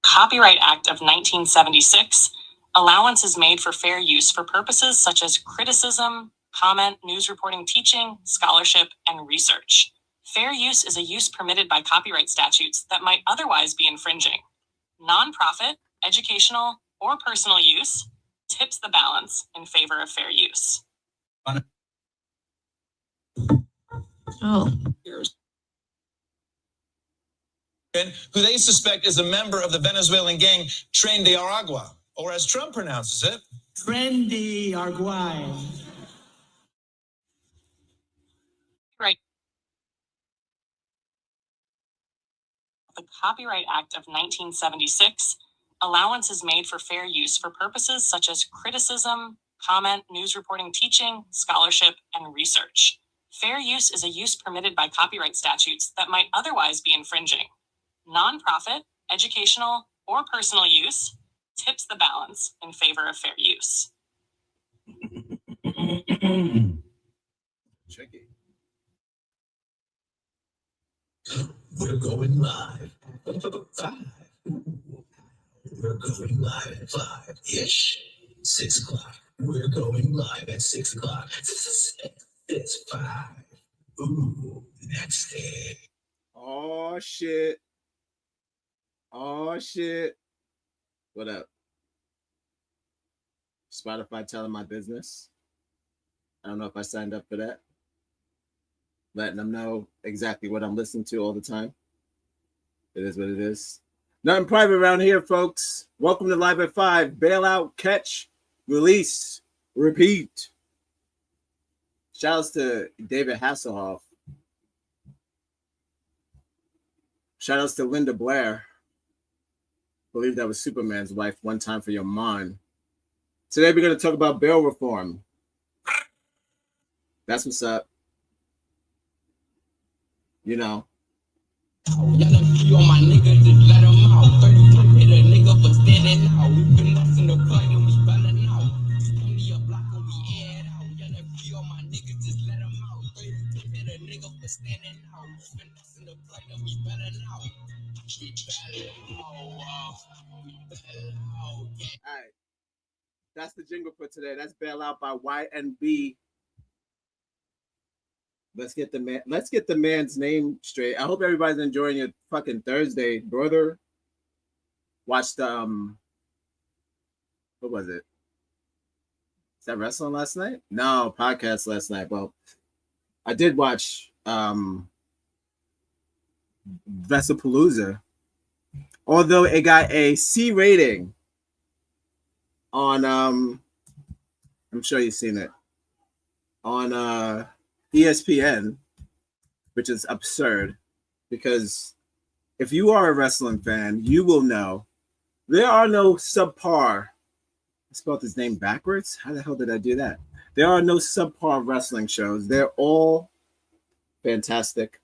Copyright Act of 1976. Allowance is made for fair use for purposes such as criticism, comment, news reporting, teaching, scholarship, and research. Fair use is a use permitted by copyright statutes that might otherwise be infringing. Nonprofit, educational, or personal use tips the balance in favor of fair use. Oh. Who they suspect is a member of the Venezuelan gang Tren de Aragua, or as Trump pronounces it, Trendy Arguay. Right. The Copyright Act of 1976. Allowance is made for fair use for purposes such as criticism, comment, news reporting, teaching, scholarship, and research. Fair use is a use permitted by copyright statutes that might otherwise be infringing. Nonprofit, educational, or personal use tips the balance in favor of fair use. check it. We're going live. 5. We're going live at 5-ish. 6 o'clock. We're going live at 6 o'clock. It's 5. Ooh, that's it. Oh shit. Oh shit. What up? Spotify telling my business. I don't know if I signed up for that. Letting them know exactly what I'm listening to all the time. It is what it is. Nothing private around here, folks. Welcome to Live at 5. Bailout, catch, release, repeat. Shouts to David Hasselhoff. Shoutouts to Linda Blair. I believe that was Superman's wife. One time for your mind. Today we're going to talk about bail reform. That's what's up. You know. All right. That's the jingle for today. That's Bailout by YNB. Let's get the man's name straight. I hope everybody's enjoying your fucking Thursday, brother. Watched what was it? Is that wrestling last night? No, podcast last night. Well, I did watch Vesapalooza. Although it got a C rating on I'm sure you've seen it on ESPN, which is absurd because if you are a wrestling fan, you will know there are no subpar. I spelled his name backwards. How the hell did I do that? There are no subpar wrestling shows. They're all fantastic,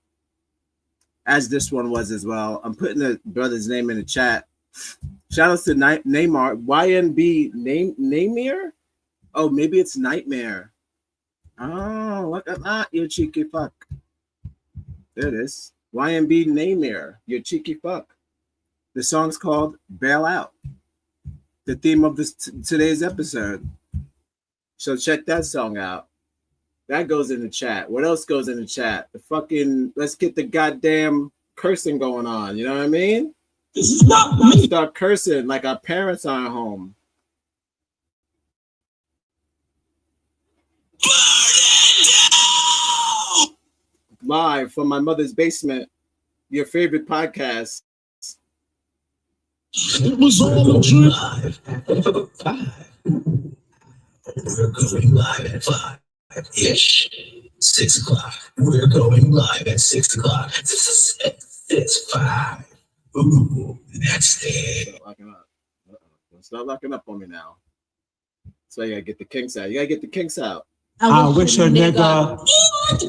as this one was as well. I'm putting the brother's name in the chat. Shout outs to Neymar, YNB Naymir. Oh, maybe it's Nightmare. Oh, look at that, you cheeky fuck. There it is. YNB Naymir, you cheeky fuck. The song's called Bail Out. The theme of this today's episode. So check that song out. That goes in the chat. What else goes in the chat? The fucking, let's get the goddamn cursing going on. You know what I mean? This is not me. Start cursing like our parents aren't home. Live from my mother's basement, your favorite podcast. It was all a dream. Live at 5. We're going live at 5-ish. 6 o'clock. We're going live at 6 o'clock. It's 5. Ooh, that's it. Start locking up on me now. So you gotta get the kinks out. You gotta get the kinks out. I wish a nigga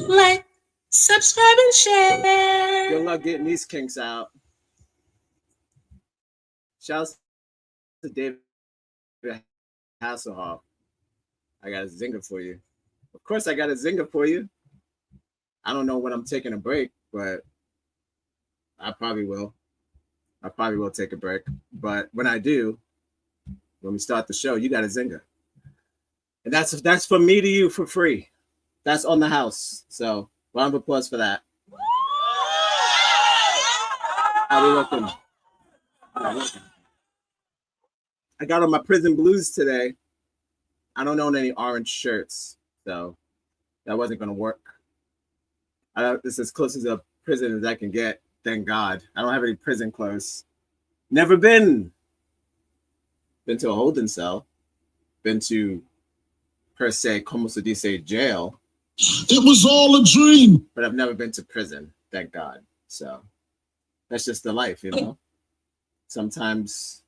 like, subscribe and share. Good luck getting these kinks out. Shouts to David Hasselhoff. I got a zinger for you. Of course, I got a zinger for you. I don't know when I'm taking a break, but I probably will. I probably will take a break. But when I do, when we start the show, you got a zinger. And that's from me to you for free. That's on the house. So round of applause for that. How we looking? I got on my prison blues today. I don't own any orange shirts, so that wasn't going to work. This is as close as a prison as I can get. Thank God. I don't have any prison clothes. Never been to a holding cell. Been to, per se, como se dice, jail. It was all a dream. But I've never been to prison. Thank God. So that's just the life, you know? Sometimes.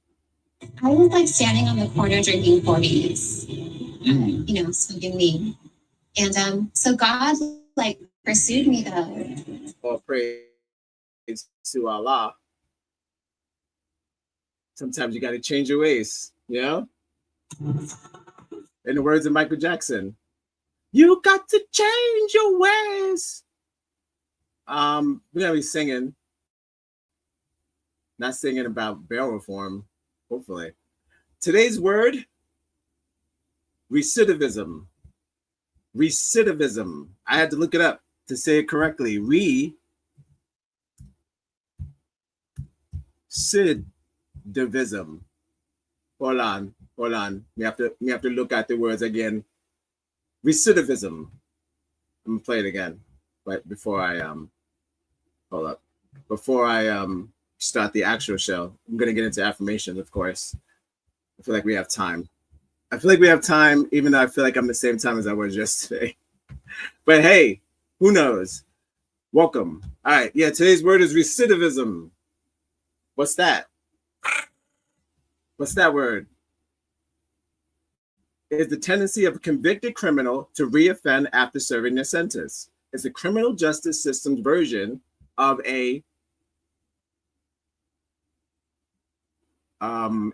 I was like standing on the corner drinking 40s, you know, smoking weed. And so God like pursued me though. All praise to Allah. Sometimes you got to change your ways, you know? In the words of Michael Jackson, you got to change your ways. We're gonna be singing, not singing about bail reform, hopefully. Today's word, recidivism. Recidivism. I had to look it up to say it correctly. Recidivism. Hold on. We have to look at the words again. Recidivism. I'm gonna play it again, but before I start the actual show, I'm gonna get into affirmations, of course. I feel like we have time. Even though I feel like I'm the same time as I was yesterday. But hey, who knows? Welcome. All right, yeah, today's word is recidivism. What's that? What's that word? It's the tendency of a convicted criminal to reoffend after serving their sentence. It's the criminal justice system's version of a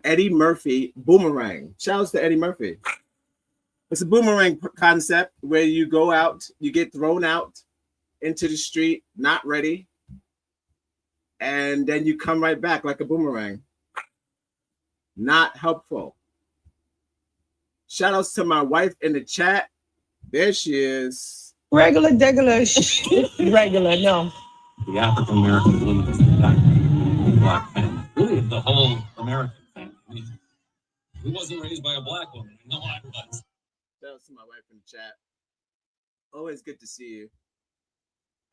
Eddie Murphy boomerang. Shout out to Eddie Murphy. It's a boomerang concept where you go out, you get thrown out into the street, not ready, and then you come right back like a boomerang. Not helpful. Shout outs to my wife in the chat. There she is. Regular, regular, regular, no. The African American belief is the black family. Really, the whole American thing. I mean, who wasn't raised by a black woman? No, I was. Shout out to my wife in the chat. Always good to see you.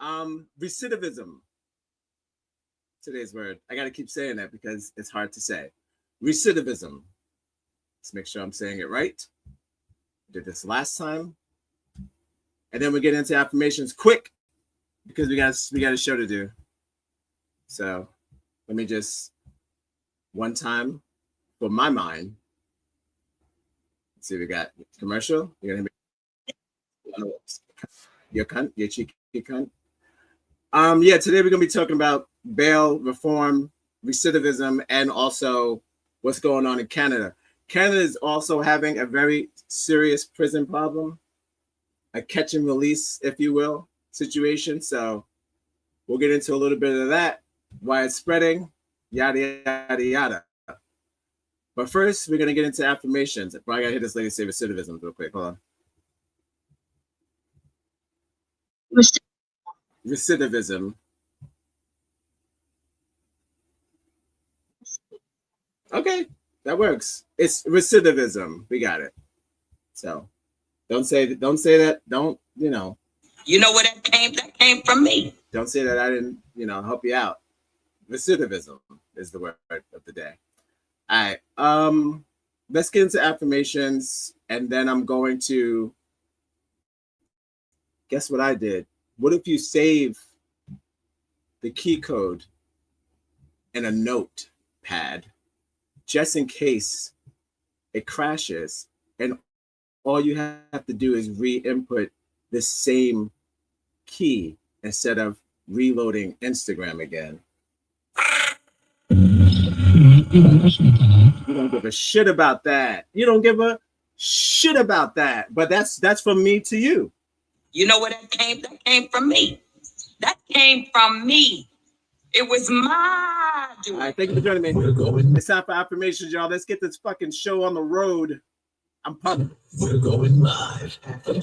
Recidivism. Today's word. I got to keep saying that because it's hard to say. Recidivism. Let's make sure I'm saying it right. Did this last time. And then we get into affirmations quick because we got a show to do. So let me just one time for my mind. Let's see, we got commercial. You're gonna be your cunt, your cheeky cunt. Yeah, today we're gonna be talking about bail reform, recidivism, and also what's going on in Canada. Canada is also having a very serious prison problem, a catch and release, if you will, situation. So we'll get into a little bit of that, why it's spreading, yada, yada, yada. But first, we're going to get into affirmations. But I got to hit this lady say recidivism real quick. Hold on. Recidivism. Okay, that works. It's recidivism. We got it. So don't say that. Don't, you know. You know where that came? That came from me. Don't say that I didn't, help you out. Recidivism is the word of the day. All right. Let's get into affirmations, and then I'm going to guess what I did. What if you save the key code in a notepad just in case it crashes, and all you have to do is re-input the same key instead of reloading Instagram again? You don't give a shit about that. You don't give a shit about that. But that's from me to you. You know where that came? That came from me. That came from me. It was my doing. All right, thank you for joining me. It's time for affirmations, y'all. Let's get this fucking show on the road. I'm pumped. We're going live at 5.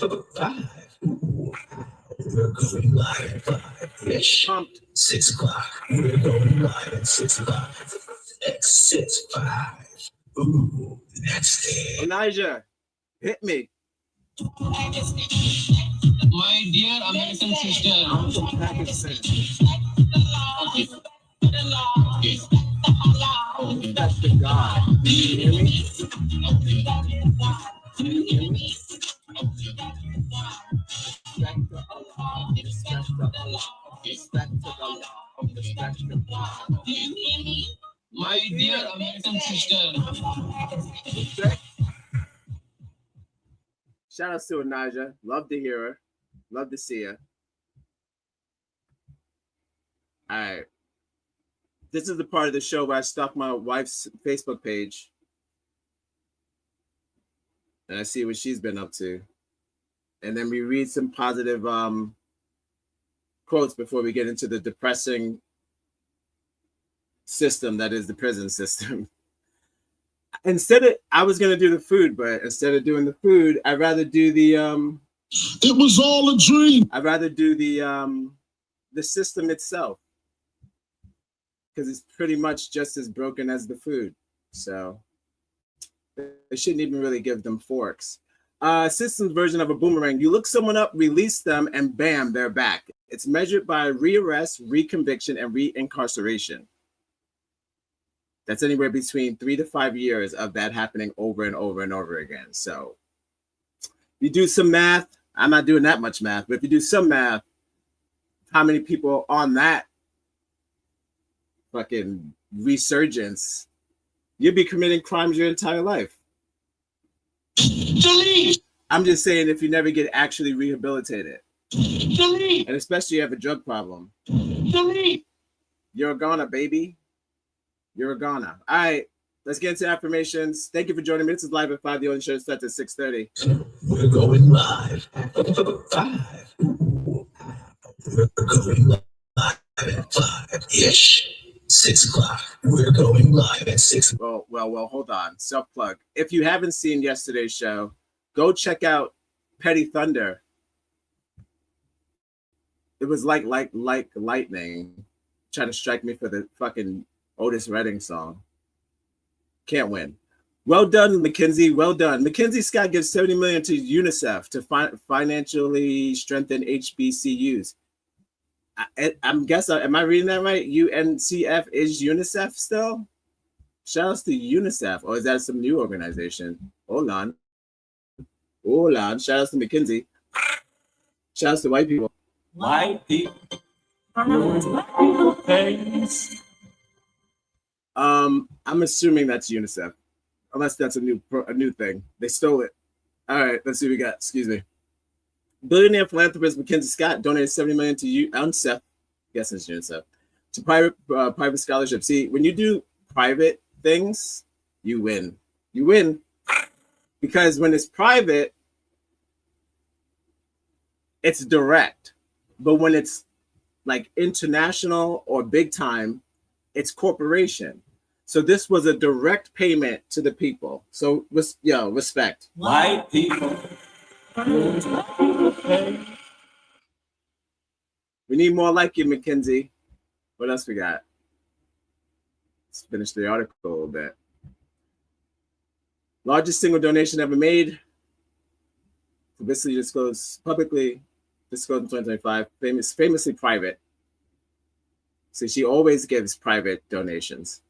We're going live at 5-ish. Pumped. 6 o'clock. We're going live at 6 o'clock. X65. Ooh, that's it. Elijah, hit me. My dear American sister. I'm from Pakistan. That's the God. You hear me? My dear American sister. Shout out to Anaja. Love to hear her. Love to see her. All right. This is the part of the show where I stalk my wife's Facebook page. And I see what she's been up to. And then we read some positive quotes before we get into the depressing system that is the prison system. I was gonna do the food, but instead of doing the food, I'd rather do the It was all a dream. I'd rather do the system itself. Because it's pretty much just as broken as the food. So they shouldn't even really give them forks. System's version of a boomerang. You look someone up, release them, and bam, they're back. It's measured by rearrest, reconviction, and reincarceration. That's anywhere between 3 to 5 years of that happening over and over and over again. So you do some math. I'm not doing that much math, but if you do some math, how many people on that fucking resurgence, you'd be committing crimes your entire life. Delete. I'm just saying, if you never get actually rehabilitated, Delete. and especially you have a drug problem, Delete. you're a goner, baby. You're a goner. All right, let's get into affirmations. Thank you for joining me. This is Live at 5. The only show starts at 6:30. We're going live at 5. We're going live at 5-ish. 6 o'clock. We're going live at 6. Well, hold on. Self-plug. If you haven't seen yesterday's show, go check out Petty Thunder. It was like lightning trying to strike me for the fucking Otis Redding song. Can't win. Well done, Mackenzie. Well done. Mackenzie Scott gives $70 million to UNICEF to financially strengthen HBCUs. I'm guessing, am I reading that right? UNCF is UNICEF still? Shout outs to UNICEF, or is that some new organization? Hold on. Shout outs to McKinsey. Shout outs to white people. White people. I'm assuming that's UNICEF, unless that's a new thing. They stole it. All right, let's see what we got. Excuse me. Billionaire philanthropist Mackenzie Scott donated $70 million to UNICEF. Yes, it's UNICEF, to private scholarship. See, when you do private things, you win. You win because when it's private, it's direct. But when it's like international or big time, it's corporation. So this was a direct payment to the people. So respect. White people. We need more like you, Mackenzie. What else we got? Let's finish the article a little bit. Largest single donation ever made. Publicly disclosed in 2025. Famously private. So she always gives private donations.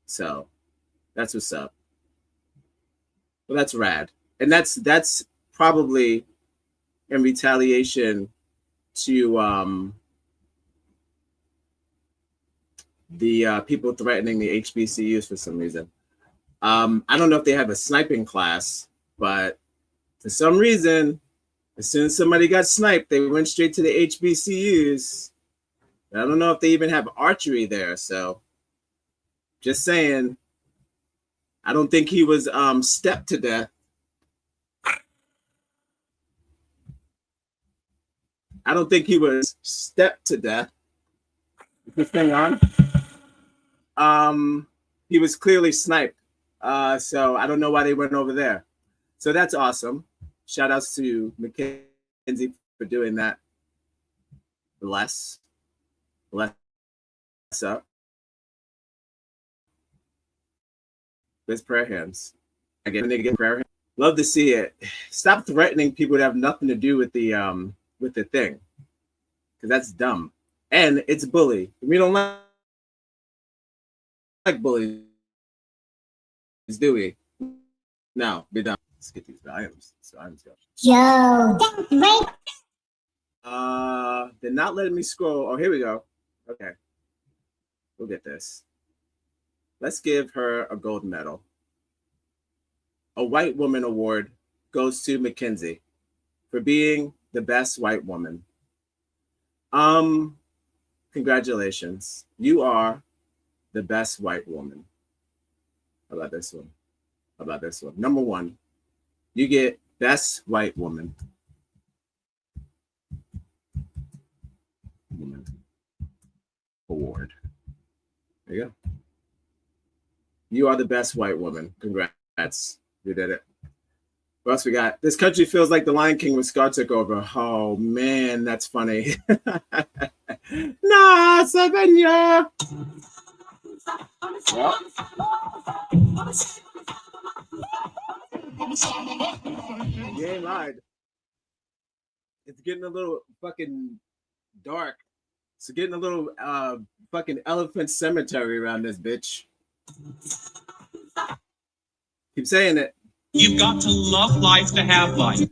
So that's what's up. Well, that's rad. And that's probably in retaliation to the people threatening the HBCUs for some reason. I don't know if they have a sniping class, but for some reason, as soon as somebody got sniped, they went straight to the HBCUs. I don't know if they even have archery there. So just saying, I don't think he was stepped to death. I don't think he was stepped to death. Is this thing on? He was clearly sniped. So I don't know why they went over there. So that's awesome. Shout outs to Mackenzie for doing that. Bless up. There's prayer hands. I get prayer hands. Love to see it. Stop threatening people that have nothing to do with the thing, because that's dumb and it's bully. We don't like bullies, do we? No, be done. Let's get these volumes. Yo, that's right. They're not letting me scroll. Oh, here we go. Okay, we'll get this. Let's give her a gold medal. A white woman award goes to Mackenzie for being the best white woman. Congratulations. You are the best white woman. How about this one? How about this one? Number one, you get best white woman. Woman award. There you go. You are the best white woman. Congrats. You did it. What else we got? This country feels like the Lion King when Scar took over. Oh man, that's funny. Nah, Savannah. Well, you ain't lied. It's getting a little fucking dark. It's getting a little fucking elephant cemetery around this bitch. Keep saying it. You've got to love life to have life.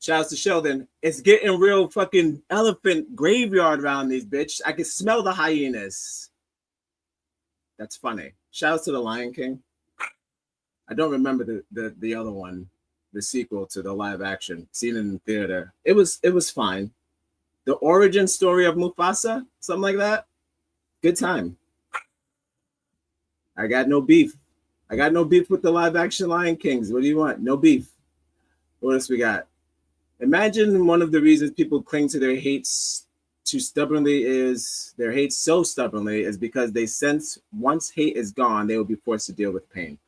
Shouts to Sheldon. It's getting real fucking elephant graveyard around these bitch. I can smell the hyenas. That's funny. Shouts to the Lion King. I don't remember the other one, the sequel to the live action, seen in the theater. It was fine. The origin story of Mufasa, something like that. Good time. I got no beef. I got no beef with the live action Lion Kings. What do you want? No beef. What else we got? Imagine one of the reasons people cling to their hates too stubbornly is their hate so stubbornly is because they sense once hate is gone, they will be forced to deal with pain.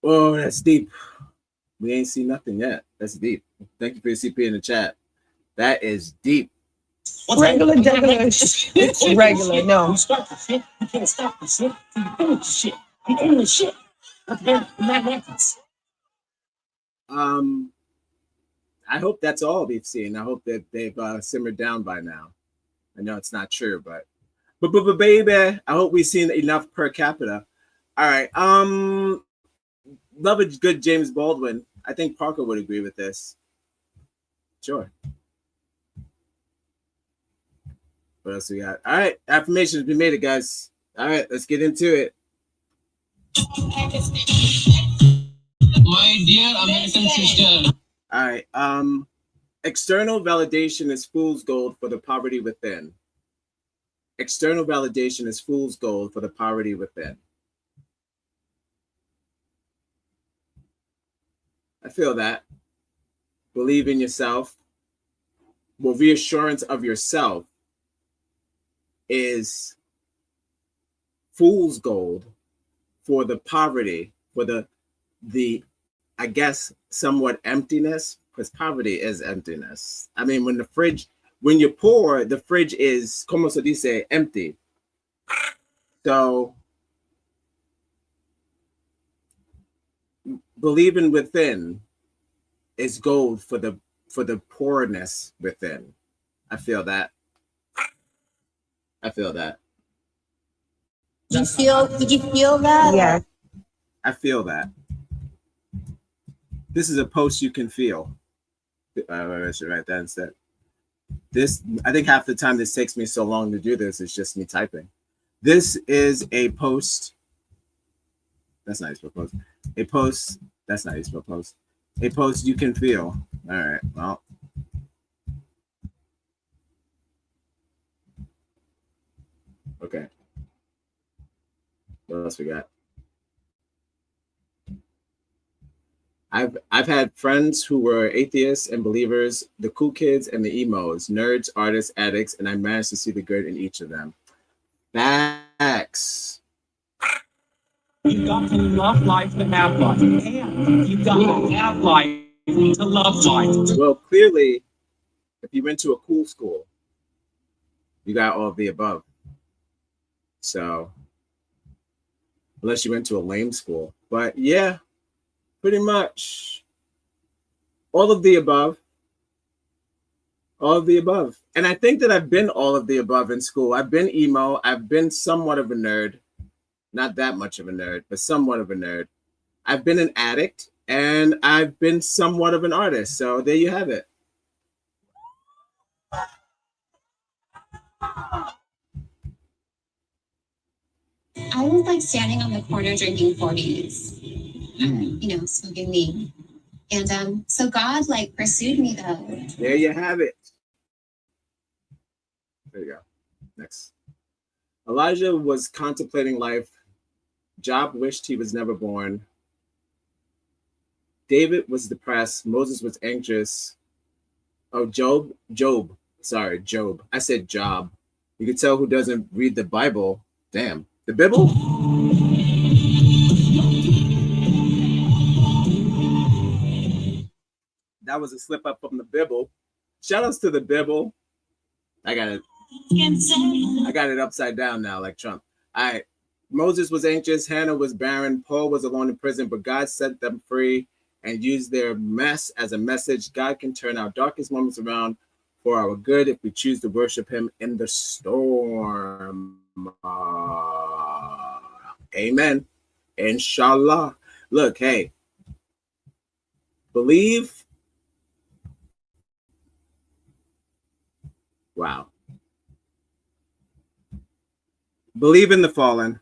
Oh, that's deep. We ain't seen nothing yet. That's deep. Thank you for your CP in the chat. That is deep. Regular, regular. It's regular. No. You start the shit, you can't stop the shit, you finish the shit. You end the shit. Okay, that happens. I hope that's all we've seen. I hope that they've simmered down by now. I know it's not true, but baby, I hope we've seen enough per capita. All right. Love a good James Baldwin. I think Parker would agree with this. Sure. What else we got? All right, affirmations. We made it, guys. All right, let's get into it. My dear American sister. All right. External validation is fool's gold for the poverty within. External validation is fool's gold for the poverty within. I feel that. Believe in yourself. Well, reassurance of yourself is fool's gold for the poverty, for the I guess somewhat emptiness, because poverty is emptiness. I mean, when you're poor, the fridge is, como se dice, empty. So believing within is gold for the poorness within. I feel that. I feel that. Did you feel that? Yeah. I feel that. This is a post you can feel. I should write that instead. I think half the time this takes me so long to do this is just me typing. This is a post. That's not useful post. A post. That's not useful post. A post you can feel. All right. Well. Okay. What else we got? I've had friends who were atheists and believers, the cool kids and the emos, nerds, artists, addicts, and I managed to see the good in each of them. Facts. You've got to love life to have life, and you've got to have life to love life. Well, clearly, if you went to a cool school, you got all of the above. So, unless you went to a lame school. But yeah, pretty much all of the above. All of the above. And I think that I've been all of the above in school. I've been emo. I've been somewhat of a nerd. Not that much of a nerd, but somewhat of a nerd. I've been an addict, and I've been somewhat of an artist. So there you have it. I was like standing on the corner drinking 40s, smoking weed. And so God like pursued me though. There you have it. There you go. Next. Elijah was contemplating life. Job wished he was never born. David was depressed. Moses was anxious. Oh, Job. I said Job. You can tell who doesn't read the Bible. Damn. The Bible? That was a slip up from the Bible. Shout outs to the Bible. I got it upside down now, like Trump. All right. Moses was anxious. Hannah was barren. Paul was alone in prison, but God set them free and used their mess as a message. God can turn our darkest moments around for our good if we choose to worship him in the storm. Amen. Inshallah. Look, hey, believe. Wow. Believe in the fallen,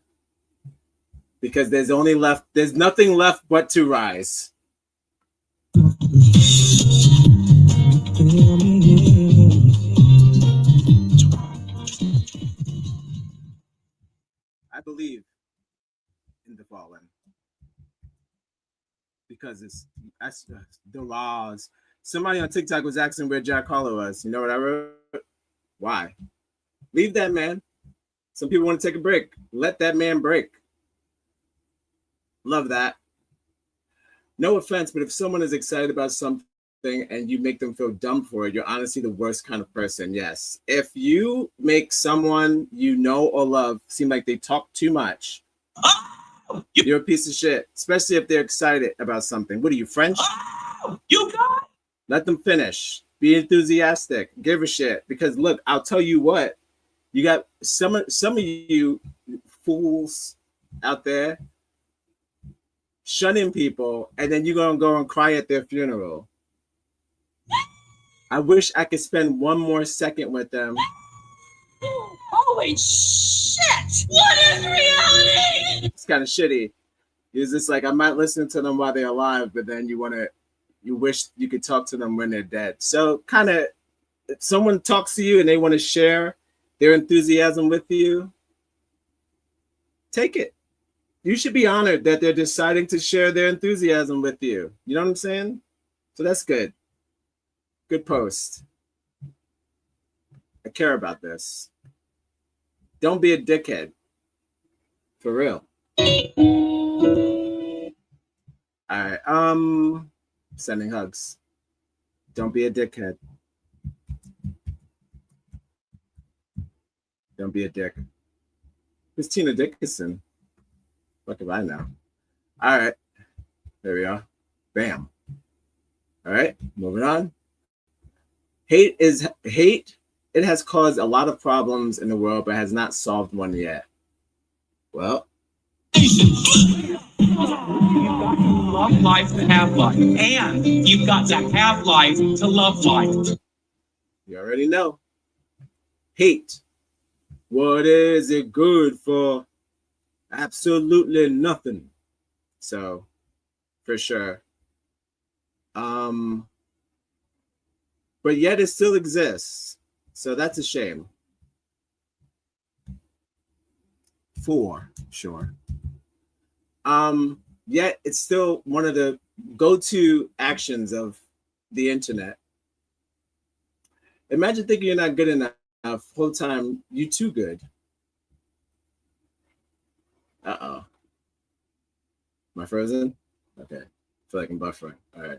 because there's nothing left but to rise. I believe in the fallen because that's the laws. Somebody on TikTok was asking where Jack Harlow was. You know what I wrote? Why? Leave that man. Some people want to take a break. Let that man break. Love that. No offense, but if someone is excited about something and you make them feel dumb for it, you're honestly the worst kind of person. Yes. If you make someone you know or love seem like they talk too much, you're a piece of shit, especially if they're excited about something. What are you, French? You got it. Let them finish. Be enthusiastic. Give a shit. Because look, I'll tell you what, you got some of you fools out there shunning people, and then you're gonna go and cry at their funeral. I wish I could spend one more second with them. Holy shit! What is reality? It's kind of shitty. It's just like I might listen to them while they're alive, but then you wish you could talk to them when they're dead. So kind of, if someone talks to you and they want to share their enthusiasm with you, take it. You should be honored that they're deciding to share their enthusiasm with you. You know what I'm saying? So that's good. Good post. I care about this. Don't be a dickhead. For real. All right. Sending hugs. Don't be a dickhead. Don't be a dick. Who's Tina Dickinson? What do I know? All right. There we are. Bam. All right. Moving on. Hate. It has caused a lot of problems in the world, but has not solved one yet. Well. You've got to love life to have life, and you've got to have life to love life. You already know. Hate. What is it good for? Absolutely nothing. So, for sure. But yet it still exists. So that's a shame. For sure. Yet it's still one of the go-to actions of the internet. Imagine thinking you're not good enough whole time. You too good. Uh-oh. Am I frozen? Okay. I feel like I'm buffering. All right.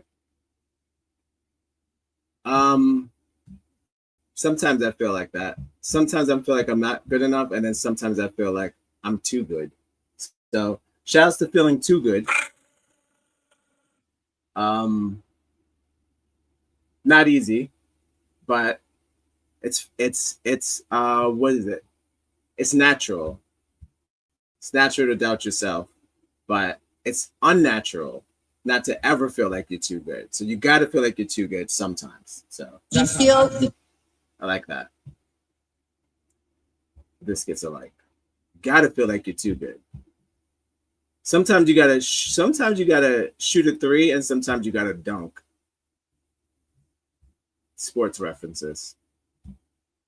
Sometimes I feel like that. Sometimes I feel like I'm not good enough, and then sometimes I feel like I'm too good. So shouts to feeling too good. Not easy, but it's what is it? It's natural. It's natural to doubt yourself, but it's unnatural not to ever feel like you're too good. So you got to feel like you're too good sometimes. So You feel I like that. Biscuits are like, gotta feel like you're too good. Sometimes you gotta shoot a three, and sometimes you gotta dunk. Sports references.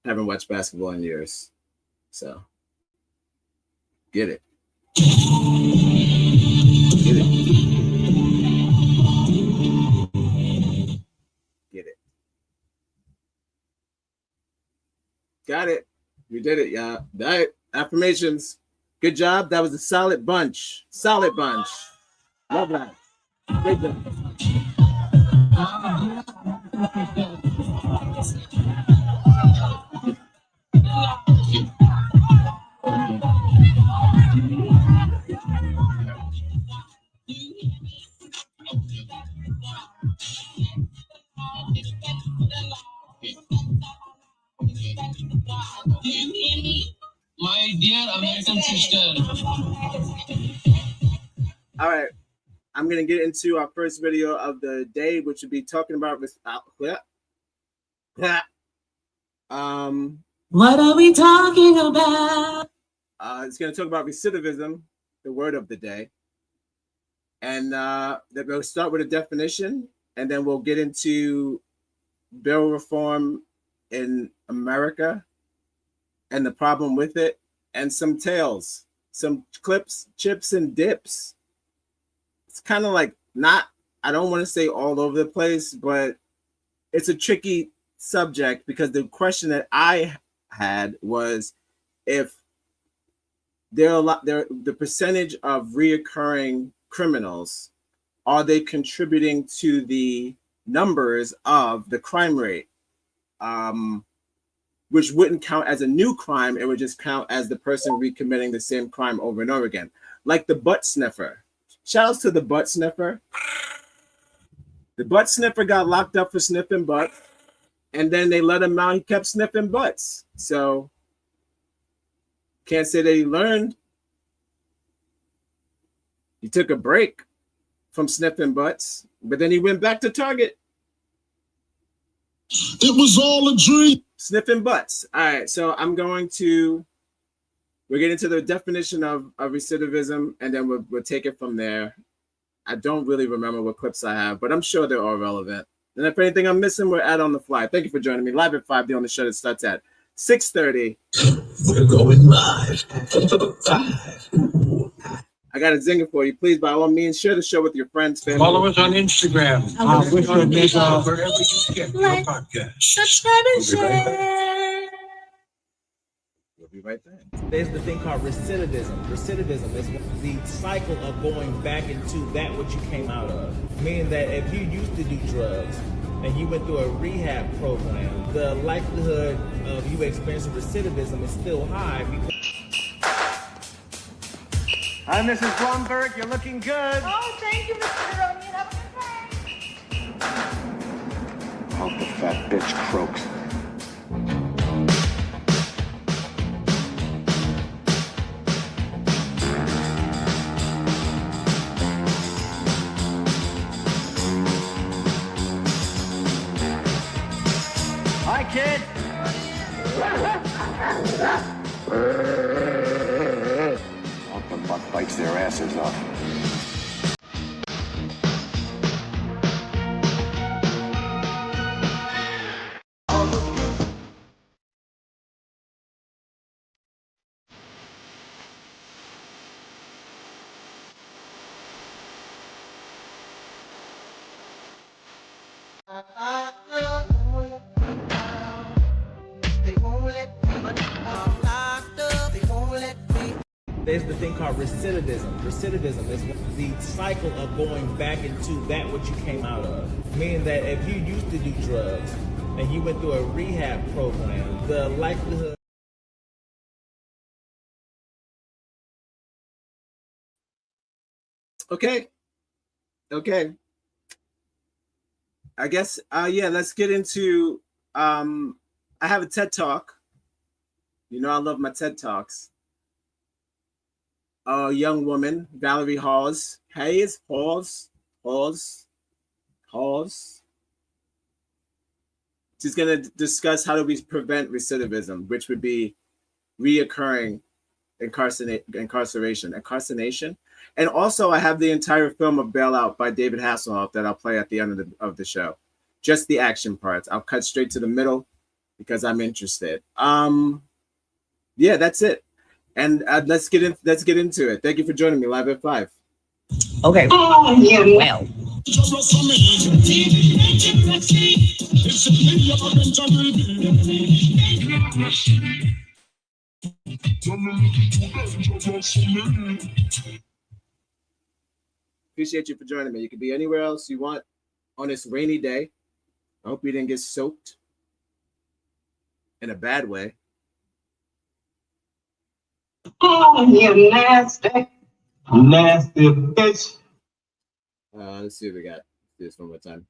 Haven't watched basketball in years, so get it. Get it. Get it. Got it. We did it, y'all. That affirmations. Good job. That was a solid bunch. Solid bunch. Love that. Great job. My dear American sister. All right. I'm going to get into our first video of the day, which would be talking about What are we talking about? It's going to talk about recidivism, the word of the day. And then we'll start with a definition, and then we'll get into bail reform in America and the problem with it, and some tales, some clips, chips, and dips. It's kind of like I don't want to say all over the place, but it's a tricky subject because the question that I had was if the percentage of reoccurring criminals, are they contributing to the numbers of the crime rate? Which wouldn't count as a new crime, it would just count as the person recommitting the same crime over and over again. Like the butt sniffer. Shout outs to the butt sniffer. The butt sniffer got locked up for sniffing butts, and then they let him out. He kept sniffing butts. So can't say that he learned. He took a break from sniffing butts, but then he went back to Target. It was all a dream. Sniffing butts. All right, so we're getting to the definition of recidivism, and then we'll take it from there. I don't really remember what clips I have, but I'm sure they're all relevant. And if anything I'm missing, we're at on the fly. Thank you for joining me. Live at 5 D on the show that starts at 6:30. We're going live at 5. I got a zinger for you. Please, by all means, share the show with your friends, family. Follow us on Instagram. Wherever you get your podcast. Subscribe and share. We'll be right there. There's the thing called recidivism. Recidivism is the cycle of going back into that what you came out of. Meaning that if you used to do drugs and you went through a rehab program, the likelihood of you experiencing recidivism is still high because Hi, Mrs. Blumberg. You're looking good. Oh, thank you, Mr. Ronnie. Have a good day. Hope the fat bitch croaks. Hi, kid. Hope the butt bites their asses off. there's the thing called recidivism. Recidivism is the cycle of going back into that what you came out of. Meaning that if you used to do drugs and you went through a rehab program, the likelihood. Okay. I guess yeah, let's get into I have a TED Talk. You know I love my TED Talks. A young woman, Valerie Hawes. Hawes. She's going to discuss how do we prevent recidivism, which would be reoccurring incarceration. And also, I have the entire film of Bailout by David Hasselhoff that I'll play at the end of the show. Just the action parts. I'll cut straight to the middle because I'm interested. Yeah, that's it. And let's get into it. Thank you for joining me live at 5. Okay. Oh, yeah, well. Appreciate you for joining me. You can be anywhere else you want on this rainy day. I hope you didn't get soaked in a bad way. Oh, you nasty. Nasty bitch. Let's see what we got. Let's do this one more time.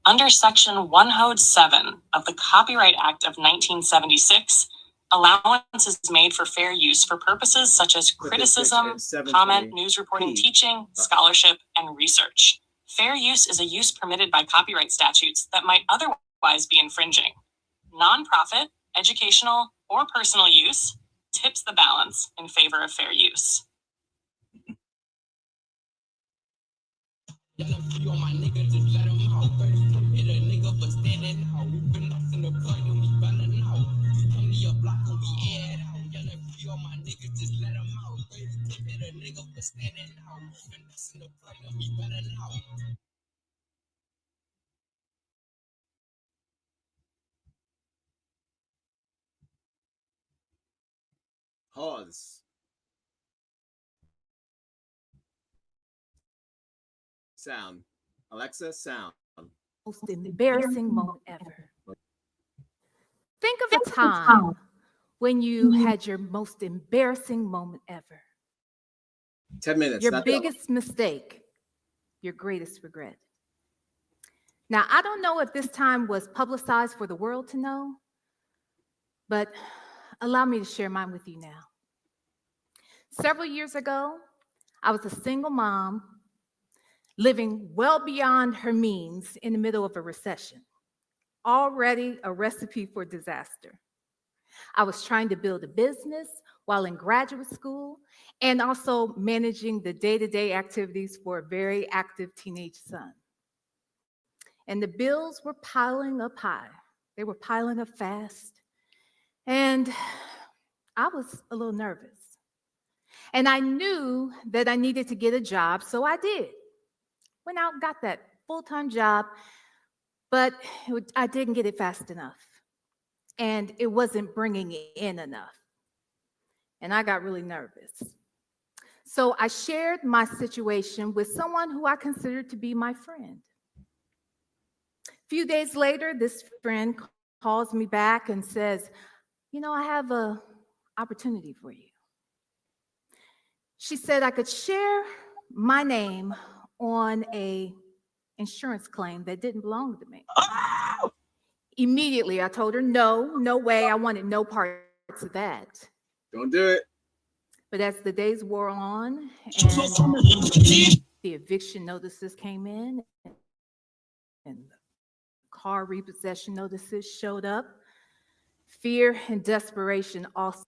Under Section 107 of the Copyright Act of 1976, allowance is made for fair use for purposes such as criticism, comment, news reporting, teaching, scholarship, and research. Fair use is a use permitted by copyright statutes that might otherwise be infringing. Nonprofit, educational, or personal use tips the balance in favor of fair use. Pause. Sound. Alexa, sound. Most embarrassing moment ever. Think of a time when you had your most embarrassing moment ever. 10 minutes. Your biggest mistake, your greatest regret. Now, I don't know if this time was publicized for the world to know, but allow me to share mine with you now. Several years ago, I was a single mom living well beyond her means in the middle of a recession, already a recipe for disaster. I was trying to build a business while in graduate school and also managing the day-to-day activities for a very active teenage son. And the bills were piling up high. They were piling up fast. And I was a little nervous. And I knew that I needed to get a job, so I did. Went out and got that full-time job, but I didn't get it fast enough. And it wasn't bringing in enough. And I got really nervous. So I shared my situation with someone who I considered to be my friend. A few days later, this friend calls me back and says, you know, I have an opportunity for you. She said I could share my name on an insurance claim that didn't belong to me. Oh! Immediately, I told her, no way. I wanted no parts of that. Don't do it. But as the days wore on and the eviction notices came in and the car repossession notices showed up, fear and desperation also.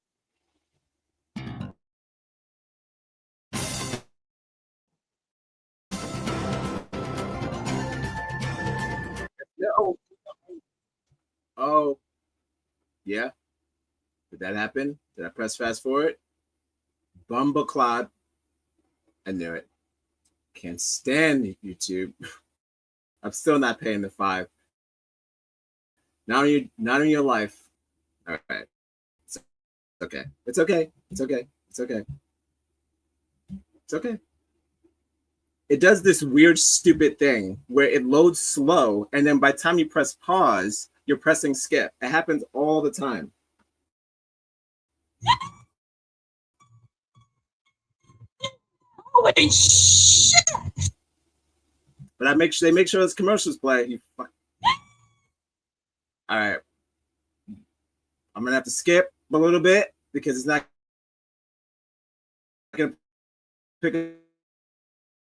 No. Oh, yeah. Did that happen? Did I press fast forward? Bumbleclot. I knew it. Can't stand YouTube. I'm still not paying the $5. Not in your life. All right. It's okay. It's okay. It's okay. It's okay. It's okay. It does this weird, stupid thing where it loads slow, and then by the time you press pause, you're pressing skip. It happens all the time. Holy shit! But they make sure those commercials play. All right. I'm gonna have to skip a little bit because it's not gonna pick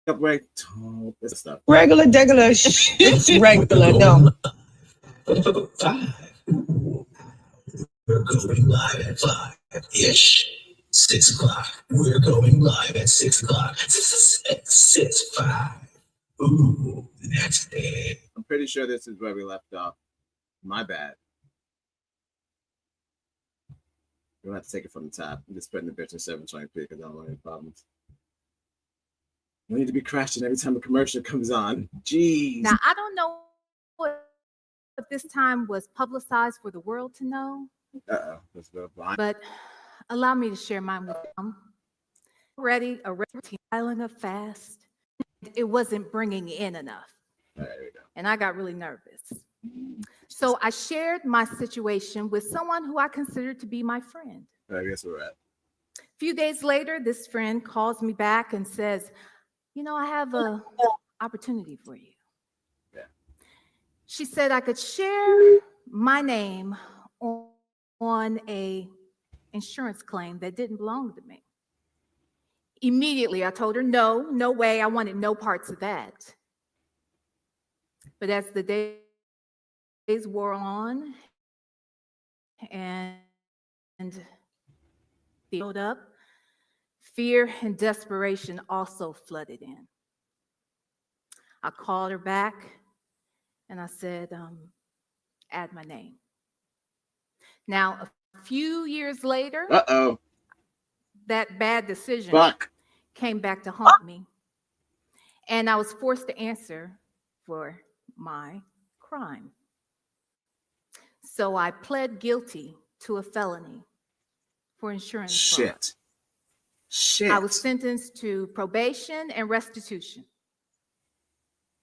up right. Oh, this stuff. Regular, it's regular, no. 5. We're going live at 5-ish. 6 o'clock. We're going live at 6 o'clock. 5. Ooh, that's it. I'm pretty sure this is where we left off. My bad. We'll have to take it from the top. I'm just putting the bitch in 720p because I don't want any problems. We need to be crashing every time a commercial comes on. Jeez. Now, I don't know if this time was publicized for the world to know. That's blind. But allow me to share mine with them. Already a island of fast. It wasn't bringing in enough. All right, there we go. And I got really nervous. So I shared my situation with someone who I considered to be my friend. I guess we're at. A few days later, this friend calls me back and says, you know, I have an opportunity for you. Yeah. She said I could share my name on a insurance claim that didn't belong to me. Immediately, I told her, no way. I wanted no parts of that. But as the days wore on and built up, fear and desperation also flooded in. I called her back and I said, add my name. Now, a few years later, that bad decision came back to haunt me. And I was forced to answer for my crime. So I pled guilty to a felony for insurance fraud. Shit. I was sentenced to probation and restitution.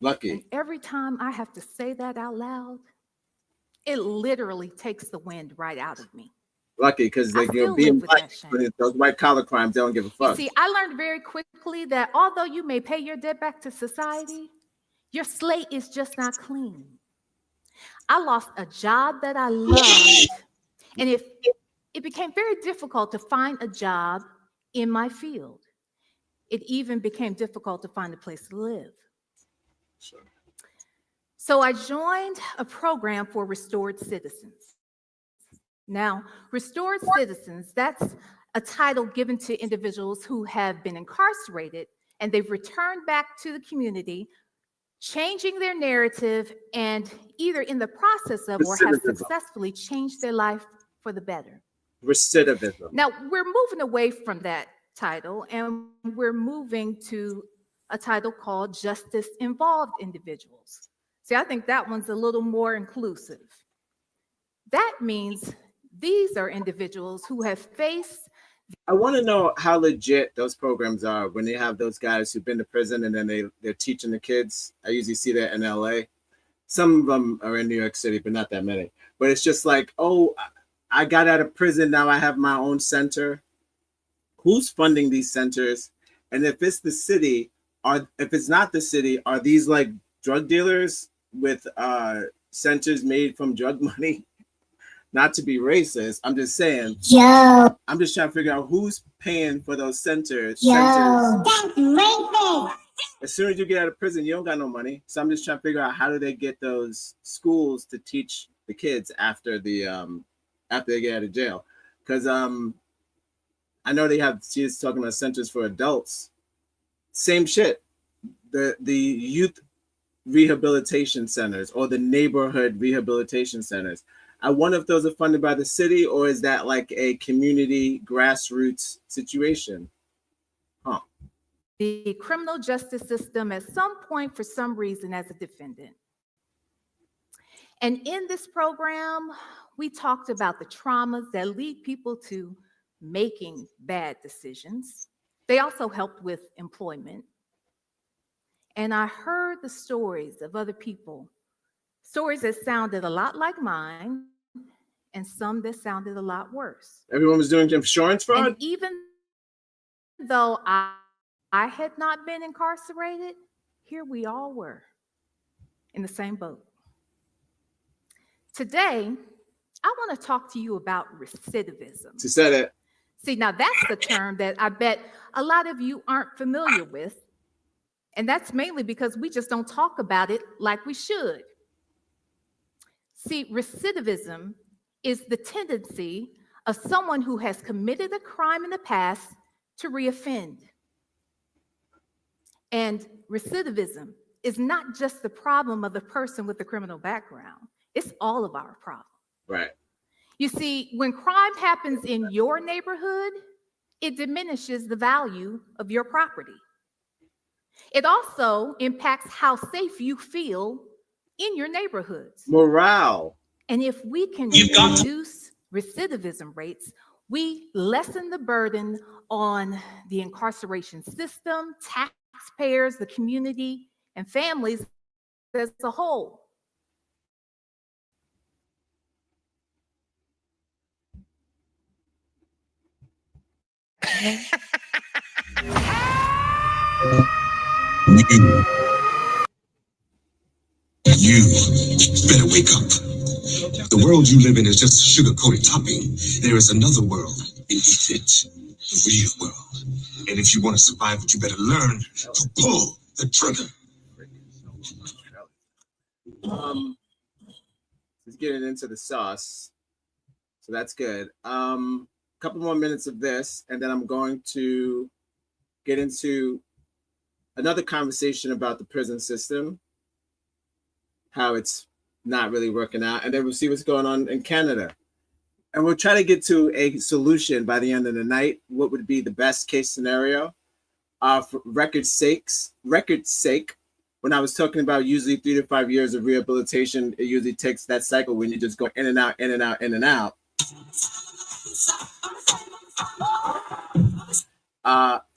Lucky. And every time I have to say that out loud, it literally takes the wind right out of me. Lucky, because like you're being white, those white collar crimes, they don't give a fuck. You see, I learned very quickly that although you may pay your debt back to society, your slate is just not clean. I lost a job that I loved, and it became very difficult to find a job in my field. It even became difficult to find a place to live. Sure. So I joined a program for restored citizens. Now, restored citizens, that's a title given to individuals who have been incarcerated and they've returned back to the community, changing their narrative and either in the process of or have successfully changed their life for the better. Recidivism. Now, we're moving away from that title and we're moving to a title called justice-involved individuals. See, I think that one's a little more inclusive. That means these are individuals who have faced. I want to know how legit those programs are when they have those guys who've been to prison and then they're teaching the kids. I usually see that in LA. Some of them are in New York City, but not that many. But it's just like, oh, I got out of prison. Now I have my own center. Who's funding these centers? And if it's the city, if it's not the city, are these like drug dealers with centers made from drug money? Not to be racist, I'm just saying. Yo. I'm just trying to figure out who's paying for those centers. Yo, that's racist. As soon as you get out of prison, you don't got no money. So I'm just trying to figure out how do they get those schools to teach the kids after they get out of jail. Because I know she's talking about centers for adults. Same shit. The youth rehabilitation centers or the neighborhood rehabilitation centers. I wonder if those are funded by the city or is that like a community grassroots situation? Huh. The criminal justice system at some point for some reason as a defendant. And in this program, we talked about the traumas that lead people to making bad decisions. They also helped with employment. And I heard the stories of other people, stories that sounded a lot like mine, and some that sounded a lot worse. Everyone was doing insurance fraud? And even though I had not been incarcerated, here we all were in the same boat. Today, I want to talk to you about recidivism. She said it. See, now that's the term that I bet a lot of you aren't familiar with. And that's mainly because we just don't talk about it like we should. See, recidivism is the tendency of someone who has committed a crime in the past to reoffend. And recidivism is not just the problem of the person with the criminal background. It's all of our problem. Right. You see, when crime happens in your neighborhood, it diminishes the value of your property. It also impacts how safe you feel in your neighborhoods. Morale. And if we can reduce recidivism rates, we lessen the burden on the incarceration system, taxpayers, the community, and families as a whole. You better wake up. The world you live in is just a sugar-coated topping. There is another world beneath it, the real world. And if you want to survive it, you better learn to pull the trigger. Let's get it into the sauce. So that's good. Couple more minutes of this, and then I'm going to get into another conversation about the prison system, how it's not really working out, and then we'll see what's going on in Canada. And we'll try to get to a solution by the end of the night. What would be the best case scenario? For record's sake, when I was talking about usually 3 to 5 years of rehabilitation, it usually takes that cycle when you just go in and out, in and out, in and out.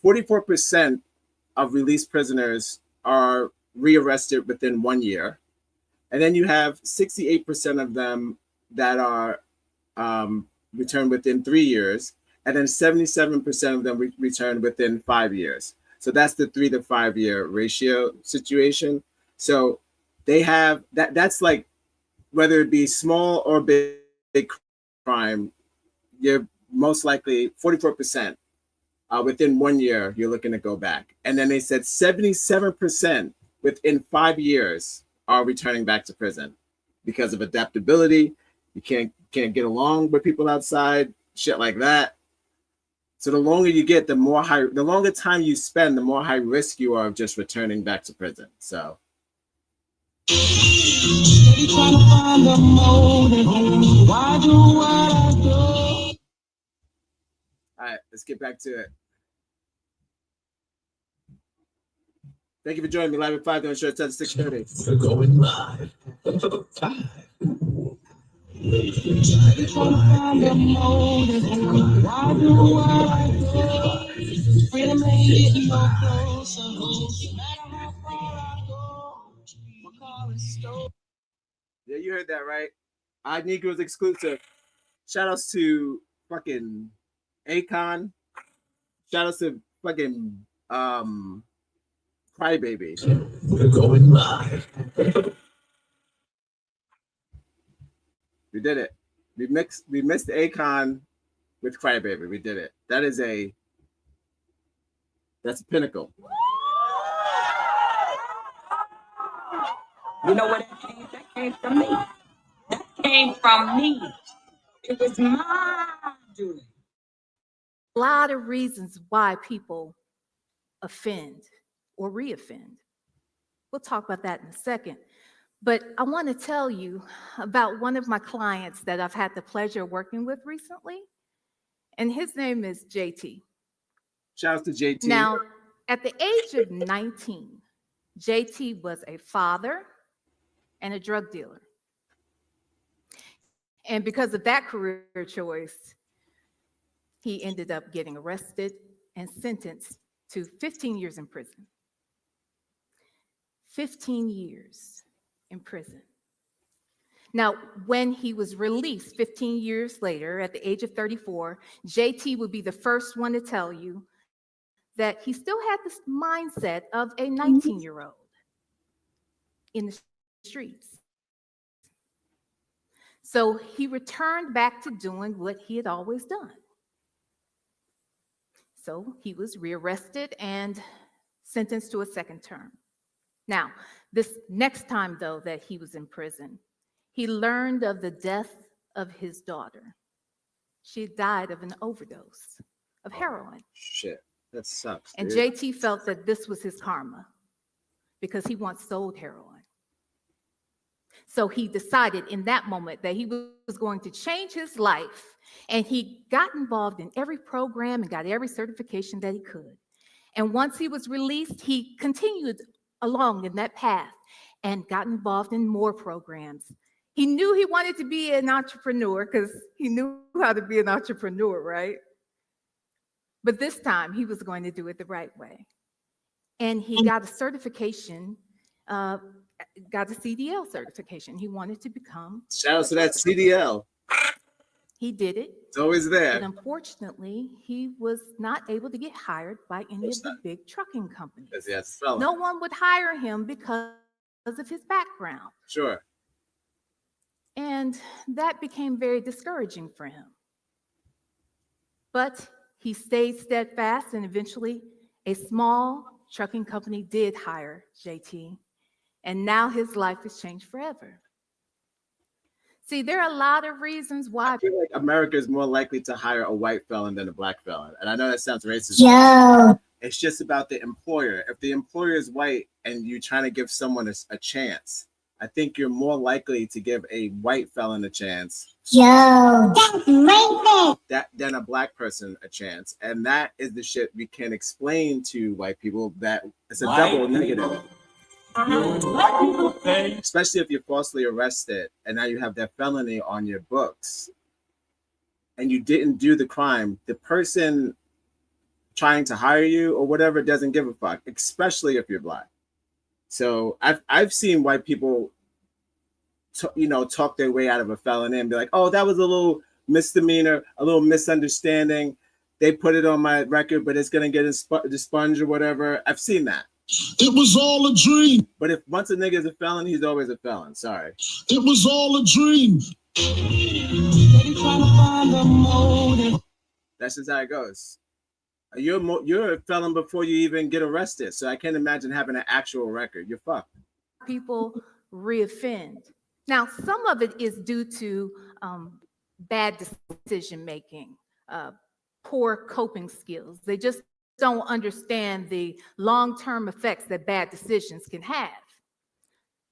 44% of released prisoners are rearrested within 1 year. And then you have 68% of them that are returned within 3 years. And then 77% of them return within 5 years. So that's the 3 to 5 year ratio situation. So they have that's like, whether it be small or big crime, you're most likely 44%. Within 1 year, you're looking to go back. And then they said 77% within 5 years are returning back to prison because of adaptability. You can't get along with people outside, shit like that. So the longer you get, the longer time you spend, the more high risk you are of just returning back to prison. So. All right, let's get back to it. Thank you for joining me live at 5. Don't show it's at 6:30. We're going live. 5. Yeah, you heard that right. iNegroes exclusive. Shout outs to fucking Akon. Shout outs to fucking Crybaby. We're going live. We did it. We missed Akon with Crybaby. We did it. That's a pinnacle. You know what that came from me? That came from me. It was my doing. A lot of reasons why people offend or reoffend. We'll talk about that in a second. But I want to tell you about one of my clients that I've had the pleasure of working with recently. And his name is JT. Shout out to JT. Now, at the age of 19, JT was a father and a drug dealer. And because of that career choice, he ended up getting arrested and sentenced to 15 years in prison. 15 years in prison. Now, when he was released 15 years later, at the age of 34, JT would be the first one to tell you that he still had this mindset of a 19-year-old in the streets. So he returned back to doing what he had always done. So he was rearrested and sentenced to a second term. Now, this next time, though, that he was in prison, he learned of the death of his daughter. She died of an overdose of heroin. Shit, that sucks. And Dude. JT felt that this was his karma because he once sold heroin. So he decided in that moment that he was going to change his life, and he got involved in every program and got every certification that he could. And once he was released, he continued along in that path and got involved in more programs. He knew he wanted to be an entrepreneur because he knew how to be an entrepreneur, right? But this time he was going to do it the right way. And he got a certification, got a CDL certification. He wanted to become. Shout out to that CDL. He did it. It's always there. But unfortunately, he was not able to get hired by any of the big trucking companies. No one would hire him because of his background. Sure. And that became very discouraging for him. But he stayed steadfast, and eventually a small trucking company did hire JT. And now his life has changed forever. See, there are a lot of reasons why. I feel like America is more likely to hire a white felon than a black felon. And I know that sounds racist. Yo. It's just about the employer. If the employer is white and you're trying to give someone a chance, I think you're more likely to give a white felon a chance. Yo, that's racist. Than a black person a chance. And that is the shit we can explain to white people, that it's a double negative. Especially if you're falsely arrested and now you have that felony on your books and you didn't do the crime, the person trying to hire you or whatever doesn't give a fuck, especially if you're black. So I've seen white people talk their way out of a felony and be like, oh, that was a little misdemeanor, a little misunderstanding. They put it on my record, but it's gonna get expunged or whatever. I've seen that. It was all a dream. But if once a nigga is a felon, he's always a felon. Sorry. It was all a dream. That's just how it goes. You're a felon before you even get arrested. So I can't imagine having an actual record. You're fucked. People reoffend. Now, some of it is due to bad decision making, poor coping skills. They just don't understand the long-term effects that bad decisions can have.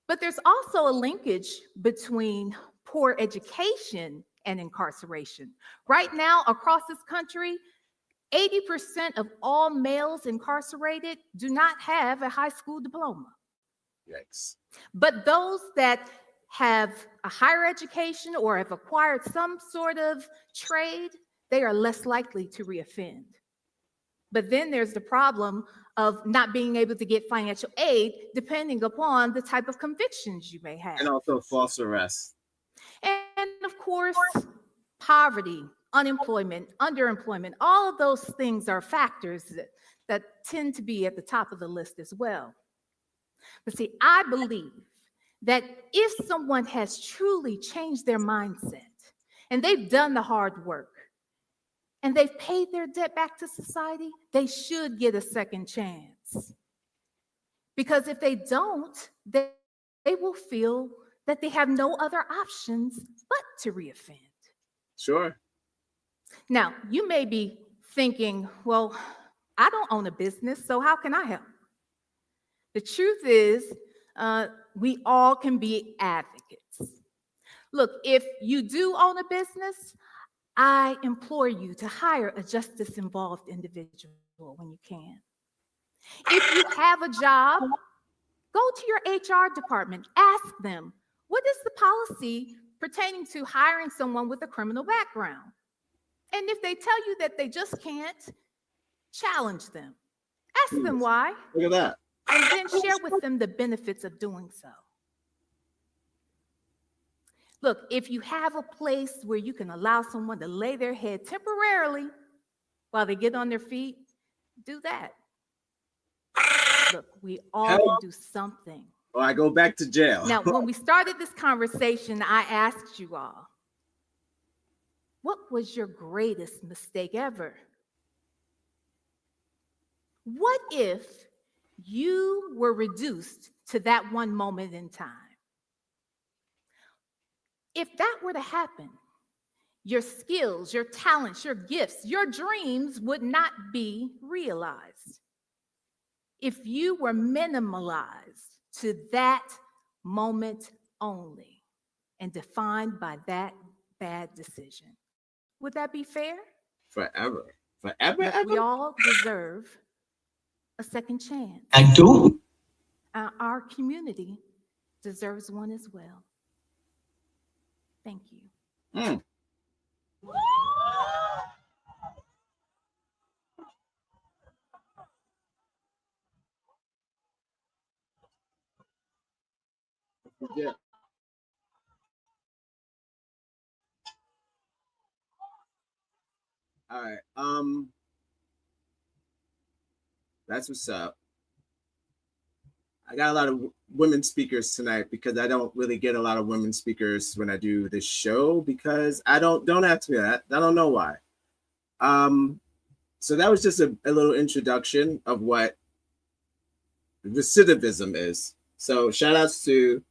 But there's also a linkage between poor education and incarceration. Right now, across this country, 80% of all males incarcerated do not have a high school diploma. Yikes. But those that have a higher education or have acquired some sort of trade, they are less likely to reoffend. But then there's the problem of not being able to get financial aid depending upon the type of convictions you may have. And also false arrest. And of course, poverty, unemployment, underemployment, all of those things are factors that tend to be at the top of the list as well. But see, I believe that if someone has truly changed their mindset and they've done the hard work and they've paid their debt back to society, they should get a second chance. Because if they don't, they will feel that they have no other options but to reoffend. Sure. Now, you may be thinking, well, I don't own a business, so how can I help? The truth is, we all can be advocates. Look, if you do own a business, I implore you to hire a justice-involved individual when you can. If you have a job, go to your HR department. Ask them, what is the policy pertaining to hiring someone with a criminal background. And if they tell you that they just can't, challenge them. Ask them why. Look at that. And then share with them the benefits of doing so. Look, if you have a place where you can allow someone to lay their head temporarily while they get on their feet, do that. Look, we all can do something. Or I go back to jail. Now, when we started this conversation, I asked you all, what was your greatest mistake ever? What if you were reduced to that one moment in time? If that were to happen, your skills, your talents, your gifts, your dreams would not be realized. If you were minimalized to that moment only and defined by that bad decision, would that be fair? Forever. Forever, Now, ever? we all deserve a second chance. I do. Our community deserves one as well. Thank you. Mm. Yeah. All right. That's what's up. I got a lot of women speakers tonight because I don't really get a lot of women speakers when I do this show because don't ask me that. I don't know why. So that was just a little introduction of what recidivism is. So shout outs to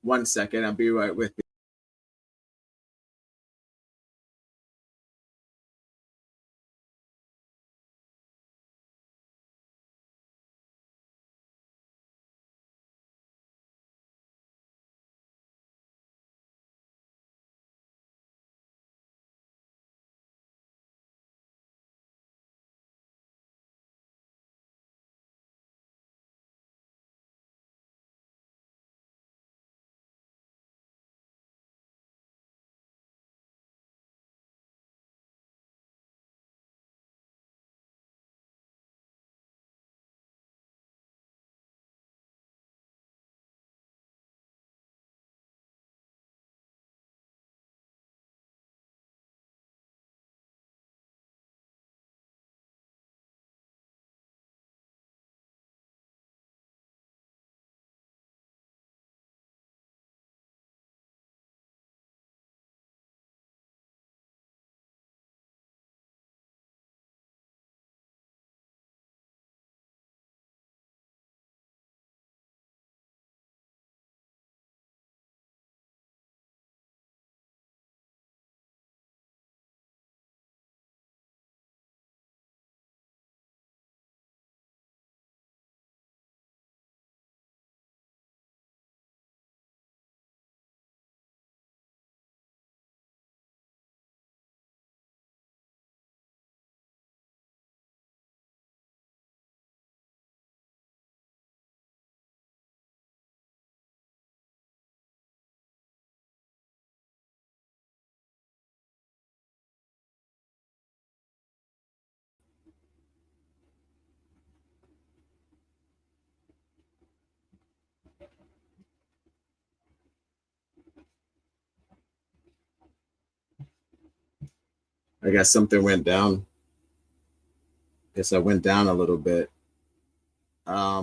1 second. I'll be right with you. I guess something went down. Guess I went down a little bit. I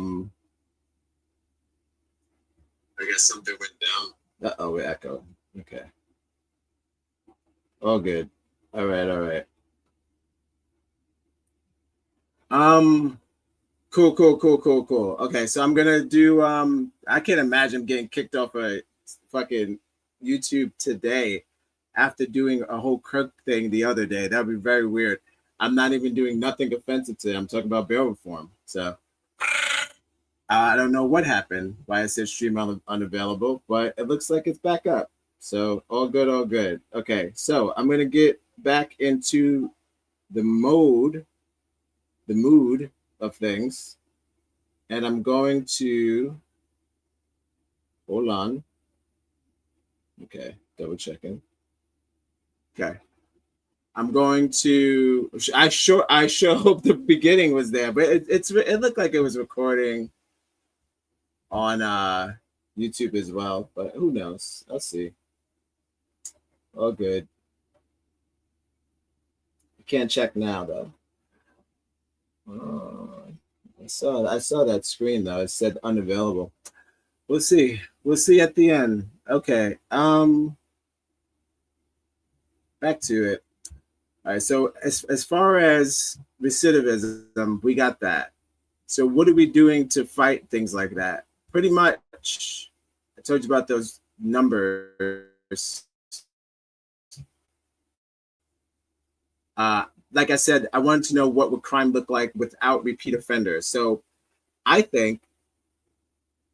guess something went down. Uh-oh, we echoed. Okay. All good. All right. Cool. Okay, so I'm gonna do I can't imagine getting kicked off a fucking YouTube today after doing a whole Kirk thing the other day. That'd be very weird. I'm not even doing nothing offensive today. I'm talking about bail reform. So I don't know what happened, why it says stream unavailable, but it looks like it's back up. So all good. Okay, so I'm gonna get back into the mood of things, and I'm going to hold on. Okay, double checking. Okay. I'm going to. I sure hope the beginning was there, but it looked like it was recording on YouTube as well. But who knows? I'll see. All good. I can't check now though. I saw that screen though. It said unavailable. We'll see. We'll see at the end. Okay. Back to it. All right. So as far as recidivism, we got that. So what are we doing to fight things like that? Pretty much, I told you about those numbers. Like I said, I wanted to know what would crime look like without repeat offenders. So I think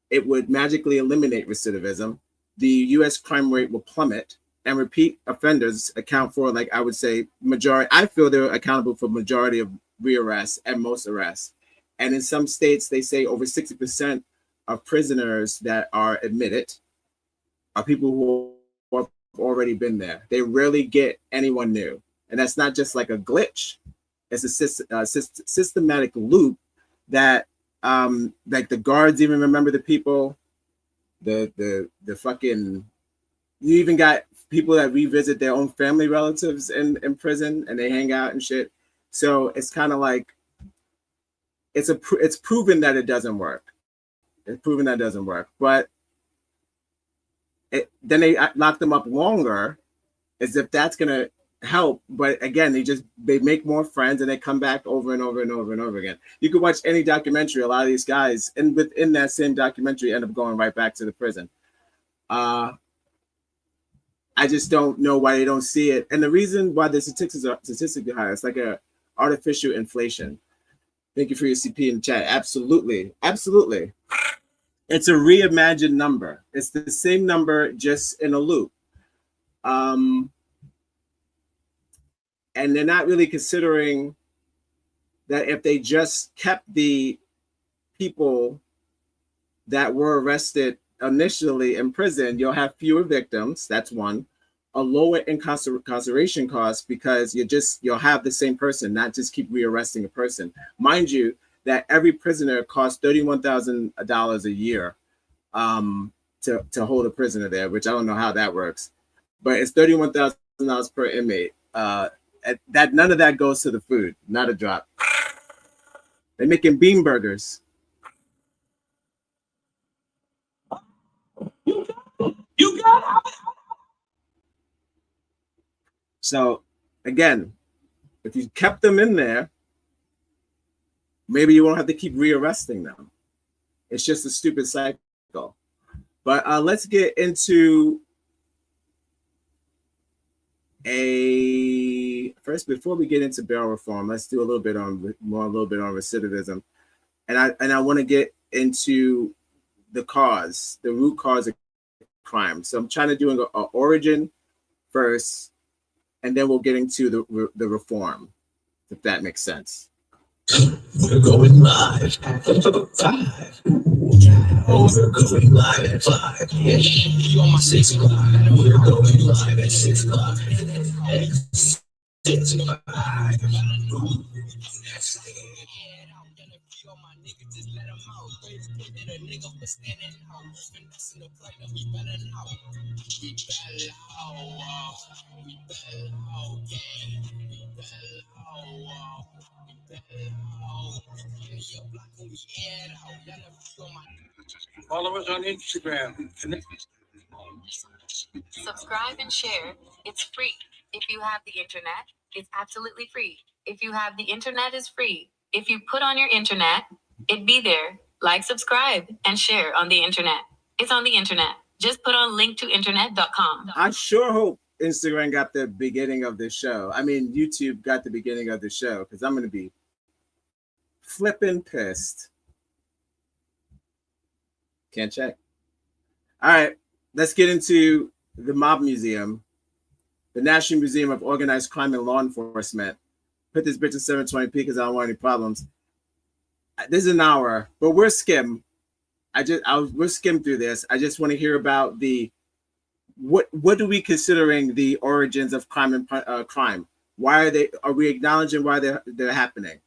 it would magically eliminate recidivism. The US crime rate will plummet, and repeat offenders account for, like I would say, majority. I feel they're accountable for majority of rearrests and most arrests. And in some states, they say over 60% of prisoners that are admitted are people who have already been there. They rarely get anyone new. And that's not just like a glitch. It's a systematic loop that like the guards even remember the people, the fucking, you even got people that revisit their own family relatives in prison and they hang out and shit. So it's kind of like, it's proven that it doesn't work. It's proven that it doesn't work. But then they lock them up longer as if that's going to help. But again, they make more friends and they come back over and over and over and over again. You could watch any documentary, a lot of these guys, and within that same documentary end up going right back to the prison. I just don't know why they don't see it. And the reason why the statistics are statistically higher, it's like a artificial inflation. Thank you for your CP in the chat. Absolutely. Absolutely. It's a reimagined number. It's the same number, just in a loop. And they're not really considering that if they just kept the people that were arrested initially in prison, you'll have fewer victims. That's one. A lower incarceration cost because you'll have the same person, not just keep rearresting a person. Mind you, that every prisoner costs $31,000 a year to hold a prisoner there, which I don't know how that works, but it's $31,000 per inmate. That none of that goes to the food, not a drop. They're making bean burgers. You got it. So again, if you kept them in there, maybe you won't have to keep rearresting them. It's just a stupid cycle. But let's get into first, before we get into bail reform, let's do a little bit on recidivism. And I want to get into the root cause of crime. So I'm trying to do an origin first, and then we'll get into the reform, if that makes sense. We're going live at 5. We're going live at 5. Yes. 6 o'clock. We're going live at 6 o'clock. 6 o'clock. Follow us on Instagram. Subscribe and share. It's free. If you have the internet, it's absolutely free. If you have the internet, it's free. If you put on your internet, it'd be there. Like, subscribe, and share on the internet. It's on the internet. Just put on linktointernet.com. I sure hope Instagram got the beginning of this show. I mean, YouTube got the beginning of the show, because I'm going to be flipping pissed. Can't check. All right, let's get into the Mob Museum, the National Museum of Organized Crime and Law Enforcement. Put this bitch in 720p because I don't want any problems. This is an hour, but we're skim. We're skim through this. I just want to hear about the what do we considering the origins of crime and crime? Why are we acknowledging why they're happening?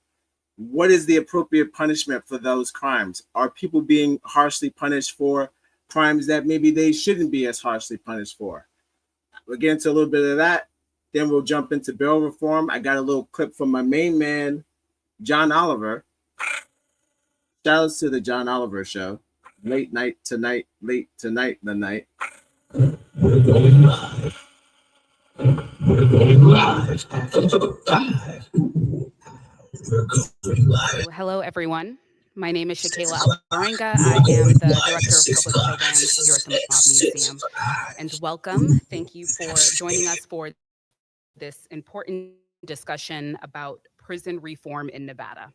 What is the appropriate punishment for those crimes? Are people being harshly punished for crimes that maybe they shouldn't be as harshly punished for? We'll get into a little bit of that. Then we'll jump into bail reform. I got a little clip from my main man, John Oliver. Shout outs to the John Oliver Show. Late night tonight, late tonight the night. We're going live. We're going live at 5. We're going live. Hello, everyone. My name is Shakayla Alvarenga. I am the Director of Public Programs here at the Mob Museum. And welcome. Thank you for joining us for this important discussion about prison reform in Nevada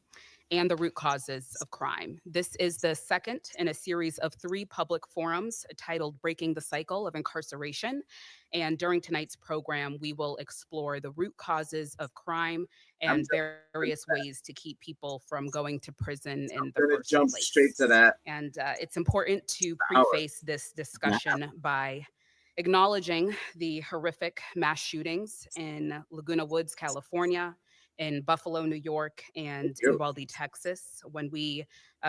and the root causes of crime. This is the second in a series of 3 public forums titled Breaking the Cycle of Incarceration. And during tonight's program, we will explore the root causes of crime and various ways to keep people from going to prison in the first jump place. Straight to that. And it's important to preface this discussion by acknowledging the horrific mass shootings in Laguna Woods, California, in Buffalo, New York, and Uvalde, Texas. When we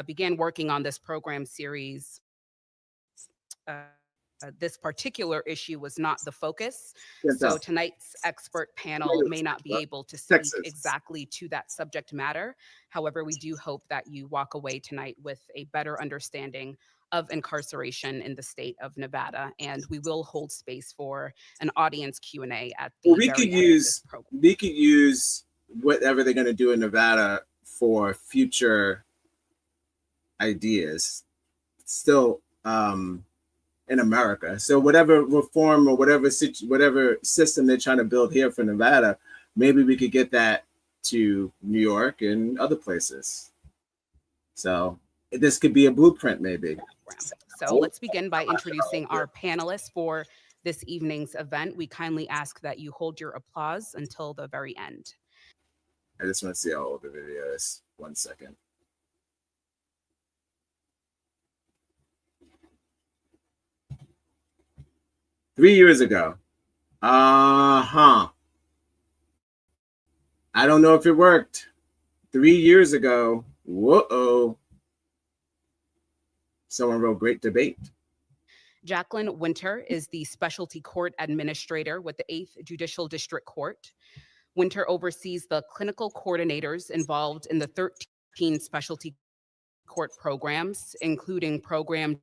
began working on this program series, this particular issue was not the focus. So tonight's expert panel may not be able to speak exactly to that subject matter. However, we do hope that you walk away tonight with a better understanding of incarceration in the state of Nevada, and we will hold space for an audience Q&A at the very end of this program. We could use whatever they're going to do in Nevada for future ideas still in America. So whatever reform or whatever system they're trying to build here for Nevada, maybe we could get that to New York and other places. So this could be a blueprint maybe. So let's begin by introducing our panelists for this evening's event. We kindly ask that you hold your applause until the very end. I just want to see how old the video is. 1 second. Three years ago. I don't know if it worked. 3 years ago. Whoa. Someone wrote great debate. Jacqueline Winter is the specialty court administrator with the 8th Judicial District Court. Winter oversees the clinical coordinators involved in the 13 specialty court programs, including program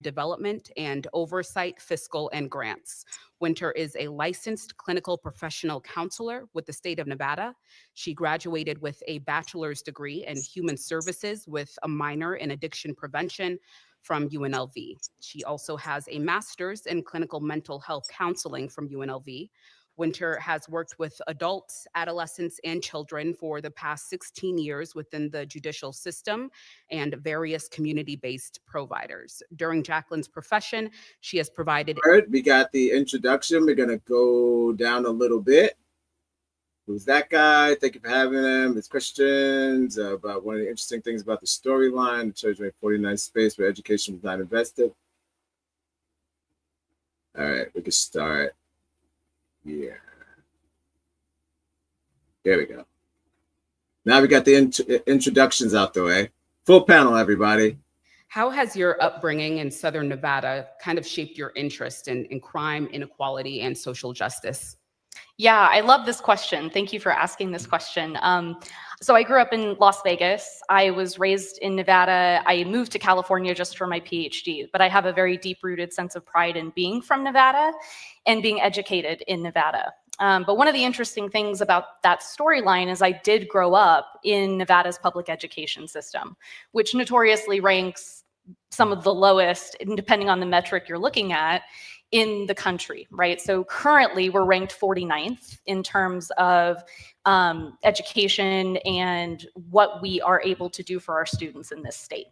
development and oversight, fiscal, and grants. Winter is a licensed clinical professional counselor with the state of Nevada. She graduated with a bachelor's degree in human services with a minor in addiction prevention from UNLV. She also has a master's in clinical mental health counseling from UNLV. Winter has worked with adults, adolescents, and children for the past 16 years within the judicial system and various community-based providers. During Jacqueline's profession, she has provided... We got the introduction. We're going to go down a little bit. Who's that guy? Thank you for having him. It's questions about one of the interesting things about the storyline. The church made 49 space where education was not invested. All right, we can start. Yeah. There we go. Now we got the introductions out the way. Full panel, everybody. How has your upbringing in Southern Nevada kind of shaped your interest in crime, inequality, and social justice? Yeah, I love this question. Thank you for asking this question. So I grew up in Las Vegas. I was raised in Nevada. I moved to California just for my PhD, but I have a very deep-rooted sense of pride in being from Nevada and being educated in Nevada. But one of the interesting things about that storyline is I did grow up in Nevada's public education system, which notoriously ranks some of the lowest, depending on the metric you're looking at, in the country, right? So currently we're ranked 49th in terms of education and what we are able to do for our students in this state.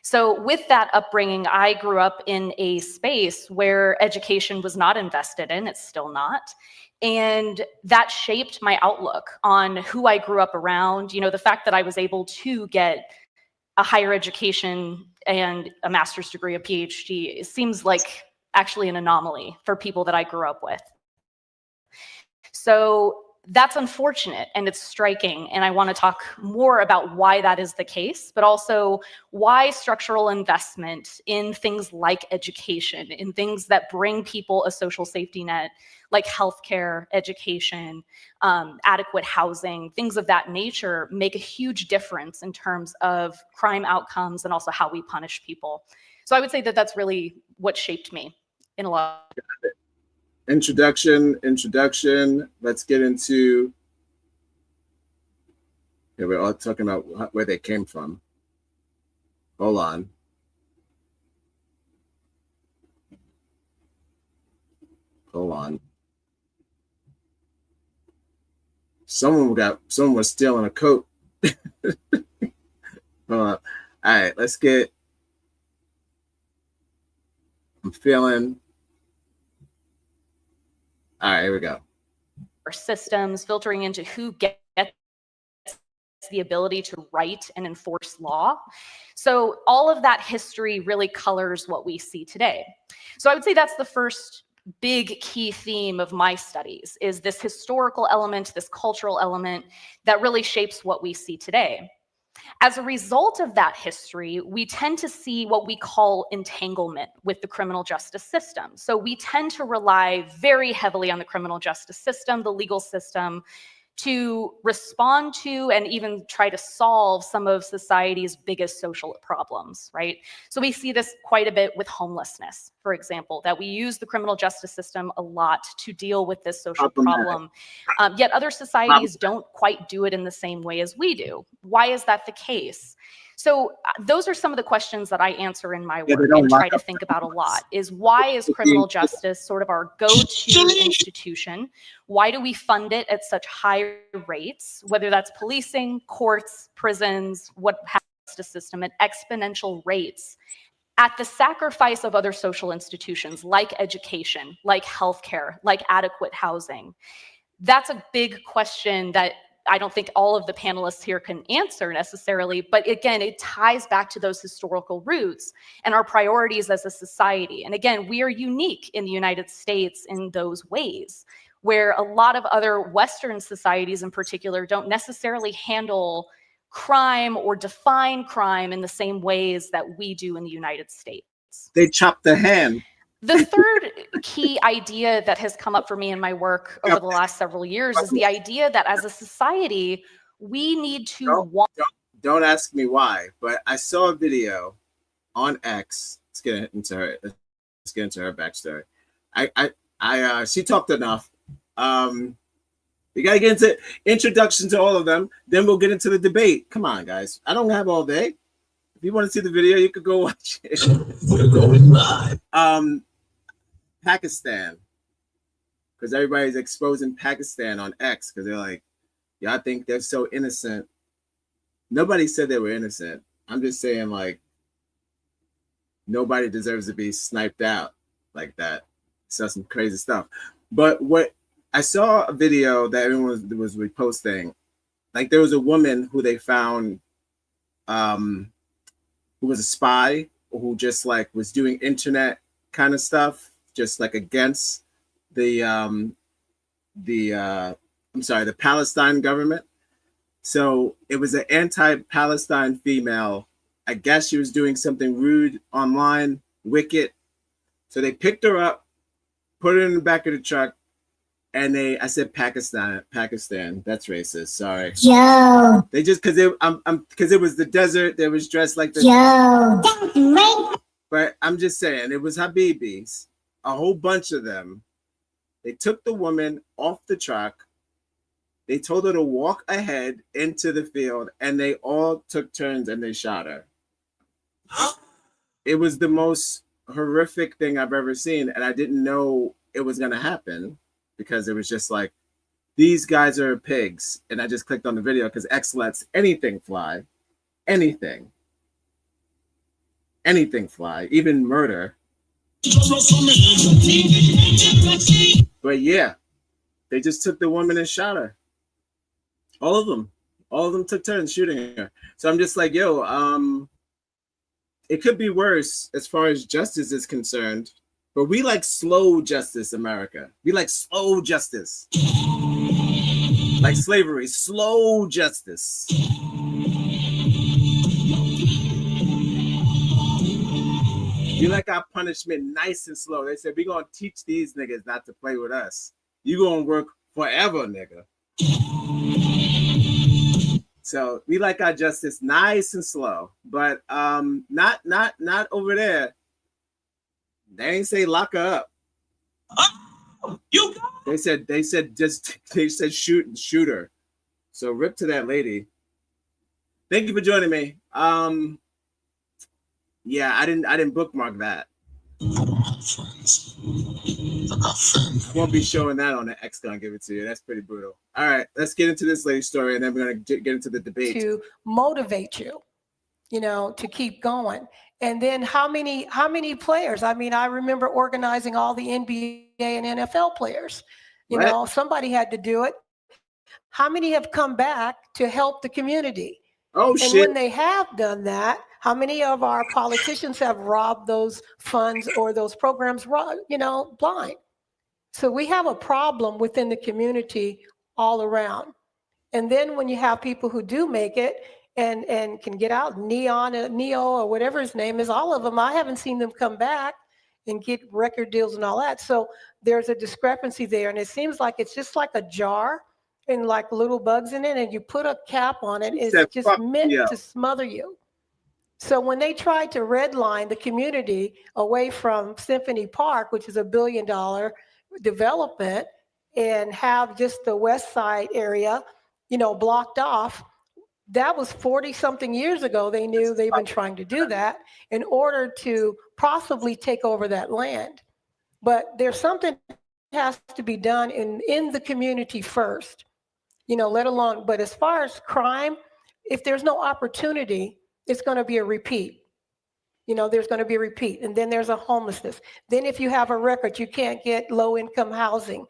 So with that upbringing, I grew up in a space where education was not invested in, it's still not. And that shaped my outlook on who I grew up around. You know, the fact that I was able to get a higher education and a master's degree, a PhD, it seems like actually an anomaly for people that I grew up with. So that's unfortunate and it's striking. And I want to talk more about why that is the case, but also why structural investment in things like education, in things that bring people a social safety net, like healthcare, education, adequate housing, things of that nature, make a huge difference in terms of crime outcomes and also how we punish people. So I would say that that's really what shaped me in a lot. Introduction. Let's get into, yeah, we're all talking about where they came from. Hold on. Someone was stealing a coat. Hold on. All right, let's get, I'm feeling. All right, here we go. Systems filtering into who gets the ability to write and enforce law. So all of that history really colors what we see today. So I would say that's the first big key theme of my studies, is this historical element, this cultural element that really shapes what we see today. As a result of that history, we tend to see what we call entanglement with the criminal justice system. So we tend to rely very heavily on the criminal justice system, the legal system, to respond to and even try to solve some of society's biggest social problems, right? So we see this quite a bit with homelessness, for example, that we use the criminal justice system a lot to deal with this social problem. Yet other societies don't quite do it in the same way as we do. Why is that the case? So those are some of the questions that I answer in my work and try to think about a lot, is why is criminal justice sort of our go-to institution? Why do we fund it at such high rates, whether that's policing, courts, prisons, what justice system at exponential rates, at the sacrifice of other social institutions like education, like healthcare, like adequate housing? That's a big question that I don't think all of the panelists here can answer necessarily, but again, it ties back to those historical roots and our priorities as a society. And again, we are unique in the United States in those ways, where a lot of other Western societies in particular don't necessarily handle crime or define crime in the same ways that we do in the United States. They chop the hand. The third key idea that has come up for me in my work over the last several years is the idea that as a society, we need to don't ask me why, but I saw a video on X. Let's get into her backstory. She talked enough. We gotta get into introduction to all of them, then we'll get into the debate. Come on, guys. I don't have all day. If you want to see the video, you could go watch it. We're going live. Pakistan, because everybody's exposing Pakistan on X because they're like, y'all think they're so innocent. Nobody said they were innocent. I'm just saying, like, nobody deserves to be sniped out like that. So some crazy stuff. But what I saw a video that everyone was reposting, like there was a woman who they found who was a spy, who just like was doing internet kind of stuff, just like against the Palestine government. So it was an anti-Palestine female. I guess she was doing something rude online, wicked. So they picked her up, put her in the back of the truck, and I said Pakistan. That's racist. Sorry. Joe. They just because it was the desert. They was dressed like the Joe. That's racist. But I'm just saying, it was Habibis, a whole bunch of them. They took the woman off the truck. They told her to walk ahead into the field, and they all took turns and they shot her. It was the most horrific thing I've ever seen, and I didn't know it was going to happen because it was just like, these guys are pigs. And I just clicked on the video because X lets anything fly. Anything fly, even murder. But yeah, they just took the woman and shot her. All of them took turns shooting her. So I'm just like, yo, it could be worse as far as justice is concerned. But we like slow justice, America. We like slow justice. Like slavery, slow justice. We like our punishment nice and slow. They said, we're going to teach these niggas not to play with us. You going to work forever, nigga. So we like our justice nice and slow. But not over there. They ain't say lock her up. They said shoot her. So rip to that lady. Thank you for joining me. Yeah, I didn't bookmark that. I won't be showing that on the X. Gonna give it to you. That's pretty brutal. All right, let's get into this lady's story, and then we're gonna get into the debate. To motivate you, to keep going. And then how many players? I mean, I remember organizing all the NBA and NFL players. Somebody had to do it. How many have come back to help the community? Oh, and shit. When they have done that, how many of our politicians have robbed those funds or those programs, blind? So we have a problem within the community all around. And then when you have people who do make it and can get out, Neo or whatever his name is, all of them, I haven't seen them come back and get record deals and all that. So there's a discrepancy there. And it seems like it's just like a jar and like little bugs in it, and you put a cap on it, it's just meant to smother you. So when they tried to redline the community away from Symphony Park, which is $1 billion development, and have just the west side area, blocked off, that was 40-something years ago. They knew they've been trying to do that in order to possibly take over that land. But there's something that has to be done in the community first, let alone, but as far as crime, if there's no opportunity, it's going to be a repeat. There's going to be a repeat. And then there's a homelessness. Then if you have a record, you can't get low-income housing.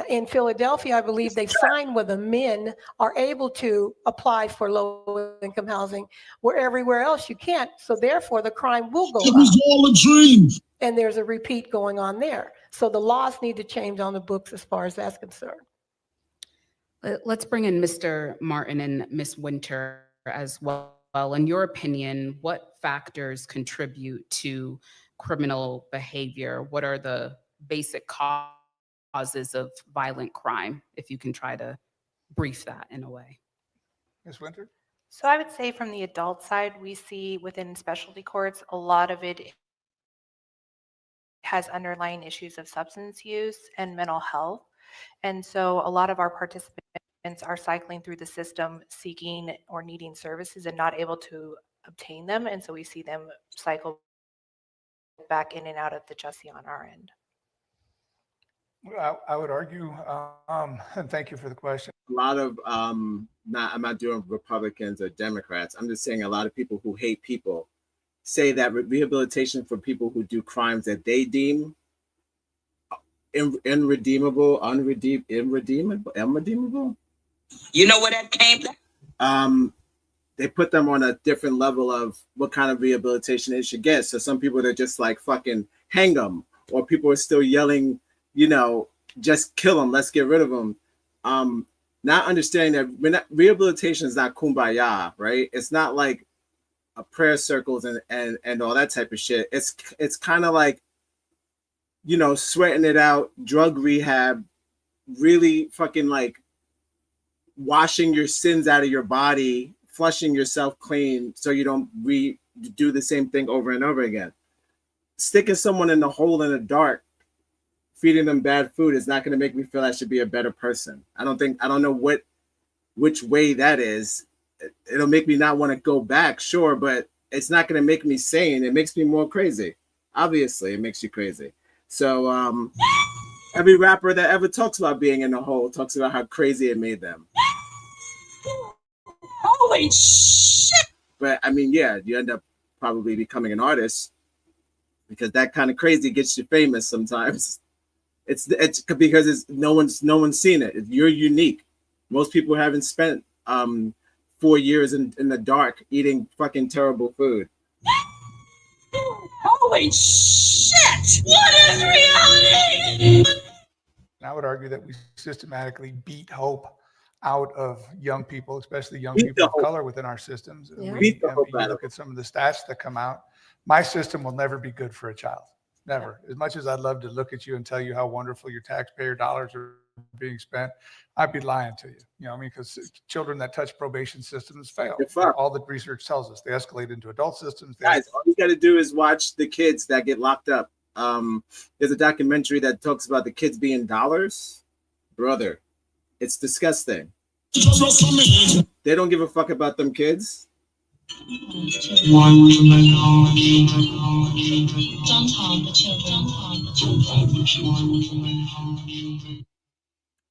In Philadelphia, I believe they've signed where the men are able to apply for low-income housing, where everywhere else you can't. So therefore, the crime will go up. It was all a dream. And there's a repeat going on there. So the laws need to change on the books as far as that's concerned. Let's bring in Mr. Martin and Ms. Winter as well. In your opinion, what factors contribute to criminal behavior? What are the basic causes of violent crime, if you can try to brief that in a way? Ms. Winter? So I would say from the adult side, we see within specialty courts, a lot of it has underlying issues of substance use and mental health. And so a lot of our participants are cycling through the system seeking or needing services and not able to obtain them. And so we see them cycle back in and out of the justice on our end. I would argue, and thank you for the question. A lot of, I'm not doing Republicans or Democrats. I'm just saying a lot of people who hate people say that rehabilitation for people who do crimes that they deem irredeemable. You know where that came from? They put them on a different level of what kind of rehabilitation they should get. So some people are just like fucking hang them, or people are still yelling, just kill them, let's get rid of them. Not understanding that rehabilitation is not kumbaya, right? It's not like a prayer circles and all that type of shit. It's kind of like, sweating it out, drug rehab, really fucking like washing your sins out of your body, flushing yourself clean so you don't do the same thing over and over again. Sticking someone in the hole in the dark, feeding them bad food is not going to make me feel I should be a better person. I don't know which way that is. It'll make me not want to go back, sure, but it's not going to make me sane. It makes me more crazy. Obviously, it makes you crazy. So every rapper that ever talks about being in the hole talks about how crazy it made them. Holy shit! But I mean, yeah, you end up probably becoming an artist because that kind of crazy gets you famous sometimes. It's because no one's seen it. You're unique. Most people haven't spent 4 years in the dark eating fucking terrible food. Holy Holy shit! What is reality? And I would argue that we systematically beat hope out of young people, especially young Beat people the of hope. color within our systems. And Yeah. Beat the I hope mean, you out of look at some of the stats that come out. My system will never be good for a child. Never. As much as I'd love to look at you and tell you how wonderful your taxpayer dollars are being spent, I'd be lying to you. You know what I mean? Because children that touch probation systems fail. They're fucked. All the research tells us they escalate into adult systems. Guys, all you got to do is watch the kids that get locked up. There's a documentary that talks about the kids being dollars. Brother, it's disgusting. They don't give a fuck about them kids. Don't harm the children.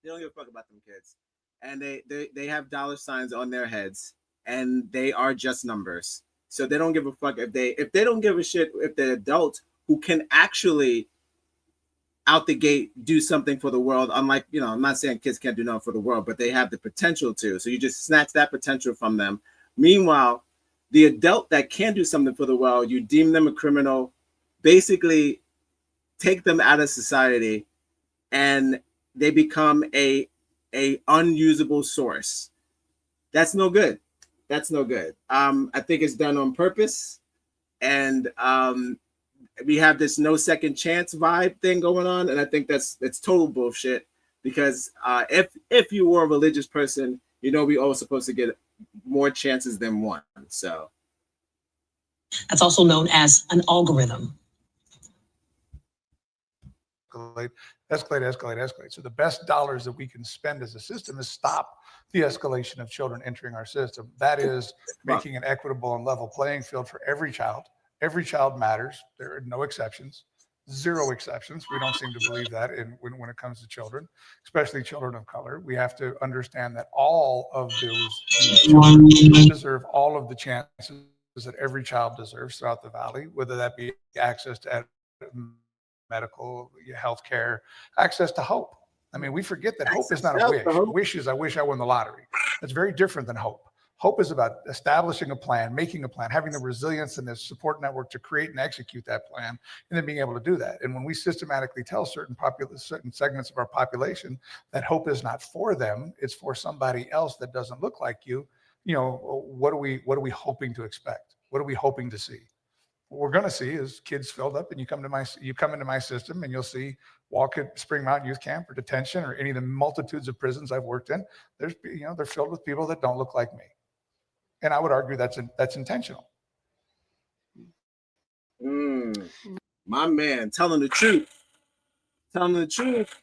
They don't give a fuck about them kids. And they have dollar signs on their heads, and they are just numbers. So they don't give a fuck if they don't give a shit if the adult who can actually out the gate do something for the world. Unlike, you know, I'm not saying kids can't do nothing for the world, but they have the potential to. So you just snatch that potential from them. Meanwhile, the adult that can do something for the world, you deem them a criminal, basically take them out of society, and they become a unusable source. That's no good. That's no good. I think it's done on purpose, and we have this no second chance vibe thing going on, and I think that's total bullshit. Because if you were a religious person, you know we all supposed to get more chances than one. So That's also known as an algorithm. Escalate. So the best dollars that we can spend as a system is stop the escalation of children entering our system. That is making an equitable and level playing field for every child. Every child matters. There are no exceptions, zero exceptions. We don't seem to believe that when it comes to children, especially children of color. We have to understand that all of those children deserve all of the chances that every child deserves throughout the valley, whether that be access to medical, health care, access to hope. I mean, we forget that hope is not a wish. Wish is, I wish I won the lottery. That's very different than hope. Hope is about establishing a plan, making a plan, having the resilience and the support network to create and execute that plan, and then being able to do that. And when we systematically tell certain segments of our population that hope is not for them, it's for somebody else that doesn't look like you, you know, what are we hoping to expect? What are we hoping to see? What we're going to see is kids filled up, and you come into my system, and you'll see walk at Spring Mountain Youth Camp or detention or any of the multitudes of prisons I've worked in. They're filled with people that don't look like me, and I would argue that's intentional. My man, telling the truth. Telling the truth.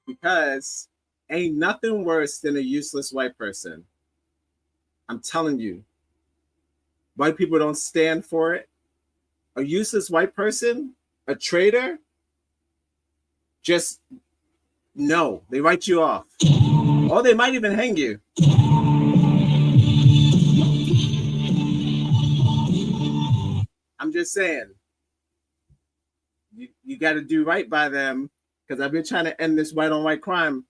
Because ain't nothing worse than a useless white person. I'm telling you. White people don't stand for it. A useless white person, a traitor, just no, they write you off. Or they might even hang you. I'm just saying, you got to do right by them, because I've been trying to end this white on white crime.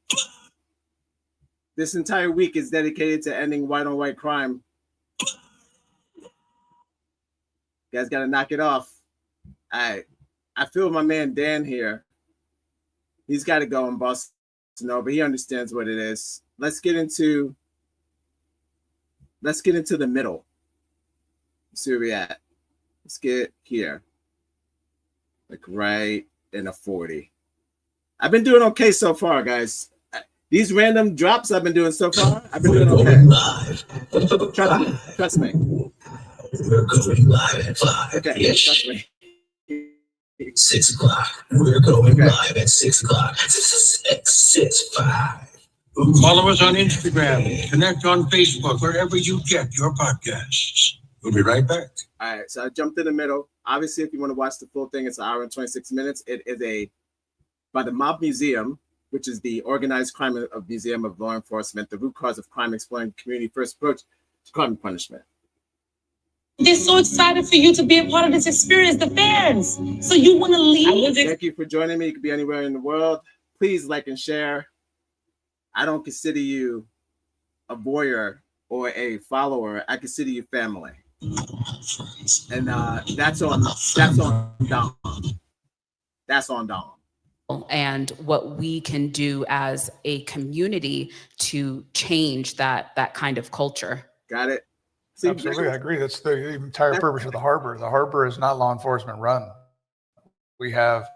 This entire week is dedicated to ending white on white crime. You guys got to knock it off. I feel my man Dan here. He's got to go in Boston, but he understands what it is. Let's get into the middle. Let's see where we at. Let's get here. Like right in a 40. I've been doing okay so far, guys. These random drops I've been doing so far, I've been doing okay. Trust me. We're going live at 5. Okay, Yes. trust me. 6 o'clock. We're going live at 6 o'clock. 6, 5. Follow us on Instagram. Connect on Facebook, wherever you get your podcasts. We'll be right back. All right, so I jumped in the middle. Obviously, if you want to watch the full thing, it's an hour and 26 minutes. It is by the Mob Museum, which is the organized crime of Museum of Law Enforcement, the root cause of crime, exploring community first approach to crime and punishment. They're so excited for you to be a part of this experience, the fans. So you want to leave? Thank you for joining me. You could be anywhere in the world. Please like and share. I don't consider you a voyeur or a follower, I consider you family. And that's on Dom. That's on Dom. And what we can do as a community to change that kind of culture. Got it. See, absolutely, I agree. That's the entire purpose of the harbor. The harbor is not law enforcement run. We have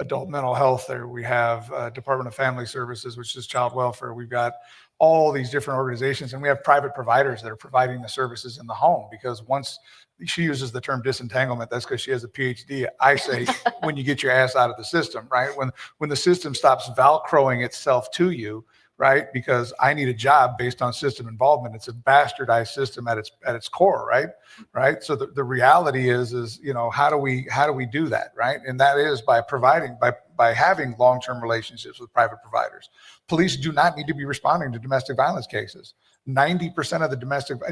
adult mental health there. We have Department of Family Services, which is child welfare. We've got all these different organizations, and we have private providers that are providing the services in the home, because once she uses the term disentanglement, that's because she has a PhD. I say when you get your ass out of the system, right? When the system stops Velcroing itself to you, right? Because I need a job based on system involvement. It's a bastardized system at its core, right? Right. So the reality is, you know, how do we do that, right? And that is by providing, by having long-term relationships with private providers. Police do not need to be responding to domestic violence cases. 90% of the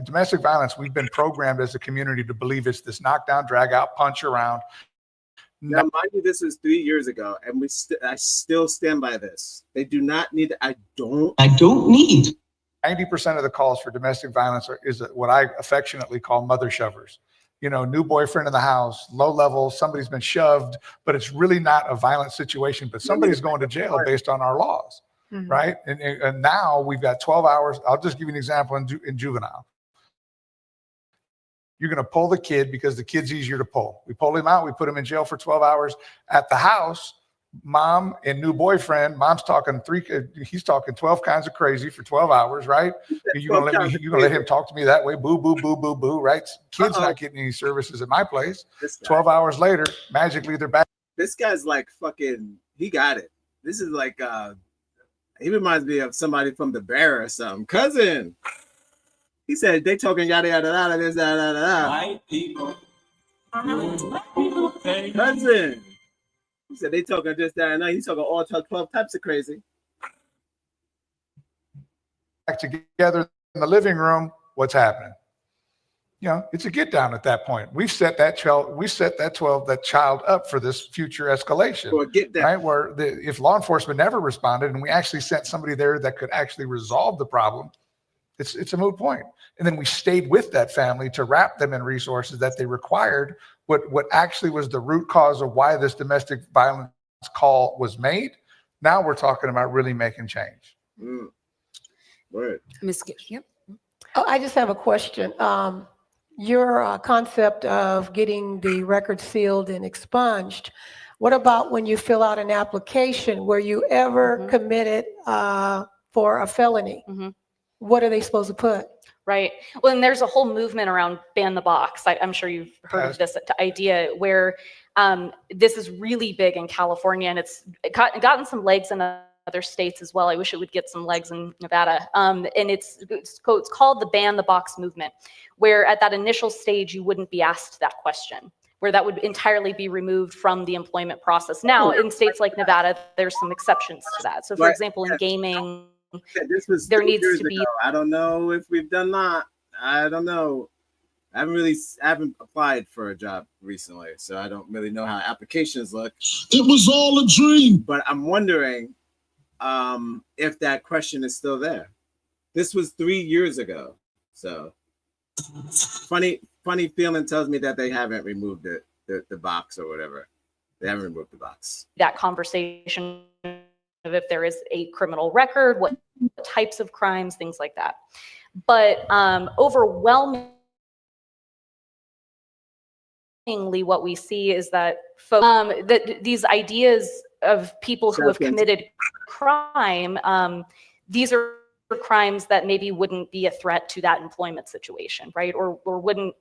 domestic violence, we've been programmed as a community to believe it's this knockdown, drag out, punch around. Now, mind you, this was 3 years ago, and I still stand by this. They do not need. I don't need. 90% of the calls for domestic violence is what I affectionately call mother shovers. You know, new boyfriend in the house, low level, somebody's been shoved, but it's really not a violent situation, but somebody's going to jail based on our laws, right? And now we've got 12 hours. I'll just give you an example in juvenile. You're going to pull the kid because the kid's easier to pull. We pull him out. We put him in jail for 12 hours. At the house, mom and new boyfriend, mom's talking he's talking 12 kinds of crazy for 12 hours, right? You're going to let him talk to me that way. Boo, boo, boo, boo, boo, right? Kid's not getting any services at my place. 12 hours later, magically they're back. This guy's like fucking, he got it. This is like, he reminds me of somebody from The Bear or something. Cousin. He said they talking yada yada yada this yada yada yada. White people. Cousin. He said they talking just that and that. He's talking all 12 types of crazy. Back together in the living room. What's happening? You know, it's a get down at that point. We've set that child. We set that child up for this future escalation. Or get down. Right, where if law enforcement never responded and we actually sent somebody there that could actually resolve the problem, it's a moot point. And then we stayed with that family to wrap them in resources that they required. What actually was the root cause of why this domestic violence call was made. Now we're talking about really making change. Right. Ms. Yep. Oh, I just have a question. Your concept of getting the record sealed and expunged, what about when you fill out an application? Were you ever committed for a felony? What are they supposed to put? Right. Well, and there's a whole movement around ban the box. I'm sure you've heard of this idea where this is really big in California, and it's gotten some legs in other states as well. I wish it would get some legs in Nevada. And it's called the ban the box movement, where at that initial stage, you wouldn't be asked that question, where that would entirely be removed from the employment process. Now, in states like Nevada, there's some exceptions to that. So for example, in gaming, there needs to be. I don't know if we've done that. I don't know. I haven't applied for a job recently, so I don't really know how applications look. It was all a dream. But I'm wondering if that question is still there. This was 3 years ago, so funny feeling tells me that they haven't removed the box or whatever. They haven't removed the box. That conversation of if there is a criminal record, what types of crimes, things like that. But overwhelmingly, what we see is that these ideas of people who have committed crime, these are crimes that maybe wouldn't be a threat to that employment situation, right? Or wouldn't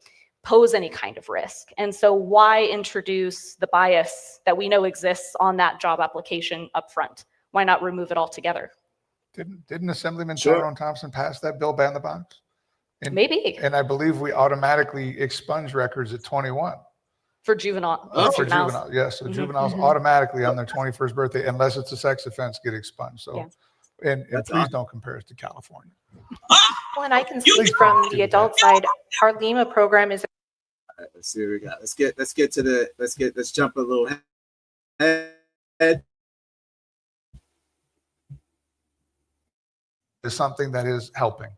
pose any kind of risk. And so why introduce the bias that we know exists on that job application up front? Why not remove it altogether? Didn't Assemblyman Tyrone Thompson pass that bill, ban the box? And, maybe. And I believe we automatically expunge records at 21. For juvenile. For juvenile, yes. So juveniles automatically on their 21st birthday, unless it's a sex offense, get expunged. So, and please don't compare us to California. Well, and I can speak from the adult side. Our Lima program is. Let's see what we got. Let's jump a little ahead. Is something that is helping.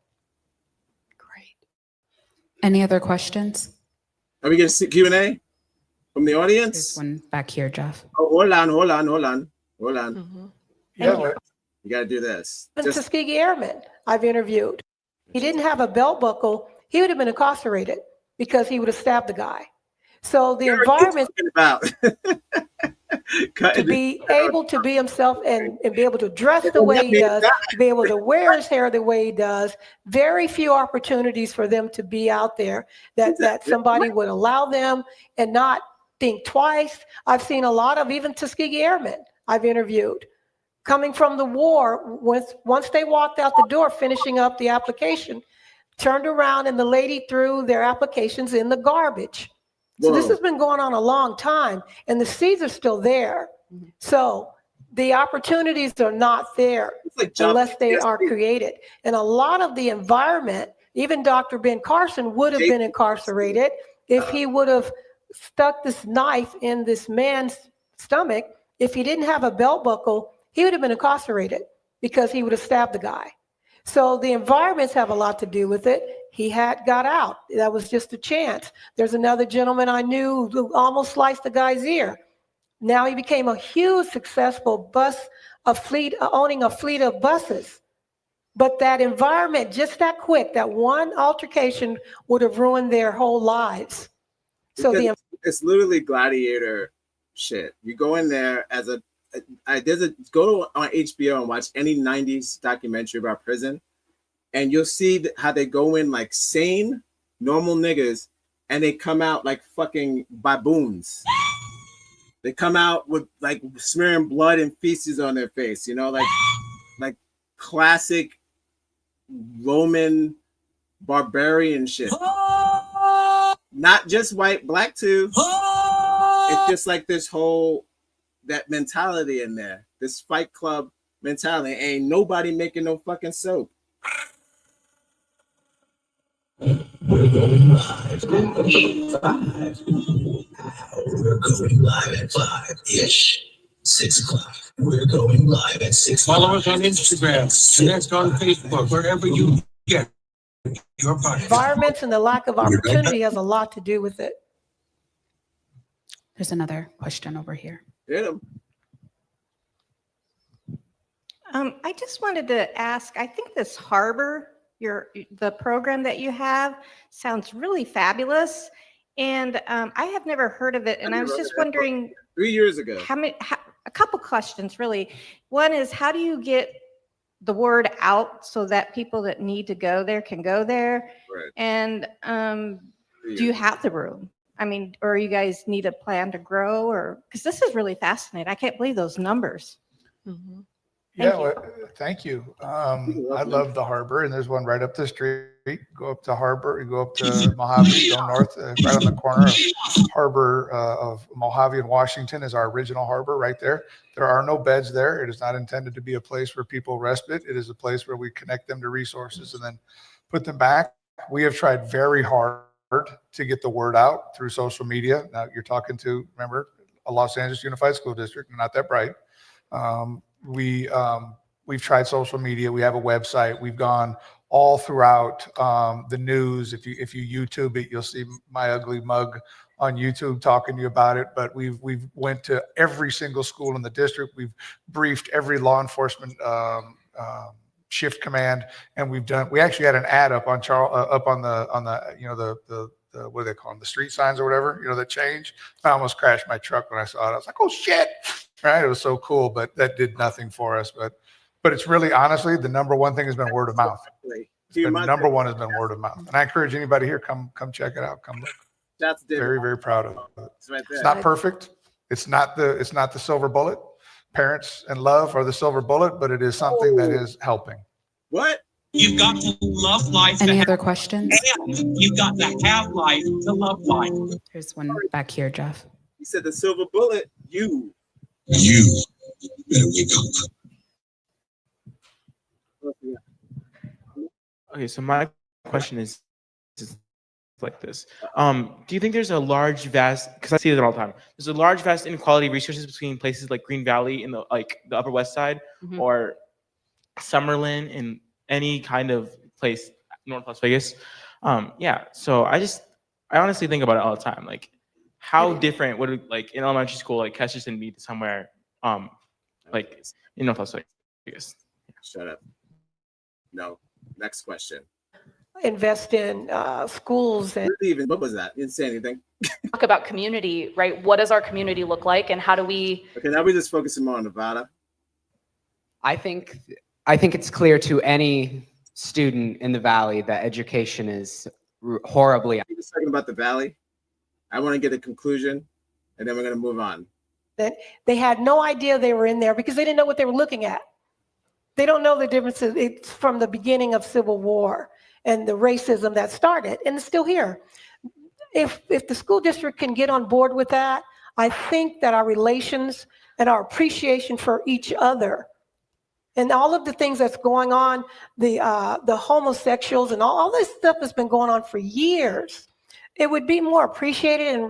Any other questions? Are we going to see Q&A from the audience? There's one back here, Jeff. Oh, hold on. Yeah, You got to do this. Tuskegee Airman I've interviewed. He didn't have a belt buckle. He would have been incarcerated because he would have stabbed the guy. So the environment to be able to be himself and be able to dress the way he does, to be able to wear his hair the way he does, very few opportunities for them to be out there that somebody would allow them and not think twice. I've seen a lot of even Tuskegee Airmen I've interviewed coming from the war, once they walked out the door, finishing up the application, turned around and the lady threw their applications in the garbage. So this has been going on a long time and the seeds are still there. So the opportunities are not there unless they are created. And a lot of the environment, even Dr. Ben Carson would have been incarcerated if he would have stuck this knife in this man's stomach. If he didn't have a belt buckle, he would have been incarcerated because he would have stabbed the guy. So the environments have a lot to do with it. He had got out. That was just a chance. There's another gentleman I knew who almost sliced the guy's ear. Now he became a huge successful owning a fleet of buses. But that environment, just that quick, that one altercation would have ruined their whole lives. So it's literally gladiator shit. You go in there as go on HBO and watch any 90s documentary about prison, and you'll see how they go in like sane, normal niggas, and they come out like fucking baboons. They come out with like smearing blood and feces on their face, you know, like classic Roman barbarian shit. Not just white, black too. It's just like this whole that mentality in there, this Fight Club mentality. Ain't nobody making no fucking soap. We're going live. 5. We're going live at 5-ish. 6 o'clock. We're going live at 6. Follow us on Instagram, connect on Facebook, wherever you get your podcast. Environments and the lack of opportunity has a lot to do with it. There's another question over here. Yeah. I just wanted to ask, I think this harbor, the program that you have sounds really fabulous. And I have never heard of it. And I was just wondering 3 years ago, a couple questions really. One is, how do you get the word out so that people that need to go there can go there? Right. And do you have the room? I mean, or you guys need a plan to grow, or because this is really fascinating. I can't believe those numbers. Mm-hmm. Thank you. I love the harbor, and there's one right up the street. Go up to Harbor, you go up to Mojave, go north, right on the corner of Harbor of Mojave and Washington is our original harbor right there. There are no beds there. It is not intended to be a place where people respite. It is a place where we connect them to resources and then put them back. We have tried very hard to get the word out through social media. Now you're talking to, remember, a Los Angeles Unified School District, not that bright. We've tried social media. We have a website. We've gone all throughout the news. If you YouTube it, you'll see my ugly mug on YouTube talking to you about it. But we've went to every single school in the district. We've briefed every law enforcement shift command, and we actually had an ad up on the what do they call them, the street signs or whatever, that change. I almost crashed my truck when I saw it. I was like, oh shit, right? It was so cool, but that did nothing for us. But it's really, honestly, the number one thing has been word of mouth. Number one has been word of mouth. And I encourage anybody here, come check it out. Come look. That's very, very proud of it. It's right there. It's not perfect. It's not the silver bullet. Parents and love are the silver bullet, but it is something that is helping. What? You've got to love life. Any other questions? And you've got to have life to love life. There's one back here, Jeff. He said the silver bullet, you better wake up. Okay, so my question is like this. Do you think there's a large, vast, because I see it all the time, there's a large, vast inequality of resources between places like Green Valley in the Upper West Side, or Summerlin and any kind of place, North Las Vegas, Yeah, so I honestly think about it all the time. Like, how different would it, like in elementary school, like Kesterson meet somewhere, like in North Las Vegas? Shut up. No. Next question. Invest in schools and What was that? You didn't say anything. Talk about community, right? What does our community look like, and how do we? Okay, now we're just focusing more on Nevada. I think it's clear to any student in the Valley that education is horribly. We're just talking about the Valley. I want to get a conclusion, and then we're going to move on. that they had no idea they were in there because they didn't know what they were looking at. They don't know the differences. It's from the beginning of Civil War and the racism that started, and it's still here. If the school district can get on board with that, I think that our relations and our appreciation for each other and all of the things that's going on, the homosexuals and all this stuff has been going on for years. It would be more appreciated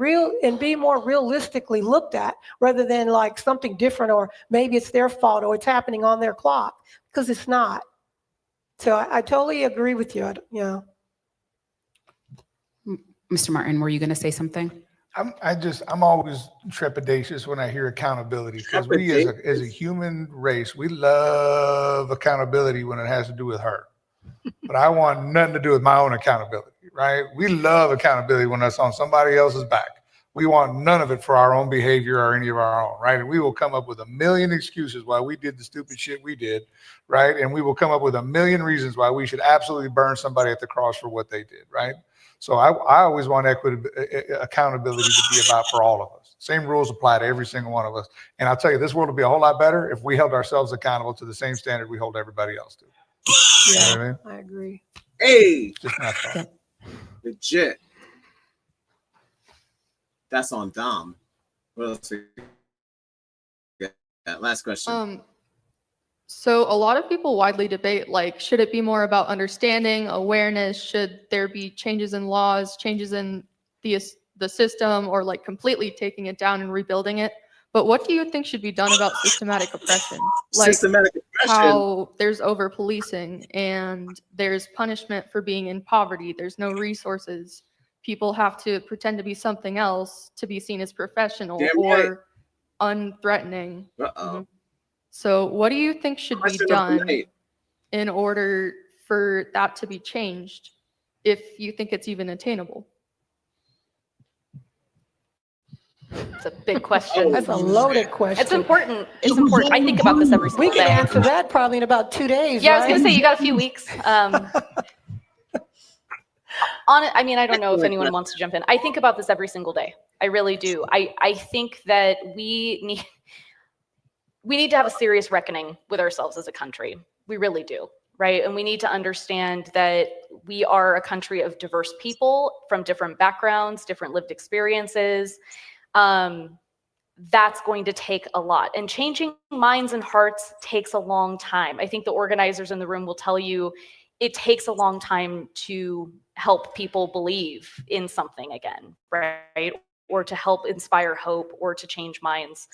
and be more realistically looked at rather than like something different, or maybe it's their fault or it's happening on their clock, because it's not. So I totally agree with you. Mr. Martin, were you going to say something? I'm always trepidatious when I hear accountability, because we as a human race, we love accountability when it has to do with her. But I want nothing to do with my own accountability, right? We love accountability when it's on somebody else's back. We want none of it for our own behavior or any of our own, right? And we will come up with a million excuses why we did the stupid shit we did, right? And we will come up with a million reasons why we should absolutely burn somebody at the cross for what they did, right? So I always want accountability to be about for all of us. Same rules apply to every single one of us. And I'll tell you, this world would be a whole lot better if we held ourselves accountable to the same standard we hold everybody else to. Yeah, you know what I mean? I agree. Hey, just my thought. Legit. That's on Dom. What else? Yeah, last question. So a lot of people widely debate, like, should it be more about understanding, awareness? Should there be changes in laws, changes in the system, or like completely taking it down and rebuilding it? But what do you think should be done about systematic oppression? Like Systematic oppression. how there's over policing and there's punishment for being in poverty. There's no resources. People have to pretend to be something else to be seen as professional or unthreatening. Uh-oh. So what do you think should be Question of the done night. in order for that to be changed, if you think it's even attainable? It's a big question. That's a loaded question. It's important. It's important. I think about this every single We can day. answer that probably in about 2 days. Yeah, I was right? gonna say you got a few weeks. I mean, I don't know if anyone wants to jump in. I think about this every single day. I really do. I think that we need to have a serious reckoning with ourselves as a country. We really do, right? And we need to understand that we are a country of diverse people from different backgrounds, different lived experiences. That's going to take a lot. And changing minds and hearts takes a long time. I think the organizers in the room will tell you it takes a long time to help people believe in something again, right? Or to help inspire hope or to change minds.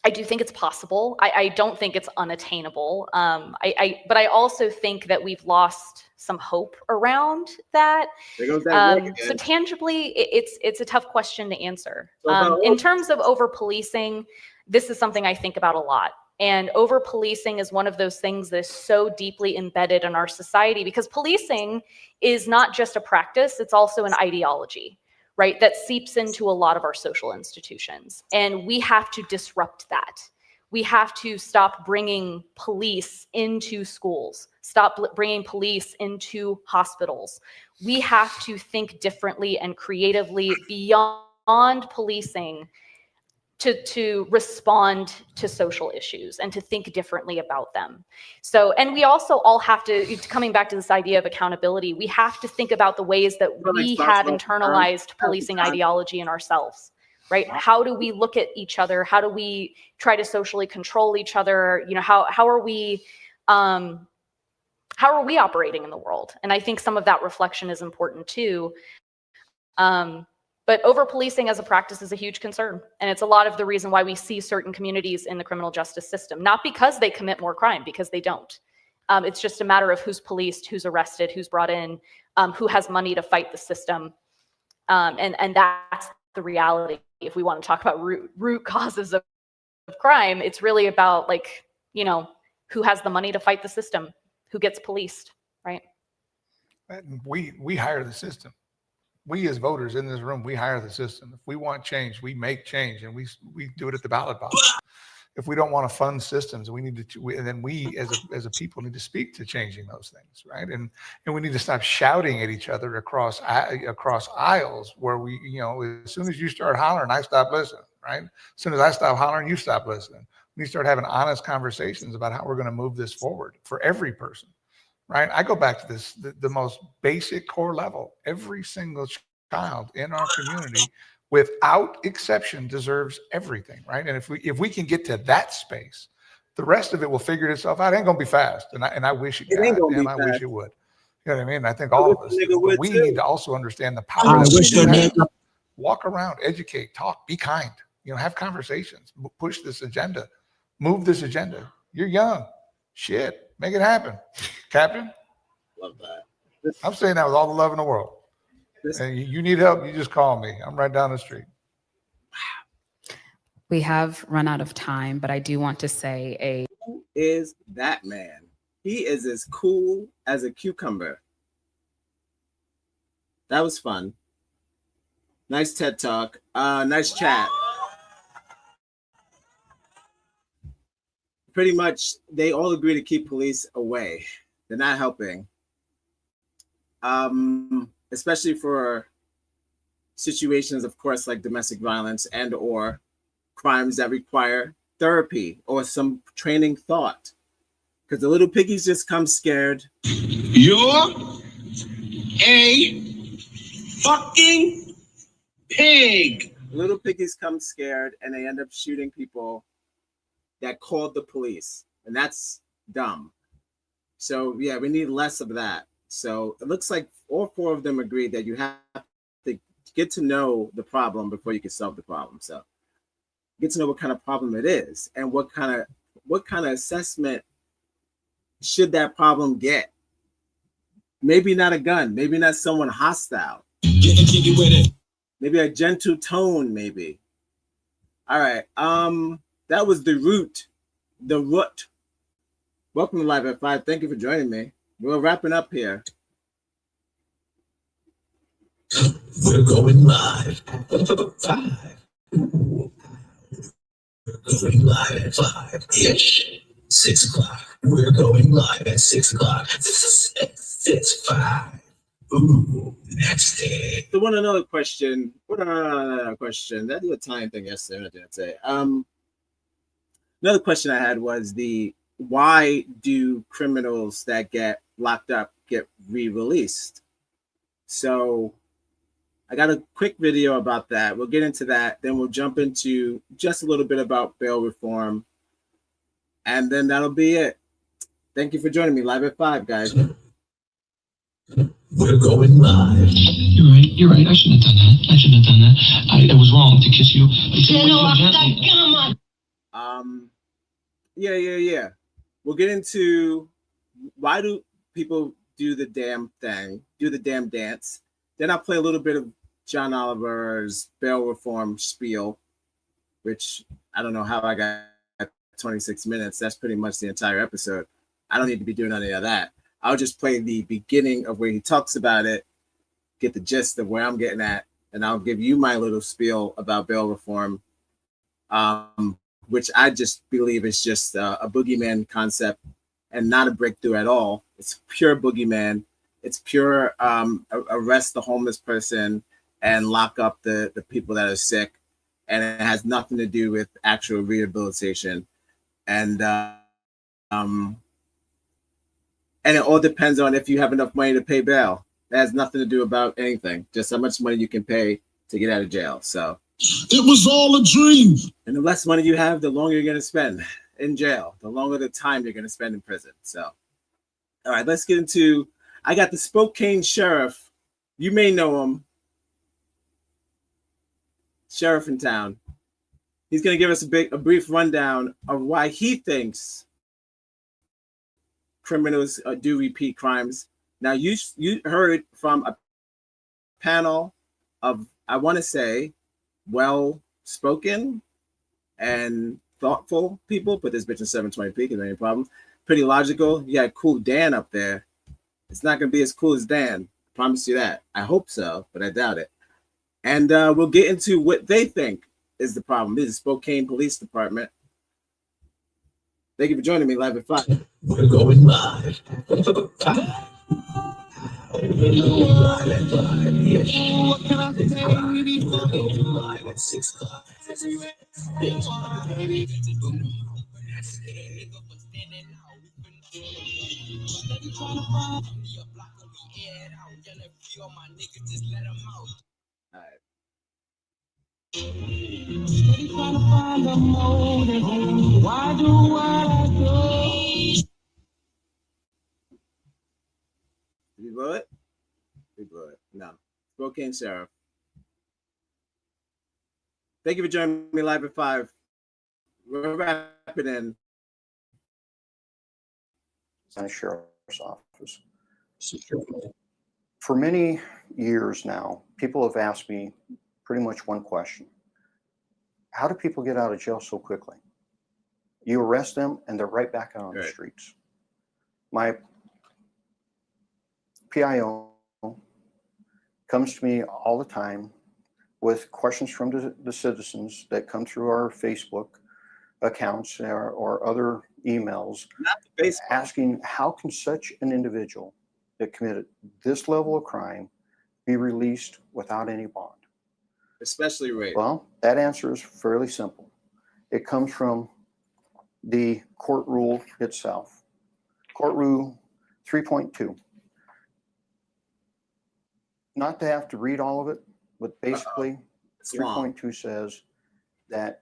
I do think it's possible. I don't think it's unattainable. But I also think that we've lost some hope around that. There goes that word So again. tangibly, it's a tough question to answer. So In terms of over policing, this is something I think about a lot. And over policing is one of those things that is so deeply embedded in our society, because policing is not just a practice, it's also an ideology, right? That seeps into a lot of our social institutions. And we have to disrupt that. We have to stop bringing police into schools, stop bringing police into hospitals. We have to think differently and creatively beyond policing to respond to social issues and to think differently about them. So, and we also all have to, coming back to this idea of accountability, we have to think about the ways that we have internalized policing ideology in ourselves, right? How do we look at each other? How do we try to socially control each other? You know, how are we operating in the world? And I think some of that reflection is important too. But over-policing as a practice is a huge concern. And it's a lot of the reason why we see certain communities in the criminal justice system, not because they commit more crime, because they don't. It's just a matter of who's policed, who's arrested, who's brought in, who has money to fight the system. And that's the reality. If we want to talk about root causes of crime, it's really about, like, you know, who has the money to fight the system, who gets policed, right? And we hire the system. We as voters in this room, we hire the system. If we want change, we make change, and we do it at the ballot box. If we don't want to fund systems, we need to, and then we as a people need to speak to changing those things, right? And we need to stop shouting at each other across aisles where we, you know, as soon as you start hollering, I stop listening, right? As soon as I stop hollering, you stop listening. We need to start having honest conversations about how we're going to move this forward for every person, right? I go back to this, the most basic core level. Every single child in our community, without exception, deserves everything, right? And if we can get to that space, the rest of it will figure itself out. It ain't gonna be fast, and I wish it. I wish it would. You know what I mean? I think all of us. But we need to also understand the power. Walk around, educate, talk, be kind. You know, have conversations, push this agenda, move this agenda. You're young, shit, make it happen, Captain. Love that. I'm saying that with all the love in the world. And you need help, you just call me. I'm right down the street. We have run out of time, but I do want to say Who is that man? He is as cool as a cucumber. That was fun. Nice TED Talk. Nice chat. Pretty much, they all agree to keep police away. They're not helping. Especially for situations, of course, like domestic violence and or crimes that require therapy or some training thought. Because the little piggies just come scared. You're a fucking pig. Little piggies come scared and they end up shooting people that called the police. And that's dumb. So yeah, we need less of that. So it looks like all four of them agree that you have to get to know the problem before you can solve the problem. So get to know what kind of problem it is and what kind of assessment should that problem get. Maybe not a gun, maybe not someone hostile. Maybe a gentle tone, maybe. All right. That was the root. Welcome to Live at 5. Thank you for joining me. We're wrapping up here. We're going live at 5. We're going live at 5-ish. 6 o'clock. We're going live at 6 o'clock. 6, 5. Ooh, that's it. So another question. Another question. That did a time thing yesterday. I didn't say. Another question I had was why do criminals that get locked up get re-released? So I got a quick video about that. We'll get into that. Then we'll jump into just a little bit about bail reform. And then that'll be it. Thank you for joining me live at 5, guys. We're going live. You're right. I shouldn't have done that. It was wrong to kiss you. Yeah. We'll get into why do people do the damn thing, do the damn dance. Then I'll play a little bit of John Oliver's bail reform spiel, which I don't know how I got 26 minutes. That's pretty much the entire episode. I don't need to be doing any of that. I'll just play the beginning of where he talks about it, get the gist of where I'm getting at, and I'll give you my little spiel about bail reform, which I just believe is just a boogeyman concept and not a breakthrough at all. It's pure boogeyman. It's pure arrest the homeless person and lock up the people that are sick. And it has nothing to do with actual rehabilitation. And it all depends on if you have enough money to pay bail. It has nothing to do about anything, just how much money you can pay to get out of jail. So it was all a dream. And the less money you have, the longer you're going to spend in jail, the longer the time you're going to spend in prison. So, all right, let's get into, I got the Spokane sheriff. You may know him. Sheriff in town. He's going to give us a brief rundown of why he thinks criminals do repeat crimes. Now, you heard from a panel of, I want to say, well-spoken and thoughtful people. Put this bitch in 720p because there ain't any problem. Pretty logical. You had Cool Dan up there. It's not going to be as cool as Dan. Promise you that. I hope so, but I doubt it. And we'll get into what they think is the problem. This is Spokane Police Department. Thank you for joining me live at 5. We're going live. 5. We're going live at 5. Yes. 6 o'clock. We're going live at 6 o'clock. Yes. Why do what I do? Did we blow it? We blew it. No. Spokane Sheriff. Thank you for joining me live at 5. We're wrapping in. County Sheriff's Office. For many years now, people have asked me pretty much one question. How do people get out of jail so quickly? You arrest them and they're right back out on the streets. My PIO comes to me all the time with questions from the citizens that come through our Facebook accounts or other emails asking, how can such an individual that committed this level of crime be released without any bond? Especially rape. Well, that answer is fairly simple. It comes from the court rule itself. Court rule 3.2. Not to have to read all of it, but basically 3.2 says that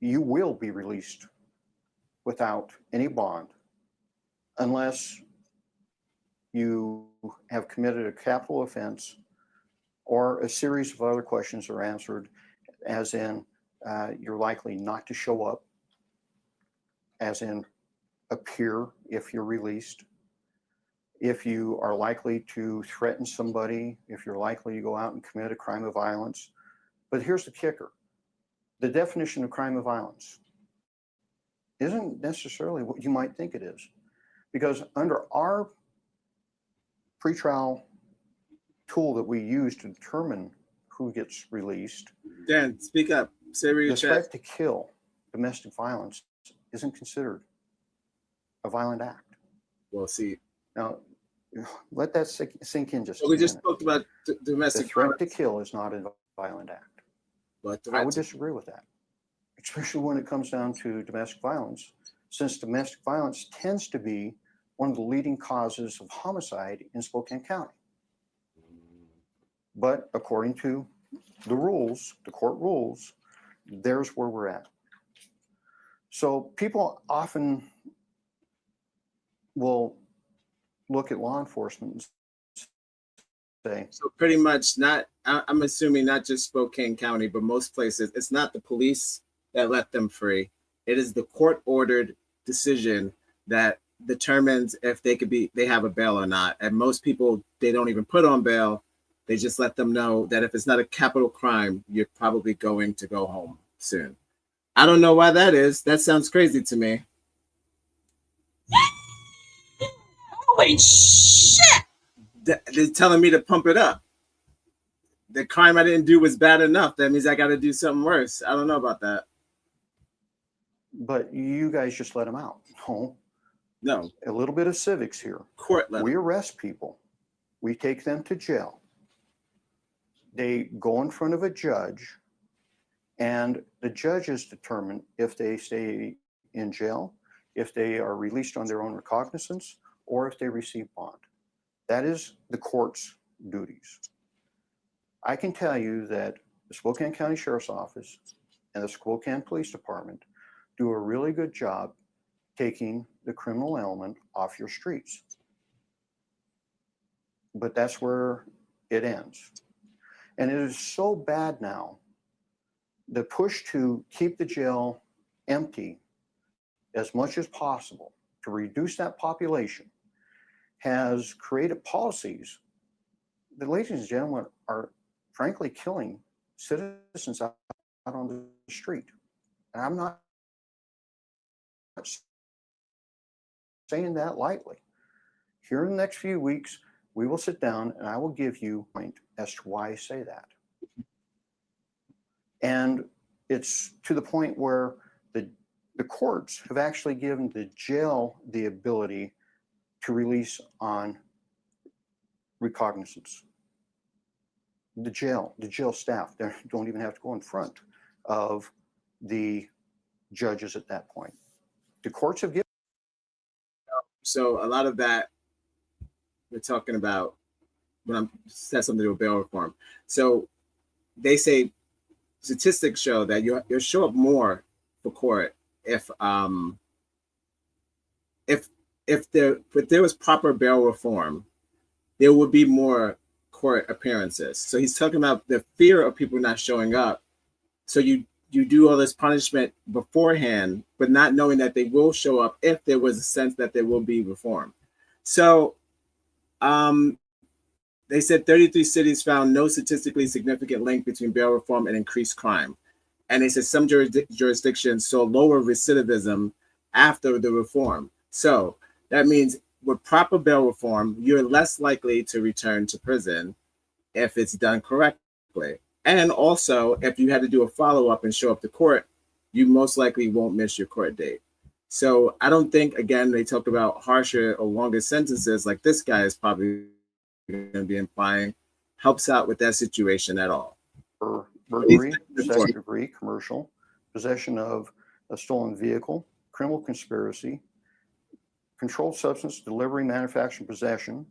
you will be released without any bond unless you have committed a capital offense or a series of other questions are answered, as in you're likely not to show up, as in appear if you're released, if you are likely to threaten somebody, if you're likely to go out and commit a crime of violence. But here's the kicker. The definition of crime of violence isn't necessarily what you might think it is, because under our pretrial tool that we use to determine who gets released, Dan, speak up. Say where your the threat to kill, domestic violence, isn't considered a violent act. Well, see. Now, let that sink in just a We just minute. spoke about domestic The threat violence. to kill is not a violent act. But I would disagree with that, especially when it comes down to domestic violence, since domestic violence tends to be one of the leading causes of homicide in Spokane County. But according to the rules, the court rules, there's where we're at. So people often will look at law enforcement and say, so pretty much not, I'm assuming not just Spokane County, but most places, it's not the police that let them free. It is the court-ordered decision that determines if they have a bail or not. And most people, they don't even put on bail. They just let them know that if it's not a capital crime, you're probably going to go home soon. I don't know why that is. That sounds crazy to me. Holy shit! They're telling me to pump it up. The crime I didn't do was bad enough. That means I got to do something worse. I don't know about that. but you guys just let them out. No. A little bit of civics here. Court We arrest people. We take them to jail. They go in front of a judge, and the judges determine if they stay in jail, if they are released on their own recognizance, or if they receive bond. That is the court's duties. I can tell you that the Spokane County Sheriff's Office and the Spokane Police Department do a really good job taking the criminal element off your streets. But that's where it ends. And it is so bad now, the push to keep the jail empty as much as possible, to reduce that population, has created policies that, ladies and gentlemen, are frankly killing citizens out on the street. And I'm not saying that lightly. Here in the next few weeks, we will sit down and I will give you a point as to why I say that. And it's to the point where the courts have actually given the jail the ability to release on recognizance. The jail staff, they don't even have to go in front of the judges at that point. The courts have given. So a lot of that we're talking about when I'm said something to do with bail reform. So they say statistics show that you'll show up more for court if there was proper bail reform, there would be more court appearances. So he's talking about the fear of people not showing up. So you do all this punishment beforehand, but not knowing that they will show up if there was a sense that there will be reform. So they said 33 cities found no statistically significant link between bail reform and increased crime. And they said some jurisdictions saw lower recidivism after the reform. So that means with proper bail reform, you're less likely to return to prison if it's done correctly. And also, if you had to do a follow-up and show up to court, you most likely won't miss your court date. So I don't think, again, they talk about harsher or longer sentences like this guy is probably going to be implying, helps out with that situation at all. Burglary, second degree, commercial, possession of a stolen vehicle, criminal conspiracy, controlled substance delivery, manufacturing, possession,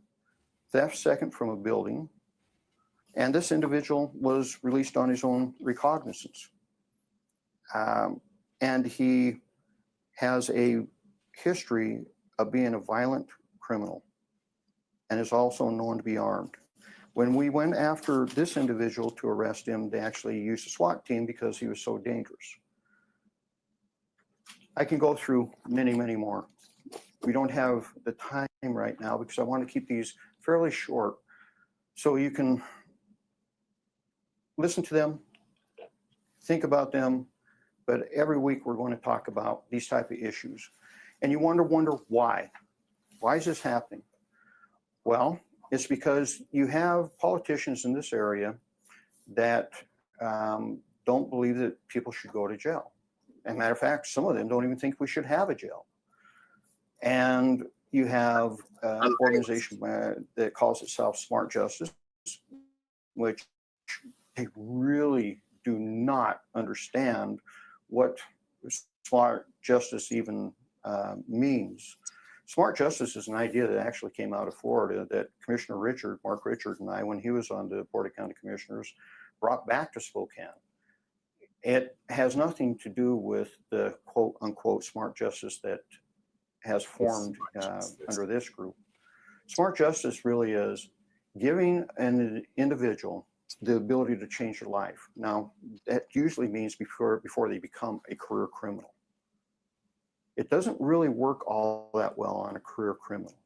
theft second from a building, and this individual was released on his own recognizance. And he has a history of being a violent criminal and is also known to be armed. When we went after this individual to arrest him, they actually used a SWAT team because he was so dangerous. I can go through many, many more. We don't have the time right now because I want to keep these fairly short so you can listen to them, think about them, but every week we're going to talk about these type of issues. And you wonder why. Why is this happening? Well, it's because you have politicians in this area that don't believe that people should go to jail. As a matter of fact, some of them don't even think we should have a jail. And you have an organization that calls itself Smart Justice, which they really do not understand what smart justice even means. Smart justice is an idea that actually came out of Florida that Commissioner Mark Richard, and I, when he was on the Board of County Commissioners, brought back to Spokane. It has nothing to do with the quote unquote smart justice that has formed under this group. Smart justice really is giving an individual the ability to change their life. Now, that usually means before they become a career criminal. It doesn't really work all that well on a career criminal,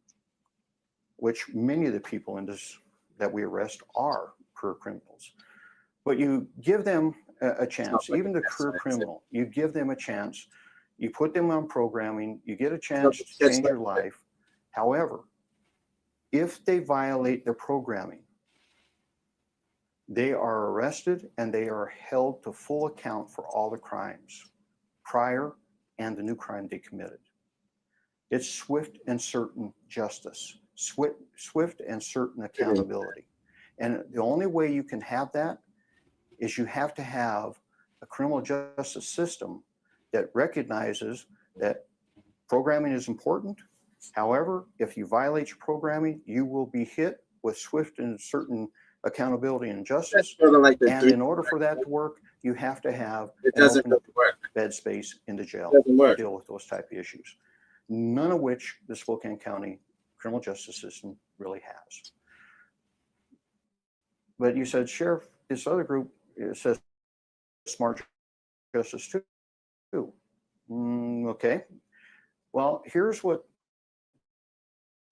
which many of the people in this that we arrest are career criminals. But you give them a chance, even the career criminal, you give them a chance, you put them on programming, you get a chance to change your life. However, if they violate their programming, they are arrested and they are held to full account for all the crimes prior and the new crime they committed. It's swift and certain justice, swift and certain accountability. And the only way you can have that is you have to have a criminal justice system that recognizes that programming is important. However, if you violate your programming, you will be hit with swift and certain accountability and justice. And in order for that to work, you have to have an open bed space in the jail to deal with those type of issues, none of which the Spokane County criminal justice system really has. But you said, Sheriff, this other group says smart justice too. Okay. Well, here's what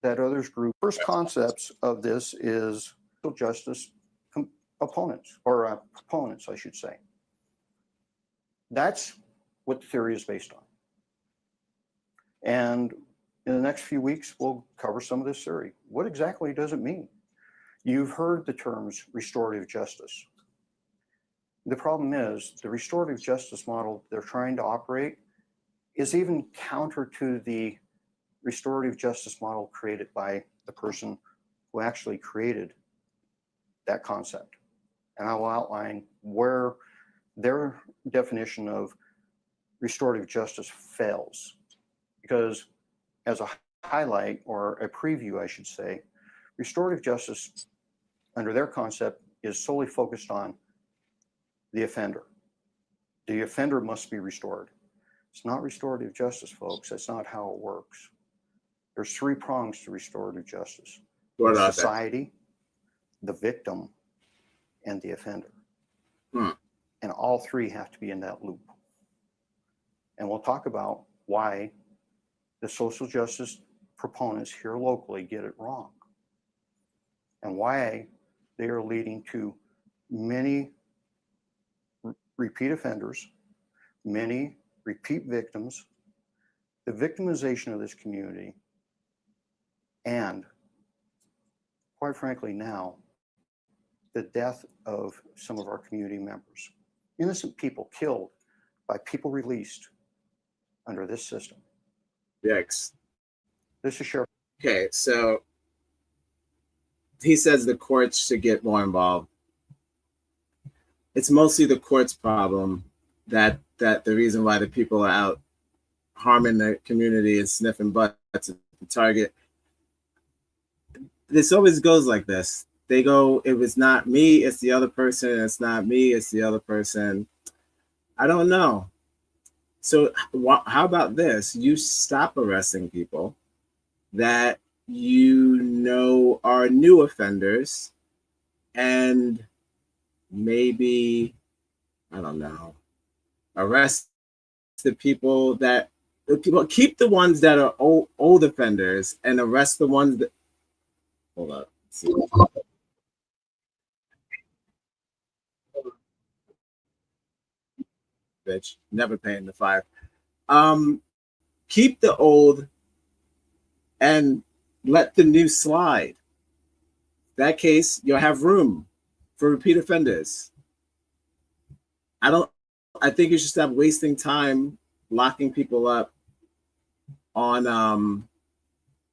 that others group. First concepts of this is social justice opponents, or proponents, I should say. That's what the theory is based on. And in the next few weeks, we'll cover some of this theory. What exactly does it mean? You've heard the terms restorative justice. The problem is the restorative justice model they're trying to operate is even counter to the restorative justice model created by the person who actually created that concept. And I will outline where their definition of restorative justice fails. Because as a highlight, or a preview, I should say, restorative justice under their concept is solely focused on the offender. The offender must be restored. It's not restorative justice, folks. That's not how it works. There's 3 prongs to restorative justice. What are society, the victim, and the offender. Hmm. And all 3 have to be in that loop. And we'll talk about why the social justice proponents here locally get it wrong, and why they are leading to many repeat offenders, many repeat victims, the victimization of this community, and quite frankly now, the death of some of our community members. Innocent people killed by people released under this system. Yikes. This is Sheriff. Okay, so he says the courts should get more involved. It's mostly the court's problem that the reason why the people are out harming the community and sniffing butts at the target. This always goes like this. They go, it was not me, it's the other person. It's not me, it's the other person. I don't know. So how about this? You stop arresting people that you know are new offenders, and maybe, I don't know, arrest the people that, keep the ones that are old offenders and arrest the ones that, hold up. See. Bitch, never paying the 5. Keep the old and let the new slide. That case, you'll have room for repeat offenders. I think you should stop wasting time locking people up on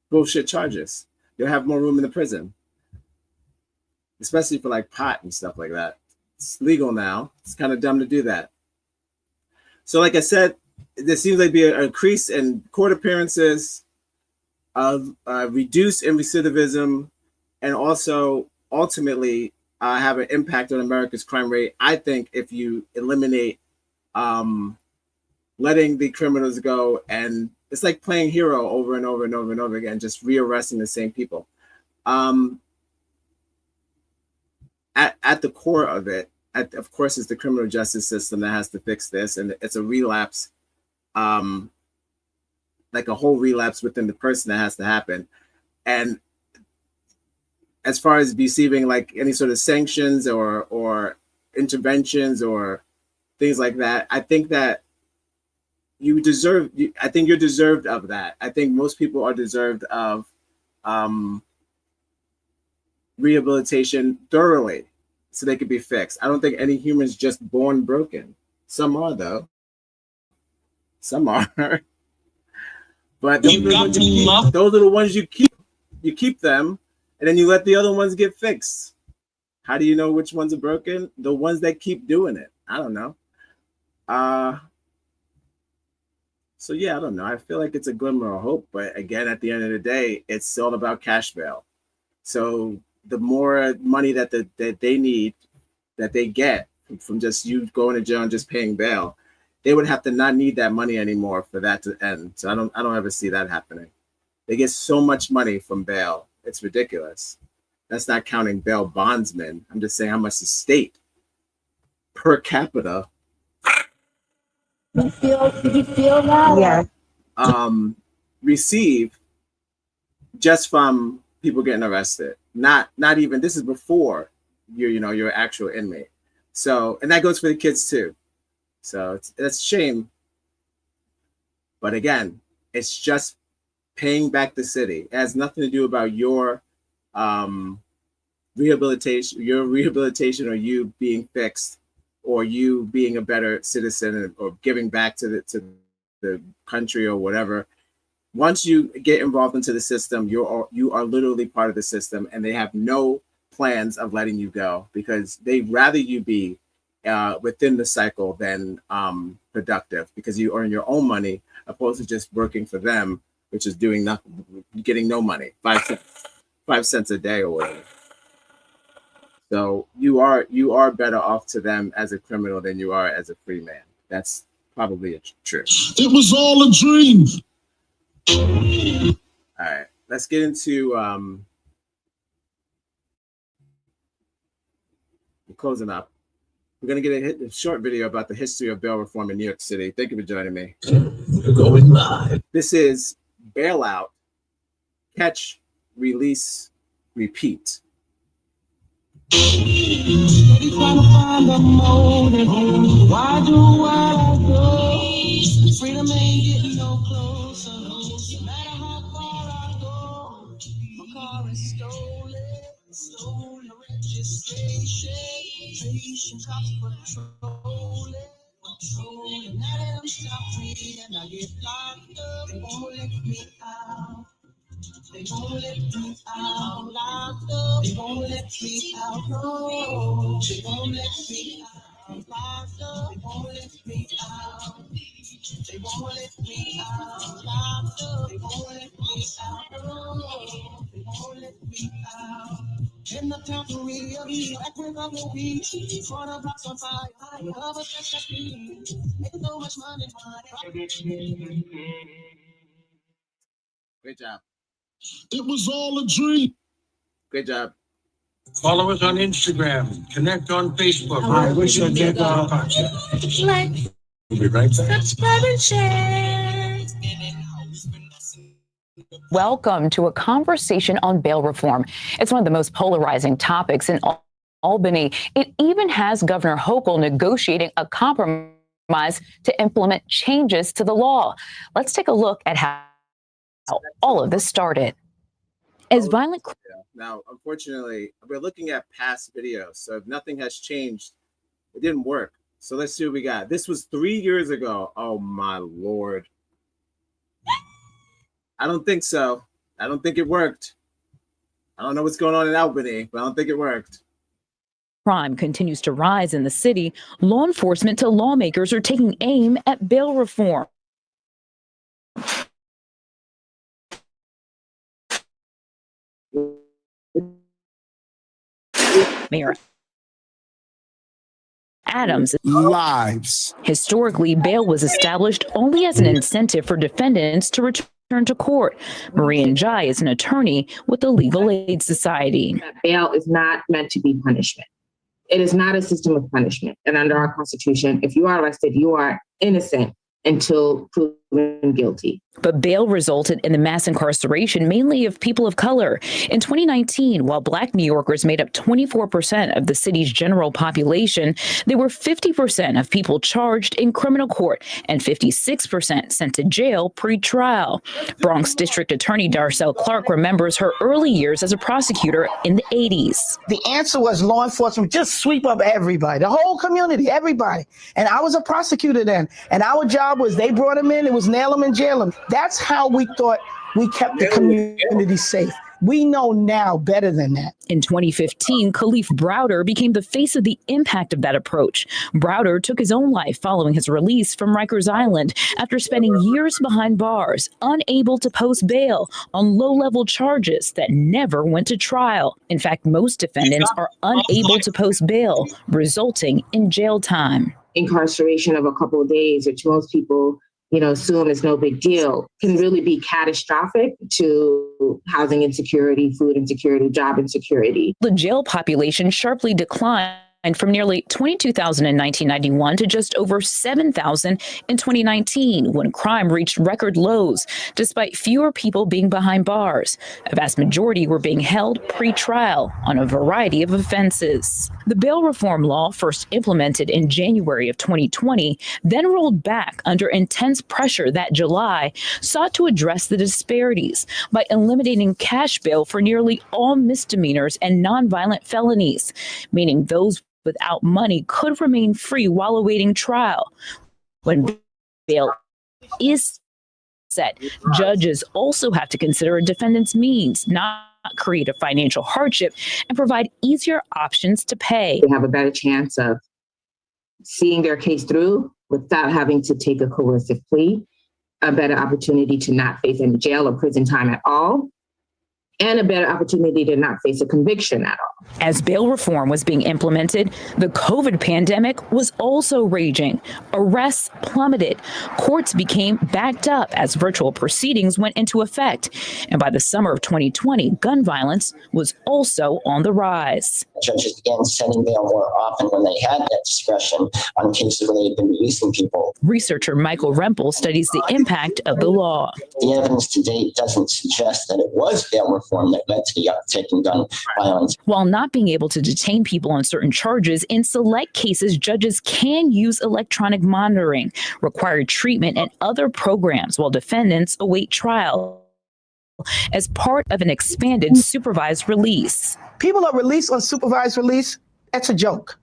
bullshit charges. You'll have more room in the prison, especially for like pot and stuff like that. It's legal now. It's kind of dumb to do that. So like I said, there seems like be an increase in court appearances, reduce in recidivism, and also ultimately have an impact on America's crime rate. I think if you eliminate letting the criminals go, and it's like playing hero over and over and over and over again, just rearresting the same people. At the core of it, of course, it's the criminal justice system that has to fix this, and it's a relapse, like a whole relapse within the person that has to happen. And as far as receiving like any sort of sanctions or interventions or things like that, I think that you deserve. I think you're deserved of that. I think most people are deserved of rehabilitation thoroughly, so they could be fixed. I don't think any human's just born broken. Some are, though. Some are. But those are the ones you keep. You keep them, and then you let the other ones get fixed. How do you know which ones are broken? The ones that keep doing it. I don't know. So yeah, I don't know. I feel like it's a glimmer of hope, but again, at the end of the day, it's all about cash bail. So the more money that they need, that they get from just you going to jail and just paying bail, they would have to not need that money anymore for that to end. So I don't ever see that happening. They get so much money from bail. It's ridiculous. That's not counting bail bondsmen. I'm just saying how much the state per capita Did you feel that? Yeah. receive just from people getting arrested. Not even, this is before you're an actual inmate. So, and that goes for the kids too. So that's a shame. But again, it's just paying back the city. It has nothing to do about your rehabilitation or you being fixed or you being a better citizen or giving back to the country or whatever. Once you get involved into the system, you are literally part of the system, and they have no plans of letting you go because they'd rather you be within the cycle than productive, because you earn your own money opposed to just working for them, which is doing nothing, getting no money, 5 cents a day or whatever. So you are better off to them as a criminal than you are as a free man. That's probably true. It was all a dream. All right, let's get into closing up. We're going to get a short video about the history of bail reform in New York City. Thank you for joining me. We're going live. This is Bailout, Catch, Release, Repeat. Steady trying to find a motive. Why do I go? Freedom ain't getting no closer. No matter how far I go, my car is stolen. Stolen registration. Cops patrolling. Now that I'm stopped free and I get locked up, they won't let me out. They won't let me out, locked up. They won't let me out, no. They won't let me out, locked up. They won't let me out. They won't let me out, locked up. They won't let me out, no. They won't let me out. In the town to really back when I'm no weed. For the blocks on fire, I love a fresh speed. Making so much money, Great job. It was all a dream. Great job. Follow us on Instagram. Connect on Facebook. I wish I did Like, we'll be right back. subscribe and share. Welcome to a conversation on bail reform. It's one of the most polarizing topics in Albany. It even has Governor Hochul negotiating a compromise to implement changes to the law. Let's take a look at how all of this started. As violent... Now, unfortunately, we're looking at past videos, so if nothing has changed, it didn't work. So let's see what we got. This was 3 years ago. Oh, my Lord. I don't think so. I don't think it worked. I don't know what's going on in Albany, but I don't think it worked. Crime continues to rise in the city. Law enforcement to lawmakers are taking aim at bail reform. Mayor Adams' lives. Historically, bail was established only as an incentive for defendants to return to court. Marie Jai is an attorney with the Legal Aid Society. Bail is not meant to be punishment. It is not a system of punishment. And under our Constitution, if you are arrested, you are innocent until proven guilty. But bail resulted in the mass incarceration, mainly of people of color. In 2019, while Black New Yorkers made up 24% of the city's general population, there were 50% of people charged in criminal court and 56% sent to jail pre-trial. Bronx District Attorney Darcel Clark remembers her early years as a prosecutor in the 80s. The answer was law enforcement, just sweep up everybody, the whole community, everybody. And I was a prosecutor then, and our job was they brought them in, it was nail them and jail them. That's how we thought we kept the community safe. We know now better than that. In 2015, Khalif Browder became the face of the impact of that approach. Browder took his own life following his release from Rikers Island after spending years behind bars, unable to post bail on low-level charges that never went to trial. In fact, most defendants are unable to post bail, resulting in jail time. Incarceration of a couple of days, which most people assume is no big deal, can really be catastrophic to housing insecurity, food insecurity, job insecurity. The jail population sharply declined from nearly 22,000 in 1991 to just over 7,000 in 2019, when crime reached record lows, despite fewer people being behind bars. A vast majority were being held pre-trial on a variety of offenses. The bail reform law, first implemented in January of 2020, then rolled back under intense pressure that July, sought to address the disparities by eliminating cash bail for nearly all misdemeanors and nonviolent felonies, meaning those without money could remain free while awaiting trial. When bail is set, judges also have to consider a defendant's means, not create a financial hardship, and provide easier options to pay. They have a better chance of seeing their case through without having to take a coercive plea, a better opportunity to not face any jail or prison time at all, and a better opportunity to not face a conviction at all. As bail reform was being implemented, the COVID pandemic was also raging. Arrests plummeted. Courts became backed up as virtual proceedings went into effect. And by the summer of 2020, gun violence was also on the rise. Judges began setting bail more often when they had that discretion on cases where they had been releasing people. Researcher Michael Rempel studies the impact of the law. The evidence to date doesn't suggest that it was bail reform that led to the uptick in gun violence. While not being able to detain people on certain charges, in select cases, judges can use electronic monitoring, required treatment, and other programs while defendants await trial as part of an expanded supervised release. People are released on supervised release. That's a joke.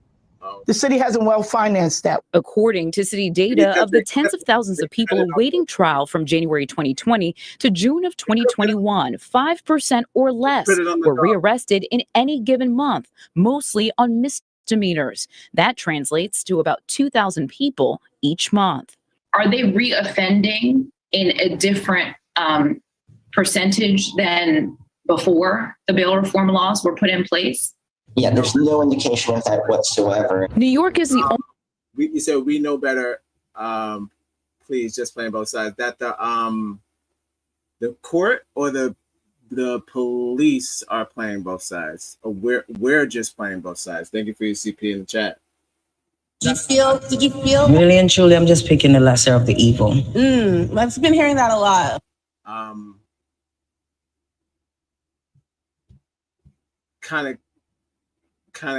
The city hasn't well financed that. According to city data, of the tens of thousands of people awaiting trial from January 2020 to June of 2021, 5% or less were rearrested in any given month, mostly on misdemeanors. That translates to about 2,000 people each month. Are they reoffending in a different percentage than before the bail reform laws were put in place? Yeah, there's no indication of that whatsoever. New York is the only. You said we know better. Please, just playing both sides. That the court or the police are playing both sides, or we're just playing both sides. Thank you for your CP in the chat. Did you feel? Really and truly, I'm just picking the lesser of the evil. I've been hearing that a lot. Kind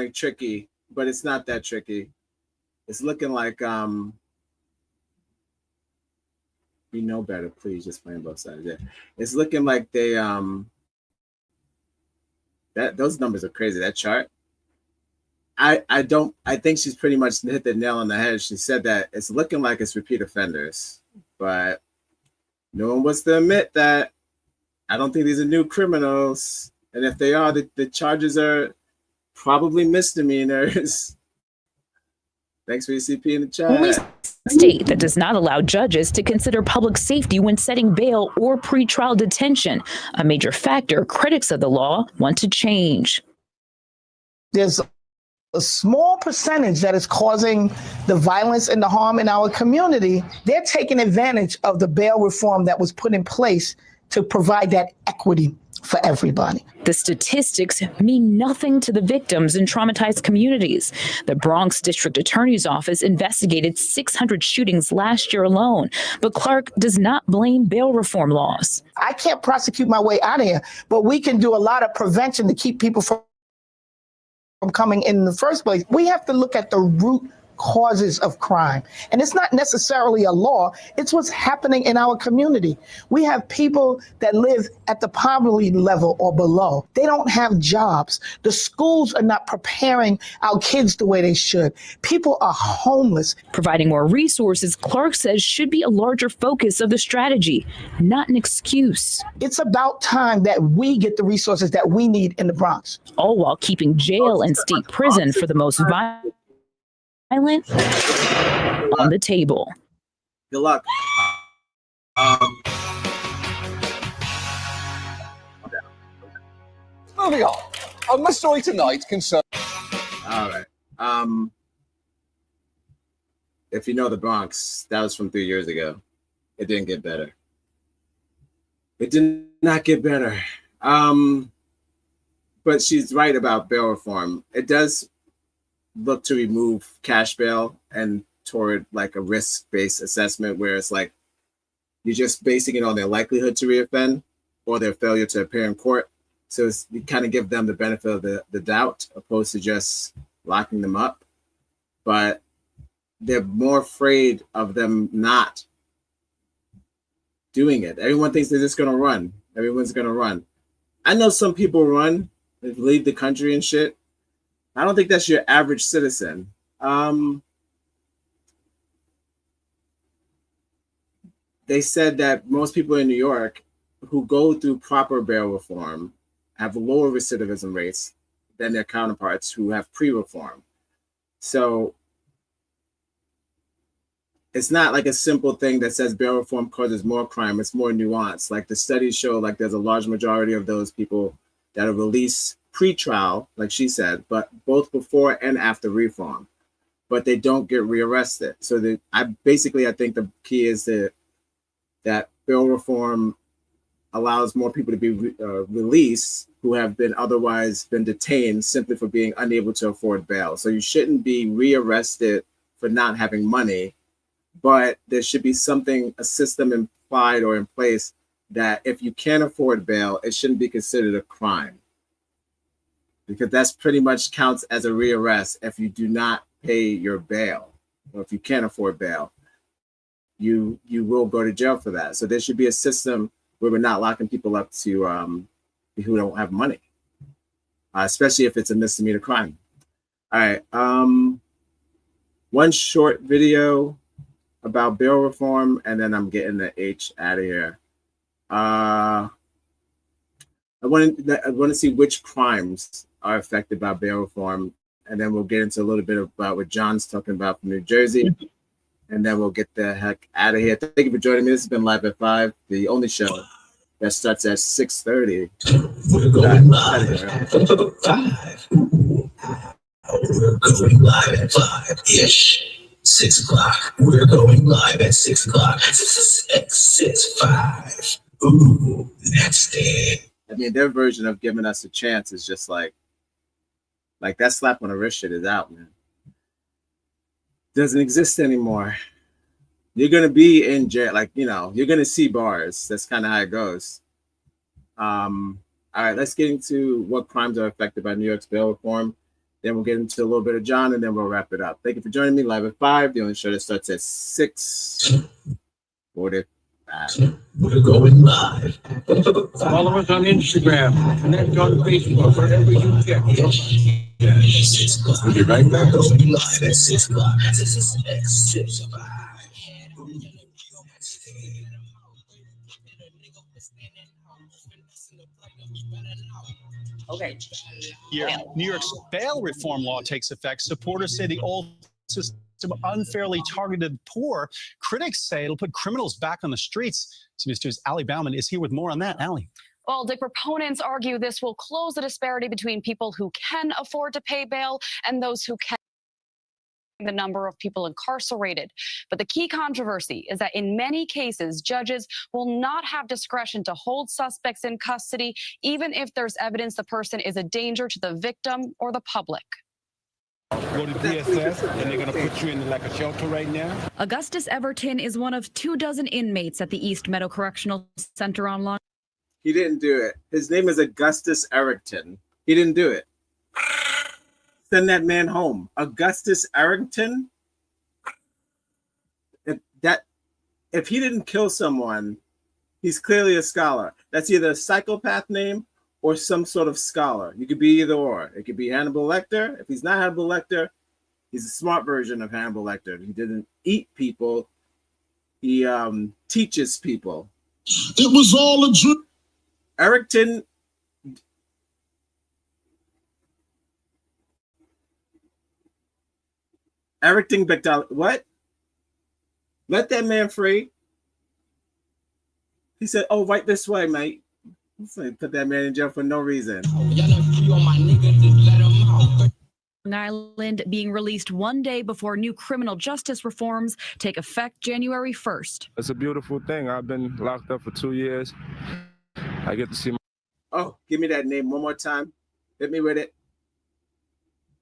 of tricky, but it's not that tricky. It's looking like we know better. Please, just playing both sides. Yeah, it's looking like they that those numbers are crazy. That chart. I think she's pretty much hit the nail on the head. She said that it's looking like it's repeat offenders, but no one wants to admit that. I don't think these are new criminals, and if they are, the charges are probably misdemeanors. Thanks for your CP in the chat. Only state that does not allow judges to consider public safety when setting bail or pretrial detention, a major factor critics of the law want to change. There's a small percentage that is causing the violence and the harm in our community. They're taking advantage of the bail reform that was put in place to provide that equity for everybody. The statistics mean nothing to the victims in traumatized communities. The Bronx District Attorney's Office investigated 600 shootings last year alone, but Clark does not blame bail reform laws. I can't prosecute my way out of here, but we can do a lot of prevention to keep people from coming in the first place. We have to look at the root causes of crime. And it's not necessarily a law, it's what's happening in our community. We have people that live at the poverty level or below. They don't have jobs. The schools are not preparing our kids the way they should. People are homeless. Providing more resources, Clark says, should be a larger focus of the strategy, not an excuse. It's about time that we get the resources that we need in the Bronx. All while keeping jail and state prison for the most violent on the table. Good luck. Moving on. My story tonight concerns. All right. If you know the Bronx, that was from 3 years ago. It didn't get better. It did not get better. But she's right about bail reform. It does look to remove cash bail and toward like a risk-based assessment where it's like you're just basing it on their likelihood to reoffend or their failure to appear in court. So it's, you kind of give them the benefit of the doubt opposed to just locking them up. But they're more afraid of them not doing it. Everyone thinks they're just going to run. Everyone's going to run. I know some people run, they leave the country and shit. I don't think that's your average citizen. They said that most people in New York who go through proper bail reform have lower recidivism rates than their counterparts who have pre-reform. So it's not like a simple thing that says bail reform causes more crime. It's more nuanced. Like the studies show, like there's a large majority of those people that are released pre-trial, like she said, but both before and after reform, but they don't get rearrested. So I think the key is that bail reform allows more people to be released who have been otherwise been detained simply for being unable to afford bail. So you shouldn't be rearrested for not having money, but there should be a system implied or in place that if you can't afford bail, it shouldn't be considered a crime. Because that's pretty much counts as a rearrest if you do not pay your bail, or if you can't afford bail, you will go to jail for that. So there should be a system where we're not locking people up to who don't have money, especially if it's a misdemeanor crime. All right, one short video about bail reform, and then I'm getting the H out of here. I want to see which crimes are affected by bail reform, and then we'll get into a little bit about what John's talking about from New Jersey, and then we'll get the heck out of here. Thank you for joining me. This has been Live at 5, the only show that starts at 6:30. We're going live at 5. We're going live at 5-ish. 6 o'clock. We're going live at 6 o'clock. 6:05. Ooh, that's it. I mean, their version of giving us a chance is just like that slap on the wrist shit is out, man. Doesn't exist anymore. You're gonna be in jail, you're gonna see bars. That's kind of how it goes. All right, let's get into what crimes are affected by New York's bail reform. Then we'll get into a little bit of John, and then we'll wrap it up. Thank you for joining me live at 5, the only show that starts at 6:45. We're going live. Follow us on Instagram, connect on Facebook, wherever you get. We'll be right back. Going live at 6 o'clock. 6:05. Okay. New York's bail reform law takes effect. Supporters say the old system unfairly targeted the poor. Critics say it'll put criminals back on the streets. CBS 2's Allie Bauman is here with more on that. Allie. Well, the proponents argue this will close the disparity between people who can afford to pay bail and those who can't. The number of people incarcerated. But the key controversy is that in many cases, judges will not have discretion to hold suspects in custody, even if there's evidence the person is a danger to the victim or the public. Go to DSS and they're going to put you in like a shelter right now. Augustus Everton is one of 24 inmates at the East Meadow Correctional Center on Long. He didn't do it. His name is Augustus Errington. He didn't do it. Send that man home. Augustus Errington. If he didn't kill someone, he's clearly a scholar. That's either a psychopath name or some sort of scholar. You could be either or. It could be Hannibal Lecter. If he's not Hannibal Lecter, he's a smart version of Hannibal Lecter. He didn't eat people. He teaches people. It was all a dream. Errington. Everything but what? Let that man free. He said, "Oh, right this way, mate." Put that man in jail for no reason. Long Island being released one day before new criminal justice reforms take effect January 1st. It's a beautiful thing. I've been locked up for 2 years. I get to see. Oh, give me that name one more time. Hit me with it.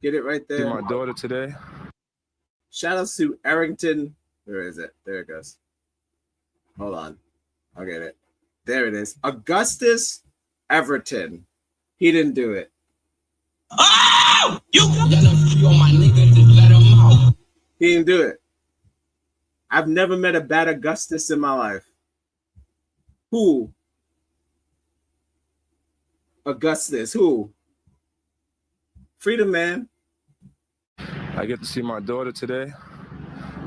Get it right See there. my daughter today. Shout out to Arrington. Where is it? There it goes. Hold on. I'll get it. There it is. Augustus Everton. He didn't do it. Oh! You my nigga to let him out. He didn't do it. I've never met a bad Augustus in my life. Who? Augustus. Who? Freedom, man. I get to see my daughter today.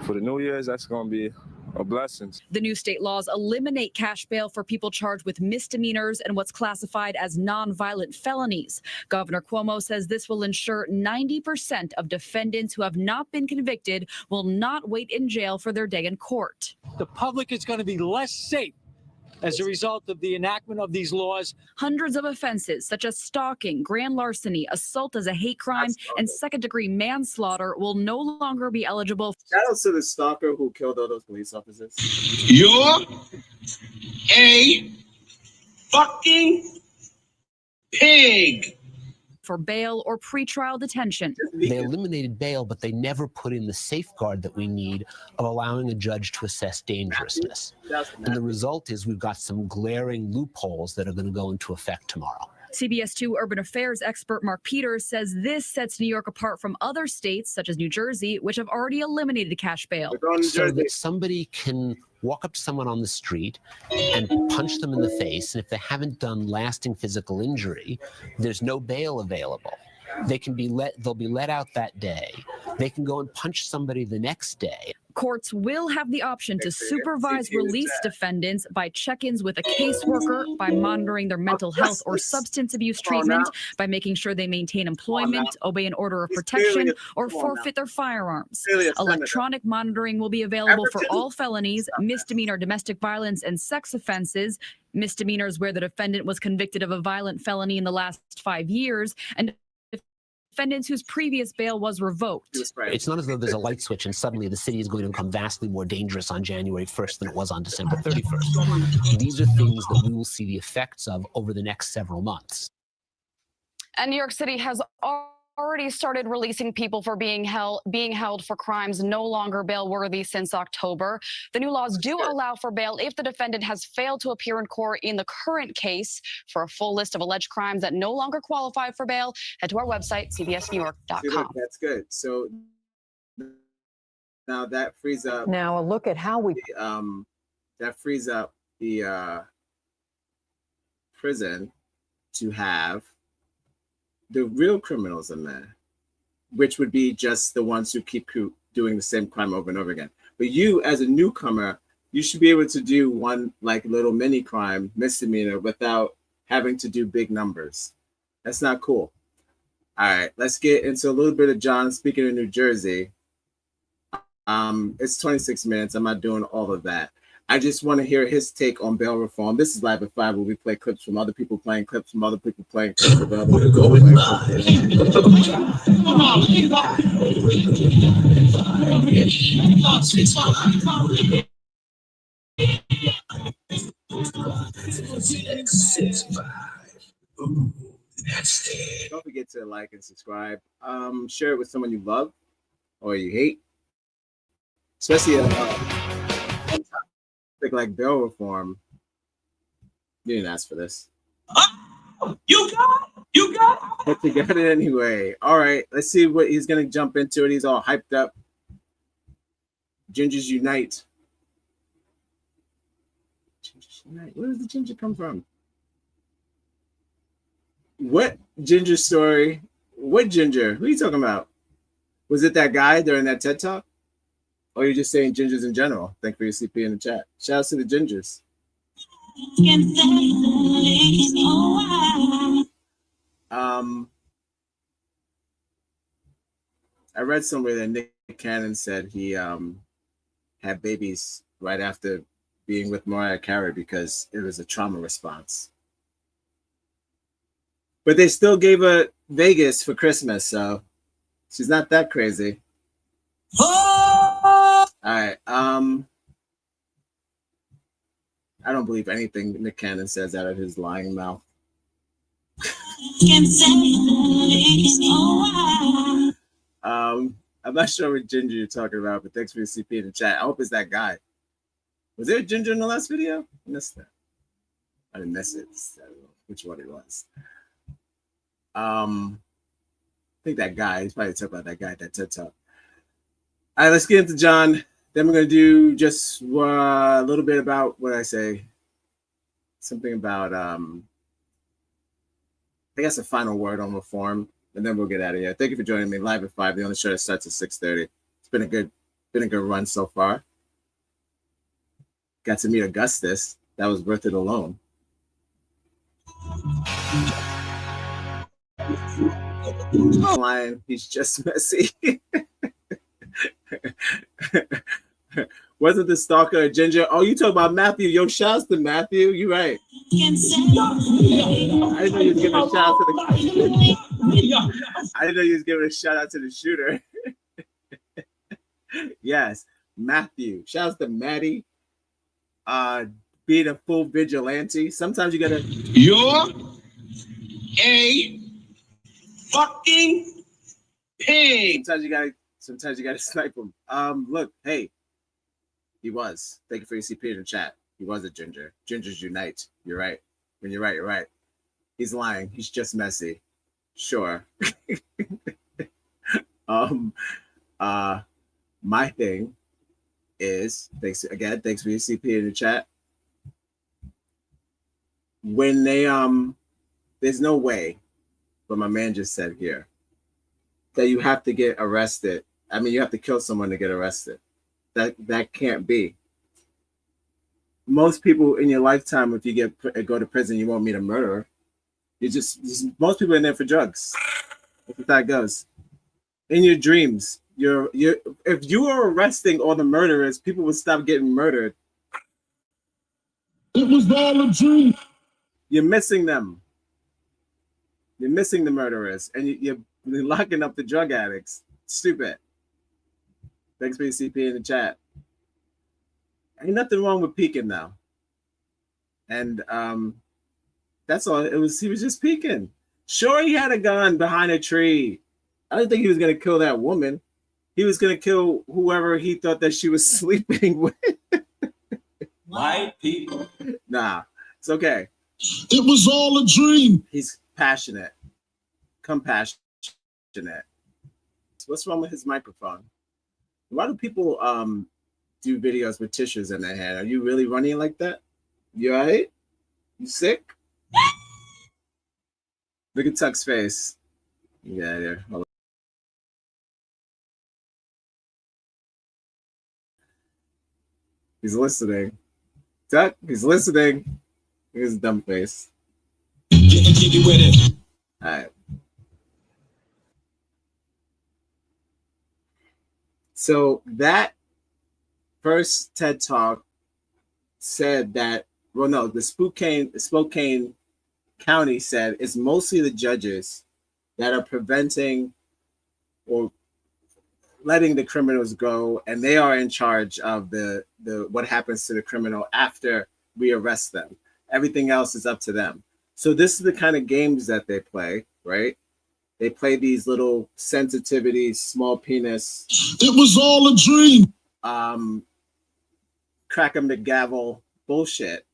For the New Year's, that's going to be a blessing. The new state laws eliminate cash bail for people charged with misdemeanors and what's classified as nonviolent felonies. Governor Cuomo says this will ensure 90% of defendants who have not been convicted will not wait in jail for their day in court. The public is going to be less safe as a result of the enactment of these laws. Hundreds of offenses such as stalking, grand larceny, assault as a hate crime, and second-degree manslaughter will no longer be eligible. Shout out to the stalker who killed all those police officers. You're a fucking pig. For bail or pretrial detention. They eliminated bail, but they never put in the safeguard that we need of allowing a judge to assess dangerousness. And the result is we've got some glaring loopholes that are going to go into effect tomorrow. CBS 2 urban affairs expert Mark Peters says this sets New York apart from other states, such as New Jersey, which have already eliminated cash bail. So that somebody can walk up to someone on the street and punch them in the face, and if they haven't done lasting physical injury, there's no bail available. They'll be let out that day. They can go and punch somebody the next day. Courts will have the option to supervise release defendants by check-ins with a caseworker, by monitoring their mental health or substance abuse treatment, by making sure they maintain employment, obey an order of protection, or forfeit their firearms. Electronic monitoring will be available for all felonies, misdemeanor domestic violence and sex offenses, misdemeanors where the defendant was convicted of a violent felony in the last 5 years, and defendants whose previous bail was revoked. It's not as though there's a light switch and suddenly the city is going to become vastly more dangerous on January 1st than it was on December 31st. These are things that we will see the effects of over the next several months. And New York City has already started releasing people for being held for crimes no longer bail worthy since October. The new laws do allow for bail if the defendant has failed to appear in court in the current case. For a full list of alleged crimes that no longer qualify for bail, head to our website, cbsnewyork.com. That's good. So now that frees up. Now a look at how we. That frees up the prison to have the real criminals in there, which would be just the ones who keep doing the same crime over and over again. But you, as a newcomer, you should be able to do one like little mini crime, misdemeanor, without having to do big numbers. That's not cool. All right, let's get into a little bit of John speaking of New Jersey. It's 26 minutes. I'm not doing all of that. I just want to hear his take on bail reform. This is Live at 5, where we play clips from other people playing clips from other people playing clips from other people. We're going live. Don't forget to like and subscribe. Share it with someone you love or you hate, especially like bail reform. You didn't ask for this. Oh, you got But you got it anyway. All right, let's see what he's gonna jump into. It. He's all hyped up. Gingers unite. Gingers unite. Where does the ginger come from? What ginger story? What ginger? Who are you talking about? Was it that guy during that TED Talk? Or you're just saying gingers in general? Thank you for your CP in the chat. Shout out to the gingers. I read somewhere that Nick Cannon said he had babies right after being with Mariah Carey because it was a trauma response. But they still gave her Vegas for Christmas, so she's not that crazy. All right. I don't believe anything Nick Cannon says out of his lying mouth. I'm not sure what Ginger you're talking about, but thanks for your CP in the chat. I hope it's that guy. Was there a Ginger in the last video? I missed that. I didn't miss it. I don't know which one it was. I think that guy. He's probably talking about that guy at that TED Talk. All right, let's get into John. Then we're going to do just a little bit about what I say. Something about, I guess, a final word on reform, and then we'll get out of here. Thank you for joining me live at 5. The only show that starts at 6:30. It's been a good run so far. Got to meet Augustus. That was worth it alone. Line, he's just messy. Wasn't the stalker a Ginger? Oh, you talk about Matthew. Yo, shouts to Matthew. You right. I didn't know you was giving a shout out to the I didn't know you was giving a shout out to the shooter. Yes, Matthew. Shouts to Maddie. Being a full vigilante. Sometimes you gotta. You're a fucking pig. Sometimes you gotta snipe him. Look, hey. He was. Thank you for your CP in the chat. He was a Ginger. Gingers unite. You're right. When you're right, you're right. He's lying. He's just messy. Sure. My thing is, thanks for your CP in the chat. When they there's no way, but my man just said here, that you have to get arrested. I mean, you have to kill someone to get arrested. That can't be. Most people in your lifetime, if you go to prison, you won't meet a murderer. You just most people are in there for drugs. That's how it goes. In your dreams, if you were arresting all the murderers, people would stop getting murdered. It was all a dream. You're missing them. You're missing the murderers, and you're locking up the drug addicts. Stupid. Thanks for your CP in the chat. Ain't nothing wrong with peeking now. And that's all. He was just peeking. Sure, he had a gun behind a tree. I didn't think he was gonna kill that woman. He was gonna kill whoever he thought that she was sleeping with. White people. Nah, it's okay. It was all a dream. He's passionate. Compassionate. What's wrong with his microphone? Why do people do videos with tissues in their hand? Are you really running like that? You all right? You sick? Look at Tuck's face. Yeah, there. Hold on. He's listening. Tuck, he's listening. Here's a dumb face. Getting jiggy with it. All right. So that first TED Talk said that, well, no, the Spokane County said it's mostly the judges that are preventing or letting the criminals go, and they are in charge of the what happens to the criminal after we arrest them. Everything else is up to them. So this is the kind of games that they play, right? They play these little sensitivities, small penis. It was all a dream. Crack them the gavel bullshit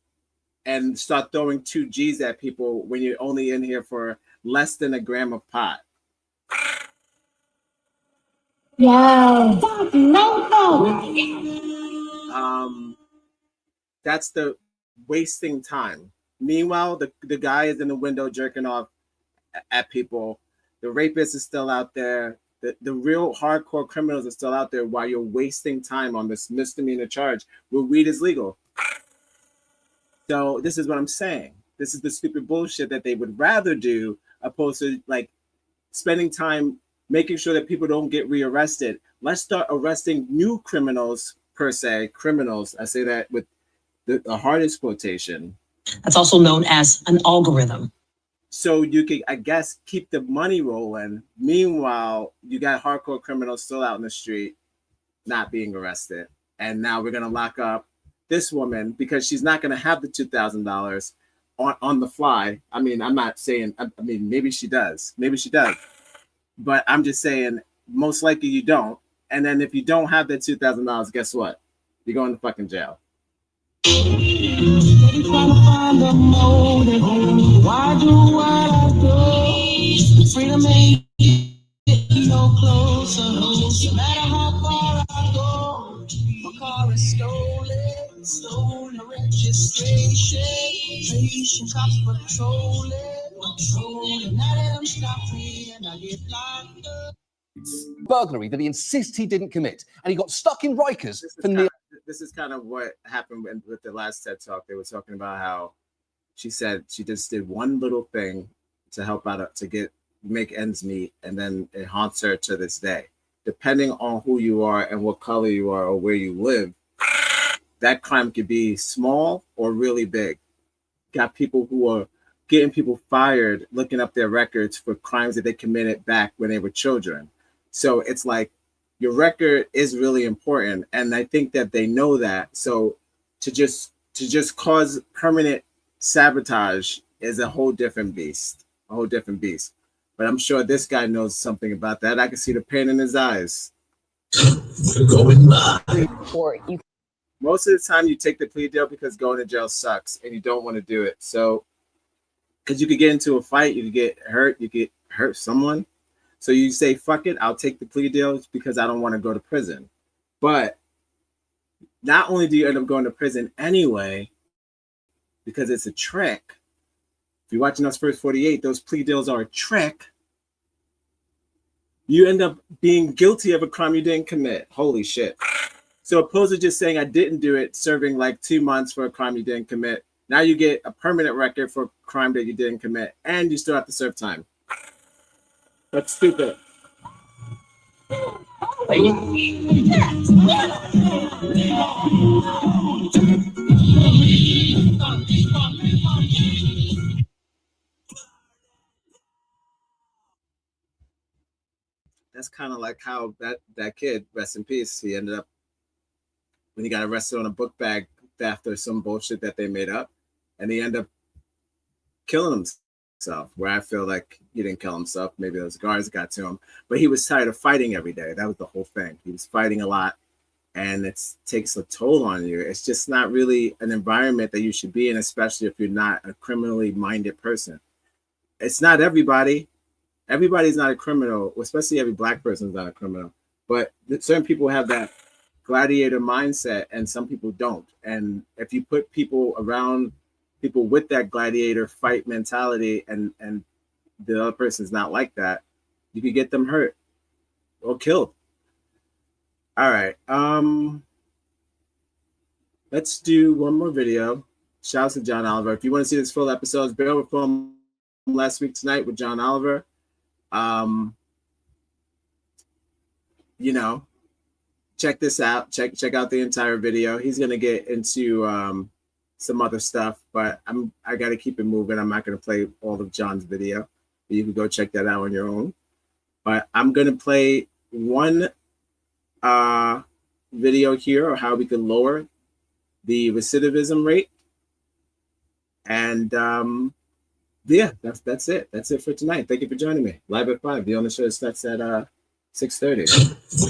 and start throwing 2 G's at people when you're only in here for less than a gram of pot. Yo, that's the wasting time. Meanwhile, the guy is in the window jerking off at people. The rapist is still out there. The real hardcore criminals are still out there while you're wasting time on this misdemeanor charge where weed is legal. So this is what I'm saying. This is the stupid bullshit that they would rather do opposed to like spending time making sure that people don't get rearrested. Let's start arresting new criminals per se. Criminals, I say that with the hardest quotation. That's also known as an algorithm. So you can, I guess, keep the money rolling. Meanwhile, you got hardcore criminals still out in the street, not being arrested. And now we're going to lock up this woman because she's not going to have the $2,000 on the fly. I mean, I'm not saying, I mean, maybe she does. Maybe she does. But I'm just saying, most likely you don't. And then if you don't have that $2,000, guess what? You're going to fucking jail. Steady trying to find a motive. Why do what I do? Freedom ain't getting no closer. No matter how far I go, my car is stolen registration. Patient cops patrolling. Now let them stop me and I get locked up. Burglary that he insists he didn't commit, and he got stuck in Rikers for nearly. This is kind of what happened with the last TED Talk. They were talking about how she said she just did one little thing to help out, to make ends meet, and then it haunts her to this day. Depending on who you are and what color you are or where you live, that crime could be small or really big. Got people who are getting people fired, looking up their records for crimes that they committed back when they were children. So it's like, your record is really important, and I think that they know that. So to just cause permanent sabotage is a whole different beast, But I'm sure this guy knows something about that. I can see the pain in his eyes. We're going live. Most of the time, you take the plea deal because going to jail sucks, and you don't want to do it. So, because you could get into a fight, you could get hurt, someone. So you say, fuck it, I'll take the plea deal because I don't want to go to prison. But not only do you end up going to prison anyway, because it's a trick. If you're watching us First 48, those plea deals are a trick. You end up being guilty of a crime you didn't commit. Holy shit. So opposed to just saying I didn't do it, serving like 2 months for a crime you didn't commit, now you get a permanent record for a crime that you didn't commit, and you still have to serve time. That's stupid. That's kind of like how that kid, rest in peace, he ended up, when he got arrested on a book bag theft or some bullshit that they made up, and he ended up killing himself, where I feel like he didn't kill himself. Maybe those guards got to him, but he was tired of fighting every day. That was the whole thing. He was fighting a lot, and it takes a toll on you. It's just not really an environment that you should be in, especially if you're not a criminally minded person. It's not everybody. Everybody's not a criminal, especially every black person is not a criminal. But certain people have that gladiator mindset, and some people don't. And if you put people around people with that gladiator fight mentality, and the other person's not like that, you could get them hurt or killed. All right. Let's do one more video. Shout out to John Oliver. If you want to see this full episode, it's Bail Reform last week tonight with John Oliver. Check this out. Check out the entire video. He's gonna get into some other stuff, but I got to keep it moving. I'm not gonna play all of John's video. You can go check that out on your own. But I'm gonna play one video here, or how we can lower the recidivism rate. And yeah, that's it. That's it for tonight. Thank you for joining me. Live at 5. The only show starts at 6:30.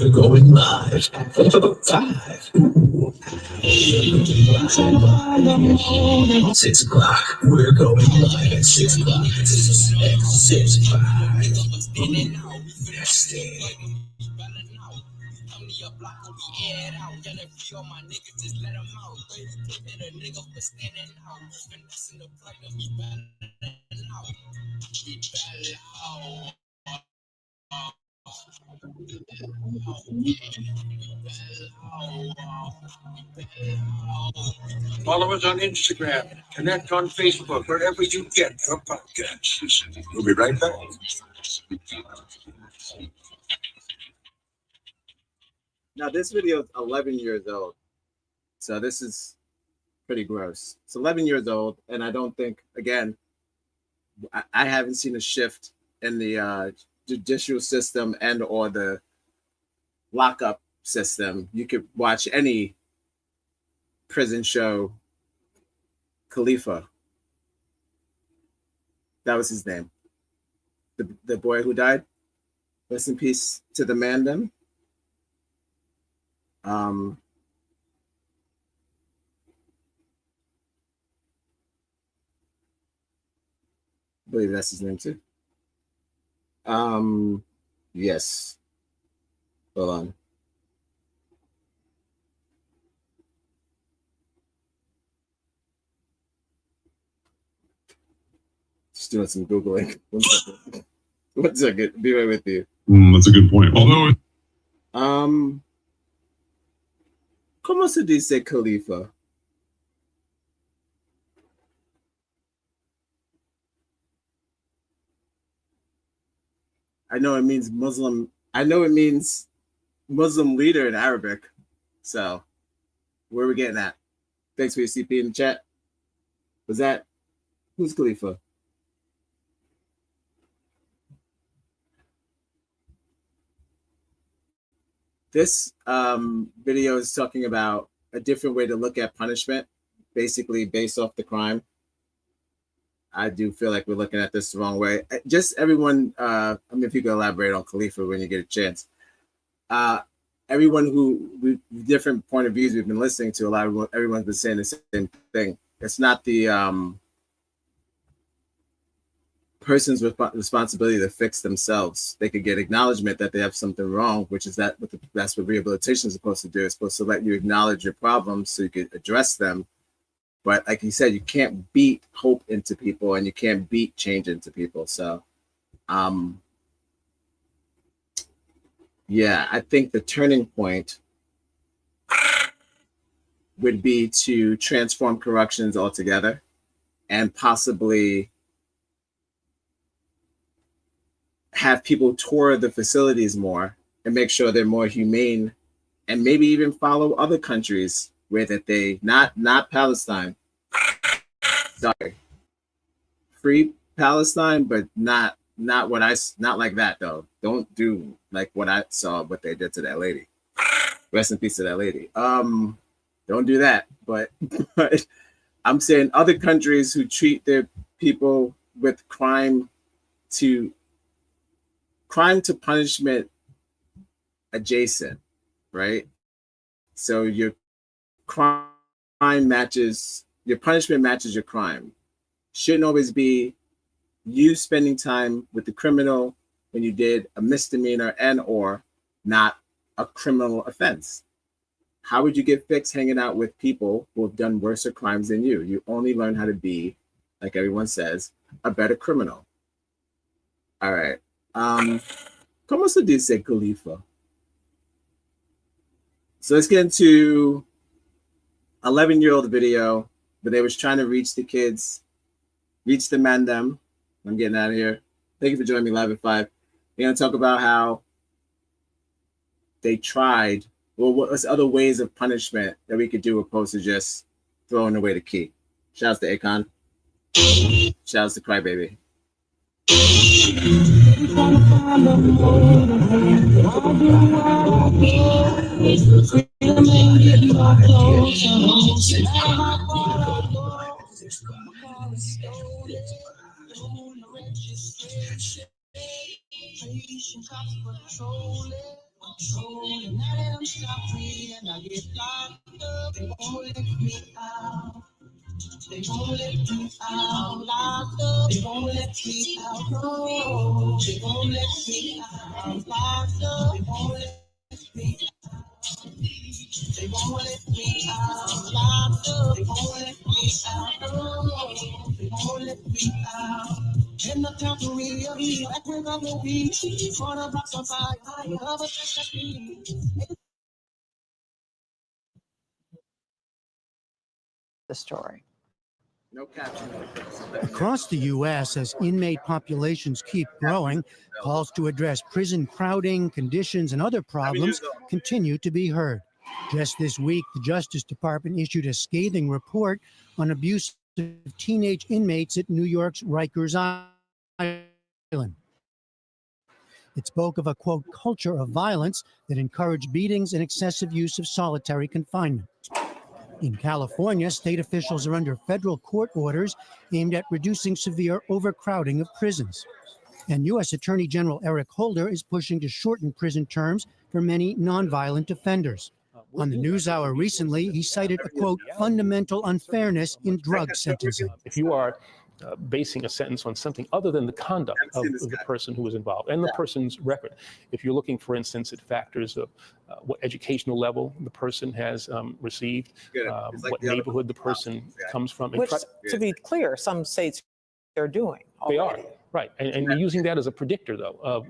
We're going live at 5. 6 o'clock. We're going live at 6 o'clock. 6 That's it. Follow us on Instagram. Connect on Facebook, wherever you get your podcasts. We'll be right back. Now, this video is 11 years old. So this is pretty gross. It's 11 years old, and I don't think, again, I haven't seen a shift in the judicial system and or the lockup system. You could watch any prison show. Khalifa, that was his name, the boy who died. Rest in peace to the Mandem. I believe that's his name too. Yes. Hold on. Just doing some Googling. 1 second. 1 second. Be right with you. That's a good point. Although, ¿Cómo se dice Khalifa? I know it means Muslim. I know it means Muslim leader in Arabic. So, where are we getting at? Thanks for your CP in the chat. Was that who's Khalifa? This video is talking about a different way to look at punishment, basically based off the crime. I do feel like we're looking at this the wrong way. Just everyone, I mean, if you could elaborate on Khalifa when you get a chance. Everyone who, with different point of views we've been listening to, everyone's been saying the same thing. It's not the person's responsibility to fix themselves. They could get acknowledgement that they have something wrong, which is that's what rehabilitation is supposed to do. It's supposed to let you acknowledge your problems so you can address them. But like you said, you can't beat hope into people and you can't beat change into people. So, yeah, I think the turning point would be to transform corrections altogether and possibly have people tour the facilities more and make sure they're more humane, and maybe even follow other countries where that they not Palestine. Sorry, free Palestine, but not like that though. Don't do like what I saw what they did to that lady. Rest in peace to that lady. Don't do that. But I'm saying other countries who treat their people with crime to punishment adjacent, right? So your punishment matches your crime. Shouldn't always be you spending time with the criminal when you did a misdemeanor and or not a criminal offense. How would you get fixed hanging out with people who have done worse crimes than you? You only learn how to be, like everyone says, a better criminal. All right. ¿Cómo se dice Khalifa? So let's get into 11-year-old video, but they was trying to reach the kids, reach the Mandem. I'm getting out of here. Thank you for joining me live at 5. We're going to talk about how they tried, well, what's other ways of punishment that we could do opposed to just throwing away the key. Shouts to Akon. Shouts to Crybaby. They won't let me out, locked up. They won't let me out, no. They won't let me out, locked up. They won't let me out. They won't let me out, locked up. They won't let me out, no. They won't let me out. In the country of me, like we're gonna be. For the box on fire, I love it. The story. No caption. Across the U.S., as inmate populations keep growing, calls to address prison crowding, conditions, and other problems continue to be heard. Just this week, the Justice Department issued a scathing report on abuse of teenage inmates at New York's Rikers Island. It spoke of a, quote, culture of violence that encouraged beatings and excessive use of solitary confinement. In California, state officials are under federal court orders aimed at reducing severe overcrowding of prisons. And U.S. Attorney General Eric Holder is pushing to shorten prison terms for many nonviolent offenders. On the NewsHour recently, he cited a, quote, fundamental unfairness in drug sentencing. If you are basing a sentence on something other than the conduct of the person who was involved and the person's record, if you're looking, for instance, at factors of what educational level the person has received, what neighborhood the person comes from. Which, to be clear, some states are doing already. They are. Right, and you're using that as a predictor, though, of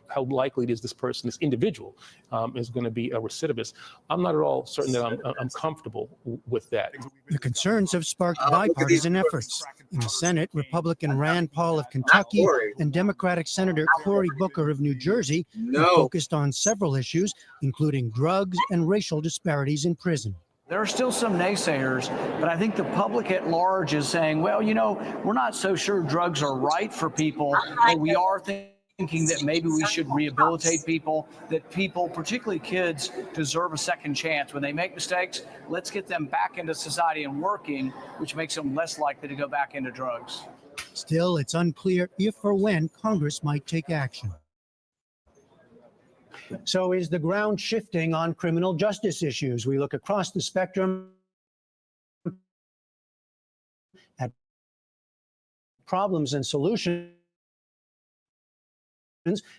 how likely it is this person, this individual, is going to be a recidivist. I'm not at all certain that I'm comfortable with that. The concerns have sparked bipartisan efforts. In the Senate, Republican Rand Paul of Kentucky and Democratic Senator Cory Booker of New Jersey have focused on several issues, including drugs and racial disparities in prison. There are still some naysayers, but I think the public at large is saying, well, you know, we're not so sure drugs are right for people, but we are thinking that maybe we should rehabilitate people, that people, particularly kids, deserve a second chance. When they make mistakes, let's get them back into society and working, which makes them less likely to go back into drugs. Still, it's unclear if or when Congress might take action. So is the ground shifting on criminal justice issues? We look across the spectrum at problems and solutions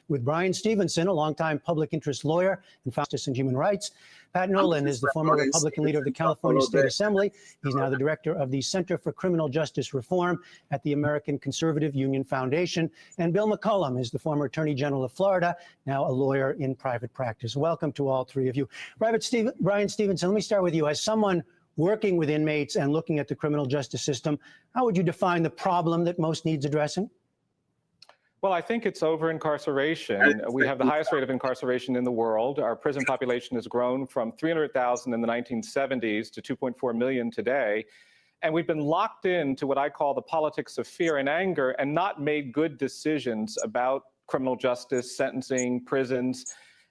with Brian Stevenson, a longtime public interest lawyer and justice and human rights. Pat Nolan is the former Republican leader of the California State Assembly. He's now the director of the Center for Criminal Justice Reform at the American Conservative Union Foundation. And Bill McCollum is the former Attorney General of Florida, now a lawyer in private practice. Welcome to all three of you. Brian Stevenson, let me start with you. As someone working with inmates and looking at the criminal justice system, how would you define the problem that most needs addressing? Well, I think it's over-incarceration. We have the highest rate of incarceration in the world. Our prison population has grown from 300,000 in the 1970s to 2.4 million today. And we've been locked into what I call the politics of fear and anger and not made good decisions about criminal justice, sentencing, prisons.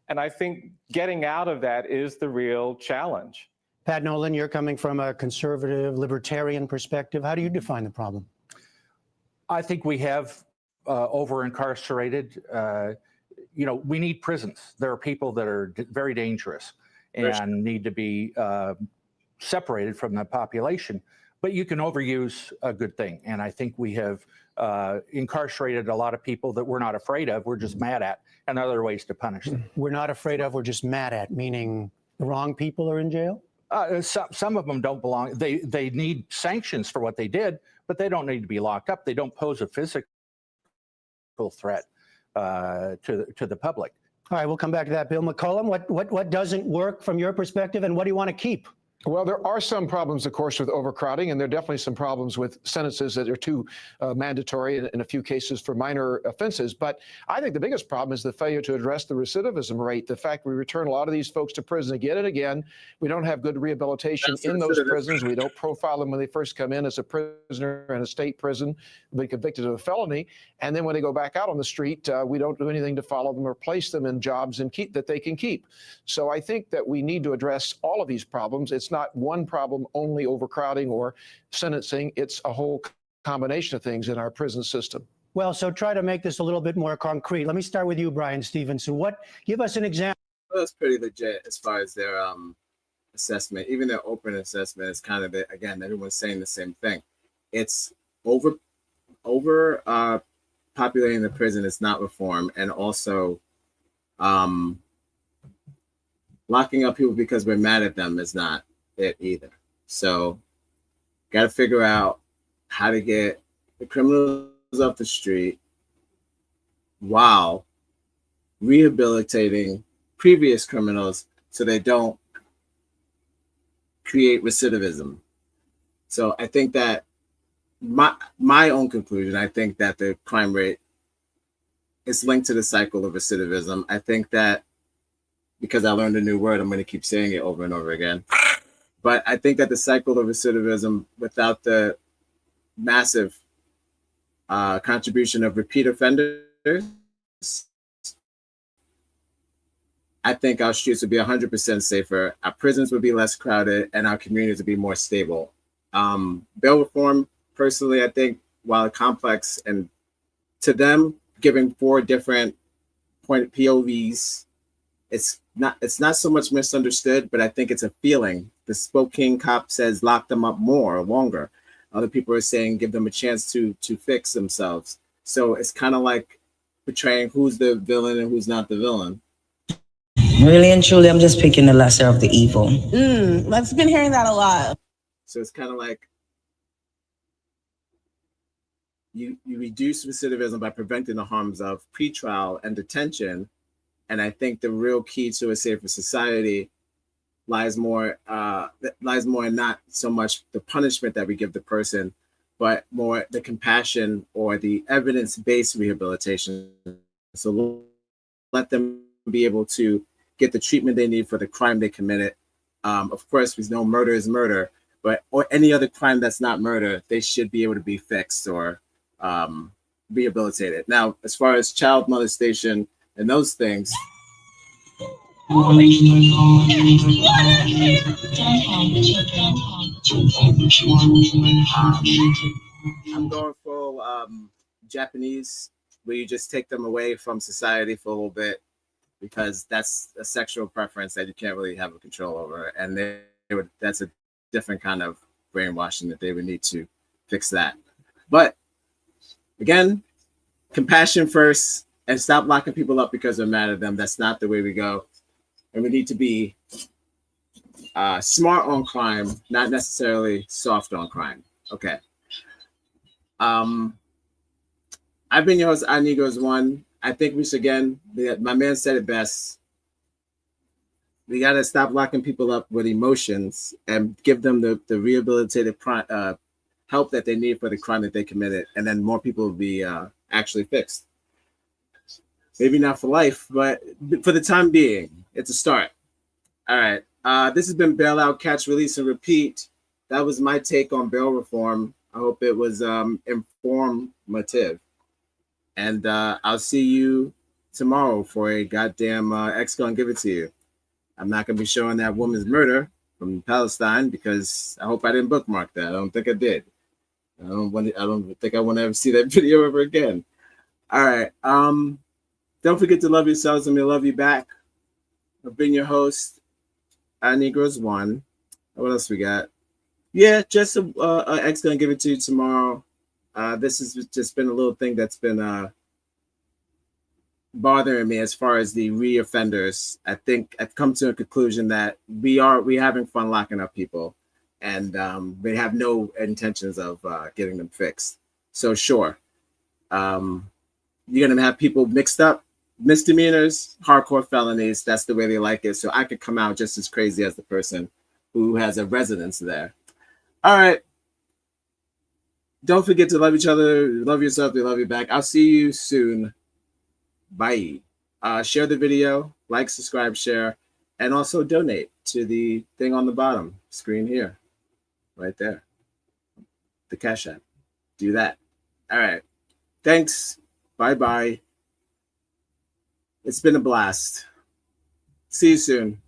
And I think getting out of that is the real challenge. Pat Nolan, you're coming from a conservative, libertarian perspective. How do you define the problem? I think we have over-incarcerated. You know, we need prisons. There are people that are very dangerous and need to be separated from the population. But you can overuse a good thing. And I think we have incarcerated a lot of people that we're not afraid of, we're just mad at, and other ways to punish them. We're not afraid of, we're just mad at, meaning the wrong people are in jail? Some of them don't belong. They need sanctions for what they did, but they don't need to be locked up. They don't pose a physical threat to the public. All right, we'll come back to that. Bill McCollum, what doesn't work from your perspective, and what do you want to keep? Well, there are some problems, of course, with overcrowding, and there are definitely some problems with sentences that are too mandatory in a few cases for minor offenses. But I think the biggest problem is the failure to address the recidivism rate. The fact we return a lot of these folks to prison again and again. We don't have good rehabilitation in those prisons. We don't profile them when they first come in as a prisoner in a state prison, be convicted of a felony. And then when they go back out on the street, we don't do anything to follow them or place them in jobs and that they can keep. So I think that we need to address all of these problems. It's not one problem, only overcrowding or sentencing. It's a whole combination of things in our prison system. Well, so try to make this a little bit more concrete. Let me start with you, Brian Stevenson. Give us an example. Well, that's pretty legit as far as their assessment. Even their open assessment is kind of, again, everyone's saying the same thing. It's over populating the prison is not reform, and also locking up people because we're mad at them is not it either. So got to figure out how to get the criminals off the street while rehabilitating previous criminals so they don't create recidivism. So I think that my own conclusion, I think that the crime rate is linked to the cycle of recidivism. I think that because I learned a new word, I'm going to keep saying it over and over again. But I think that the cycle of recidivism, without the massive contribution of repeat offenders, I think our streets would be 100% safer, our prisons would be less crowded, and our communities would be more stable. Bail reform, personally, I think, while complex and to them, giving 4 different point POVs. It's not so much misunderstood, but I think it's a feeling. The Spokane cop says lock them up more or longer. Other people are saying give them a chance to fix themselves. So it's kind of like portraying who's the villain and who's not the villain. Really and truly, I'm just picking the lesser of the evil. I've been hearing that a lot. So it's kind of like you reduce recidivism by preventing the harms of pretrial and detention. And I think the real key to a safer society lies more in not so much the punishment that we give the person, but more the compassion or the evidence-based rehabilitation. So let them be able to get the treatment they need for the crime they committed. Of course, we know murder is murder, or any other crime that's not murder, they should be able to be fixed or rehabilitated. Now, as far as child molestation and those things, I'm going full Japanese, where you just take them away from society for a little bit, because that's a sexual preference that you can't really have a control over, and that's a different kind of brainwashing that they would need to fix that. But again, compassion first, and stop locking people up because we're mad at them. That's not the way we go. And we need to be smart on crime, not necessarily soft on crime. Okay. I've been your host, iNegros1. I think we should, again, my man said it best. We got to stop locking people up with emotions and give them the rehabilitative help that they need for the crime that they committed. And then more people will be actually fixed. Maybe not for life, but for the time being, it's a start. All right. This has been Bail Out, Catch, Release, and Repeat. That was my take on bail reform. I hope it was informative. And I'll see you tomorrow for a goddamn X gonna give it to you. I'm not gonna be showing that woman's murder from Palestine because I hope I didn't bookmark that. I don't think I did. I don't think I want to ever see that video ever again. All right. Don't forget to love yourselves and we love you back. I've been your host, iNegros1. What else we got? Yeah, just X gonna give it to you tomorrow. This has just been a little thing that's been bothering me as far as the reoffenders. I think I've come to a conclusion that we're having fun locking up people, and we have no intentions of getting them fixed. So sure, you're gonna have people mixed up, misdemeanors, hardcore felonies. That's the way they like it. So I could come out just as crazy as the person who has a residence there. All right. Don't forget to love each other, love yourself, they love you back. I'll see you soon. Bye. Share the video, like, subscribe, share, and also donate to the thing on the bottom screen here, right there. The Cash App. Do that. All right. Thanks. Bye-bye. It's been a blast. See you soon.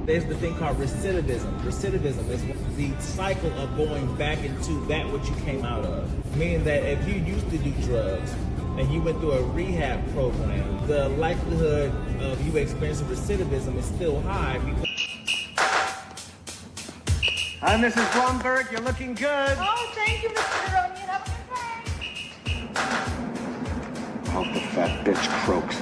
There's the thing called recidivism. Recidivism is the cycle of going back into that what you came out of. Meaning that if you used to do drugs and you went through a rehab program, the likelihood of you experiencing recidivism is still high because... Hi, Mrs. Blumberg. You're looking good. Oh, thank you, Mr. Onion. Have a good day. I hope the fat bitch croaks.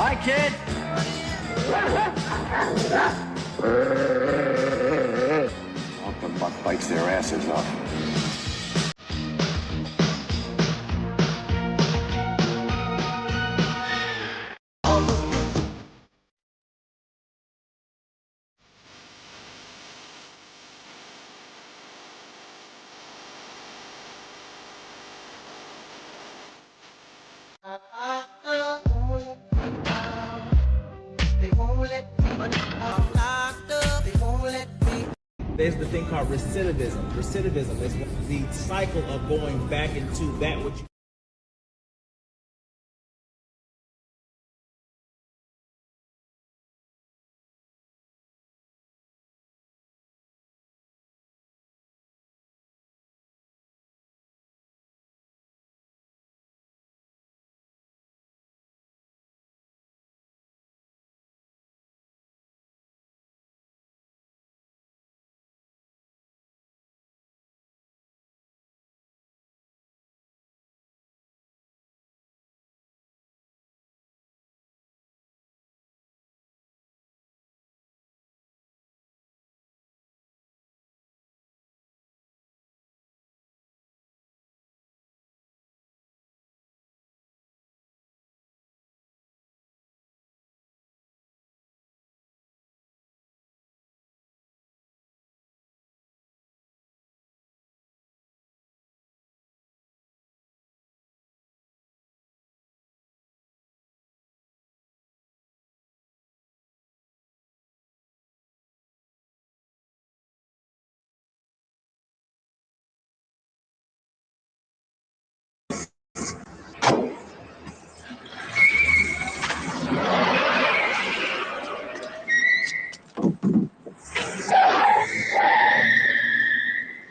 Hi, kid. Hope the buck bites their asses off. There's the thing called recidivism. Recidivism is the cycle of going back into that which you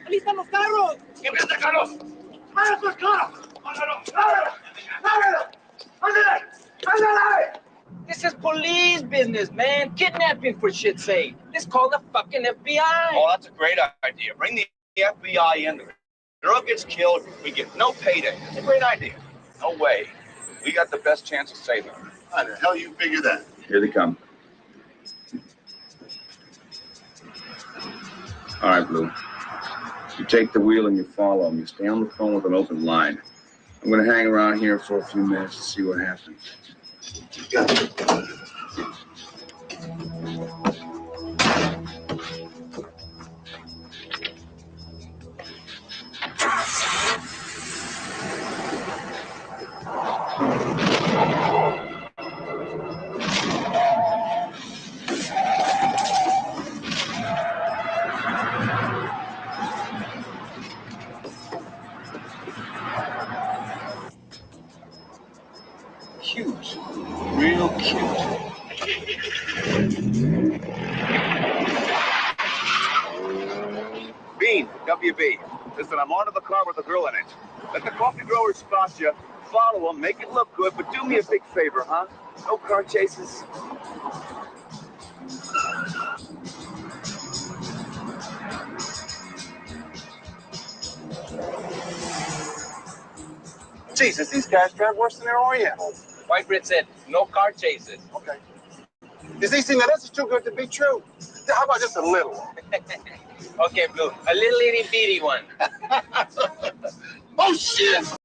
¡Ahí están los carros! ¿Qué ves de carros? ¡Para esos carros! ¡Ándalo! ¡Ándalo! ¡Ándalo! ¡Ándale! ¡Ándale! This is police business, man. Kidnapping, for shit's sake. Let's call the fucking FBI. Oh, that's a great idea. Bring the FBI in. The girl gets killed, we get no payday. It's a great idea. No way. We got the best chance of saving her. How the hell you figure that? Here they come. All right, Blue. You take the wheel and you follow them. You stay on the phone with an open line. I'm going to hang around here for a few minutes to see what happens. Cute. Real cute. Bean, WB. Listen, I'm onto the car with a girl in it. Let the coffee growers spot you. Follow them, make it look good, but do me a big favor, huh? No car chases. Jesus, these guys drive worse than their Orientals. White Brit said, no car chases. Okay. Is he saying that this is too good to be true? How about just a little? Okay, Blue, a little itty bitty one. Oh, shit!